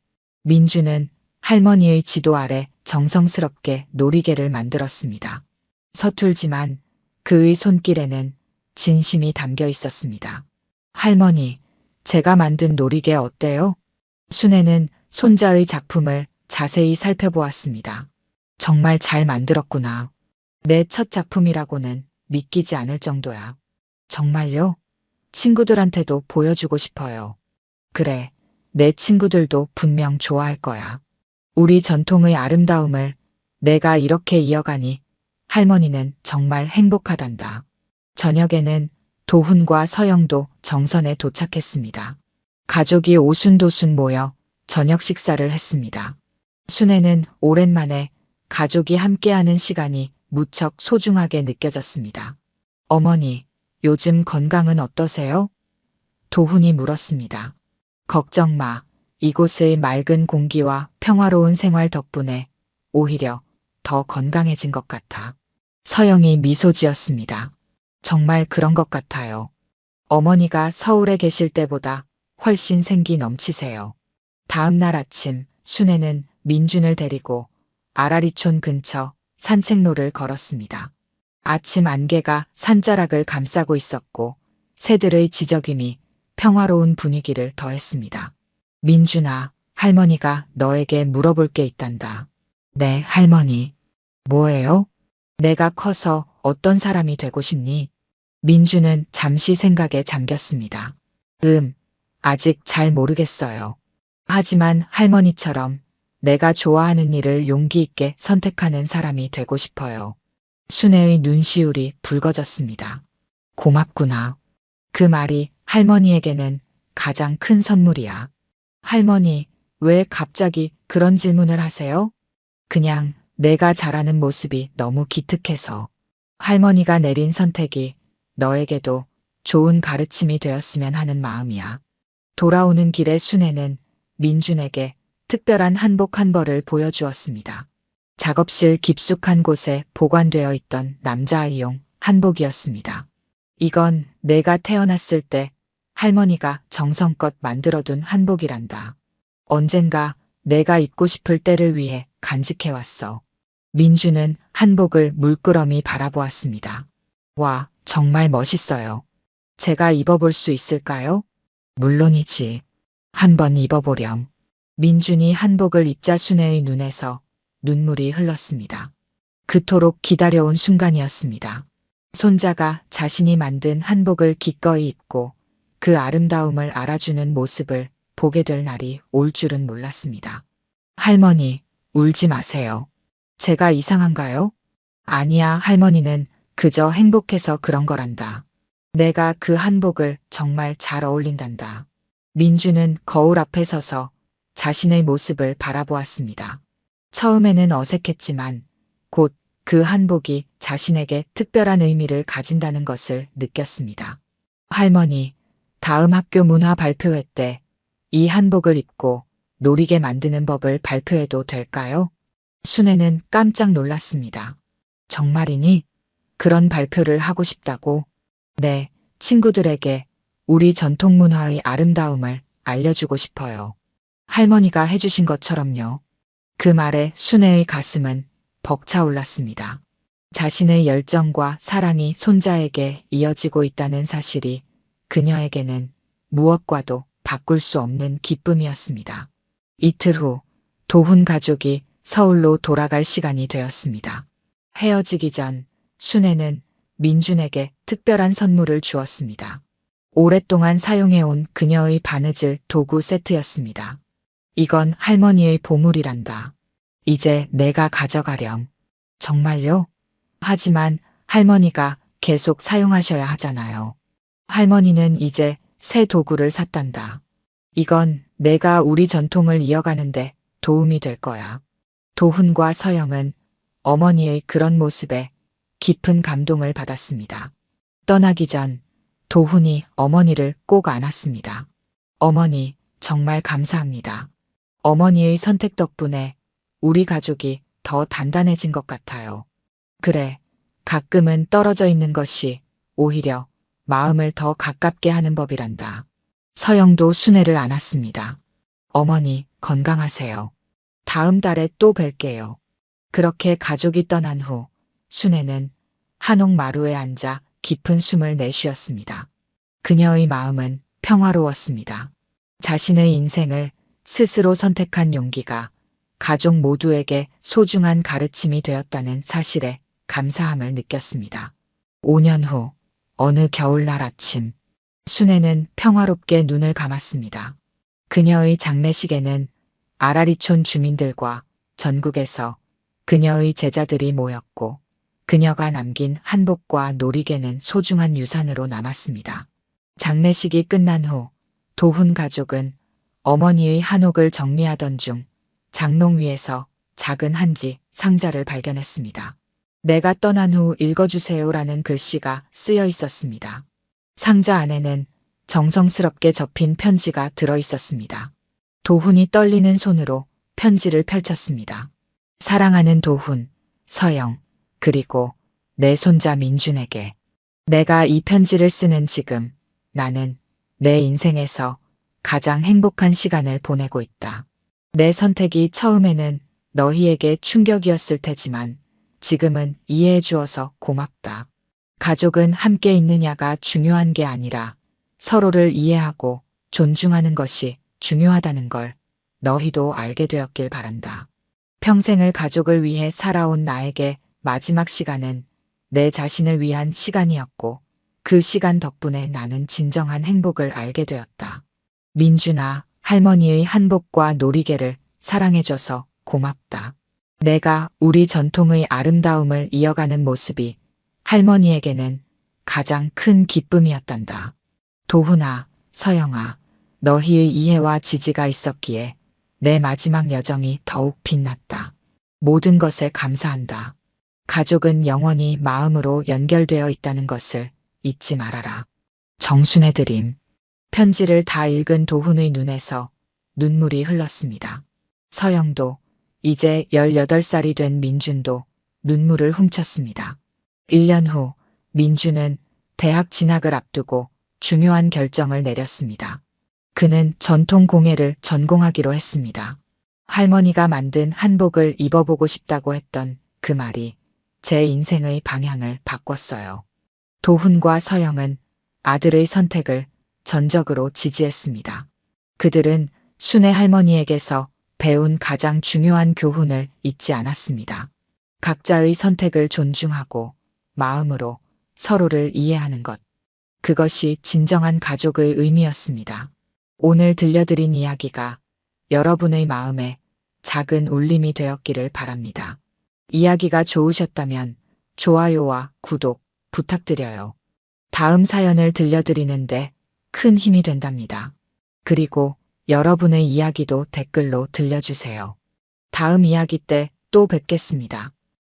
민주는 할머니의 지도 아래 정성스럽게 놀이개를 만들었습니다. 서툴지만 그의 손길에는 진심이 담겨 있었습니다. 할머니, 제가 만든 놀이개 어때요? 순애는 손자의 작품을 자세히 살펴보았습니다. 정말 잘 만들었구나. 내 첫 작품이라고는 믿기지 않을 정도야. 정말요? 친구들한테도 보여주고 싶어요. 그래, 내 친구들도 분명 좋아할 거야. 우리 전통의 아름다움을 내가 이렇게 이어가니 할머니는 정말 행복하단다. 저녁에는 도훈과 서영도 정선에 도착했습니다. 가족이 오순도순 모여 저녁 식사를 했습니다. 순애는 오랜만에 가족이 함께하는 시간이 무척 소중하게 느껴졌습니다. 어머니, 요즘 건강은 어떠세요? 도훈이 물었습니다. 걱정 마. 이곳의 맑은 공기와 평화로운 생활 덕분에 오히려 더 건강해진 것 같아. 서영이 미소 지었습니다. 정말 그런 것 같아요. 어머니가 서울에 계실 때보다 훨씬 생기 넘치세요. 다음 날 아침 순애는 민준을 데리고 아라리촌 근처 산책로를 걸었습니다. 아침 안개가 산자락을 감싸고 있었고 새들의 지저귀이 평화로운 분위기를 더했습니다. 민준아, 할머니가 너에게 물어볼 게 있단다. 네, 할머니. 뭐예요? 내가 커서 어떤 사람이 되고 싶니? 민준은 잠시 생각에 잠겼습니다. 아직 잘 모르겠어요. 하지만 할머니처럼 내가 좋아하는 일을 용기 있게 선택하는 사람이 되고 싶어요. 순애의 눈시울이 붉어졌습니다. 고맙구나. 그 말이 할머니에게는 가장 큰 선물이야. 할머니, 왜 갑자기 그런 질문을 하세요? 그냥 내가 잘하는 모습이 너무 기특해서. 할머니가 내린 선택이 너에게도 좋은 가르침이 되었으면 하는 마음이야. 돌아오는 길에 순애는 민준에게 특별한 한복 한 벌을 보여주었습니다. 작업실 깊숙한 곳에 보관되어 있던 남자아이용 한복이었습니다. 이건 내가 태어났을 때 할머니가 정성껏 만들어둔 한복이란다. 언젠가 내가 입고 싶을 때를 위해 간직해왔어. 민주는 한복을 물끄러미 바라보았습니다. 와, 정말 멋있어요. 제가 입어볼 수 있을까요? 물론이지. 한번 입어보렴. 민준이 한복을 입자 순애의 눈에서 눈물이 흘렀습니다. 그토록 기다려온 순간이었습니다. 손자가 자신이 만든 한복을 기꺼이 입고 그 아름다움을 알아주는 모습을 보게 될 날이 올 줄은 몰랐습니다. 할머니, 울지 마세요. 제가 이상한가요? 아니야, 할머니는 그저 행복해서 그런 거란다. 내가 그 한복을 정말 잘 어울린단다. 민주는 거울 앞에 서서 자신의 모습을 바라보았습니다. 처음에는 어색했지만 곧 그 한복이 자신에게 특별한 의미를 가진다는 것을 느꼈습니다. 할머니, 다음 학교 문화 발표회 때 이 한복을 입고 노리개 만드는 법을 발표해도 될까요? 순애는 깜짝 놀랐습니다. 정말이니? 그런 발표를 하고 싶다고? 네, 친구들에게 우리 전통 문화의 아름다움을 알려주고 싶어요. 할머니가 해주신 것처럼요. 그 말에 순애의 가슴은 벅차올랐습니다. 자신의 열정과 사랑이 손자에게 이어지고 있다는 사실이 그녀에게는 무엇과도 바꿀 수 없는 기쁨이었습니다. 이틀 후 도훈 가족이 서울로 돌아갈 시간이 되었습니다. 헤어지기 전 순애는 민준에게 특별한 선물을 주었습니다. 오랫동안 사용해온 그녀의 바느질 도구 세트였습니다. 이건 할머니의 보물이란다. 이제 내가 가져가렴. 정말요? 하지만 할머니가 계속 사용하셔야 하잖아요. 할머니는 이제 새 도구를 샀단다. 이건 내가 우리 전통을 이어가는데 도움이 될 거야. 도훈과 서영은 어머니의 그런 모습에 깊은 감동을 받았습니다. 떠나기 전 도훈이 어머니를 꼭 안았습니다. 어머니, 정말 감사합니다. 어머니의 선택 덕분에 우리 가족이 더 단단해진 것 같아요. 그래, 가끔은 떨어져 있는 것이 오히려 마음을 더 가깝게 하는 법이란다. 서영도 순애를 안았습니다. 어머니, 건강하세요. 다음 달에 또 뵐게요. 그렇게 가족이 떠난 후 순애는 한옥 마루에 앉아 깊은 숨을 내쉬었습니다. 그녀의 마음은 평화로웠습니다. 자신의 인생을 스스로 선택한 용기가 가족 모두에게 소중한 가르침이 되었다는 사실에 감사함을 느꼈습니다. 5년 후 어느 겨울날 아침, 순애는 평화롭게 눈을 감았습니다. 그녀의 장례식에는 아라리촌 주민들과 전국에서 그녀의 제자들이 모였고 그녀가 남긴 한복과 놀이개는 소중한 유산으로 남았습니다. 장례식이 끝난 후 도훈 가족은 어머니의 한옥을 정리하던 중 장롱 위에서 작은 한지 상자를 발견했습니다. 내가 떠난 후 읽어주세요라는 글씨가 쓰여 있었습니다. 상자 안에는 정성스럽게 접힌 편지가 들어 있었습니다. 도훈이 떨리는 손으로 편지를 펼쳤습니다. 사랑하는 도훈, 서영, 그리고 내 손자 민준에게. 내가 이 편지를 쓰는 지금 나는 내 인생에서 가장 행복한 시간을 보내고 있다. 내 선택이 처음에는 너희에게 충격이었을 테지만 지금은 이해해 주어서 고맙다. 가족은 함께 있느냐가 중요한 게 아니라 서로를 이해하고 존중하는 것이 중요하다는 걸 너희도 알게 되었길 바란다. 평생을 가족을 위해 살아온 나에게 마지막 시간은 내 자신을 위한 시간이었고 그 시간 덕분에 나는 진정한 행복을 알게 되었다. 민준아, 할머니의 한복과 놀이개를 사랑해줘서 고맙다. 내가 우리 전통의 아름다움을 이어가는 모습이 할머니에게는 가장 큰 기쁨이었단다. 도훈아, 서영아, 너희의 이해와 지지가 있었기에 내 마지막 여정이 더욱 빛났다. 모든 것에 감사한다. 가족은 영원히 마음으로 연결되어 있다는 것을 잊지 말아라. 정순의 드림. 편지를 다 읽은 도훈의 눈에서 눈물이 흘렀습니다. 서영도, 이제 18살이 된 민준도 눈물을 훔쳤습니다. 1년 후 민준은 대학 진학을 앞두고 중요한 결정을 내렸습니다. 그는 전통공예를 전공하기로 했습니다. 할머니가 만든 한복을 입어보고 싶다고 했던 그 말이 제 인생의 방향을 바꿨어요. 도훈과 서영은 아들의 선택을 전적으로 지지했습니다. 그들은 순애 할머니에게서 배운 가장 중요한 교훈을 잊지 않았습니다. 각자의 선택을 존중하고 마음으로 서로를 이해하는 것. 그것이 진정한 가족의 의미였습니다. 오늘 들려드린 이야기가 여러분의 마음에 작은 울림이 되었기를 바랍니다. 이야기가 좋으셨다면 좋아요와 구독 부탁드려요. 다음 사연을 들려드리는데 큰 힘이 된답니다. 그리고 여러분의 이야기도 댓글로 들려주세요. 다음 이야기 때 또 뵙겠습니다.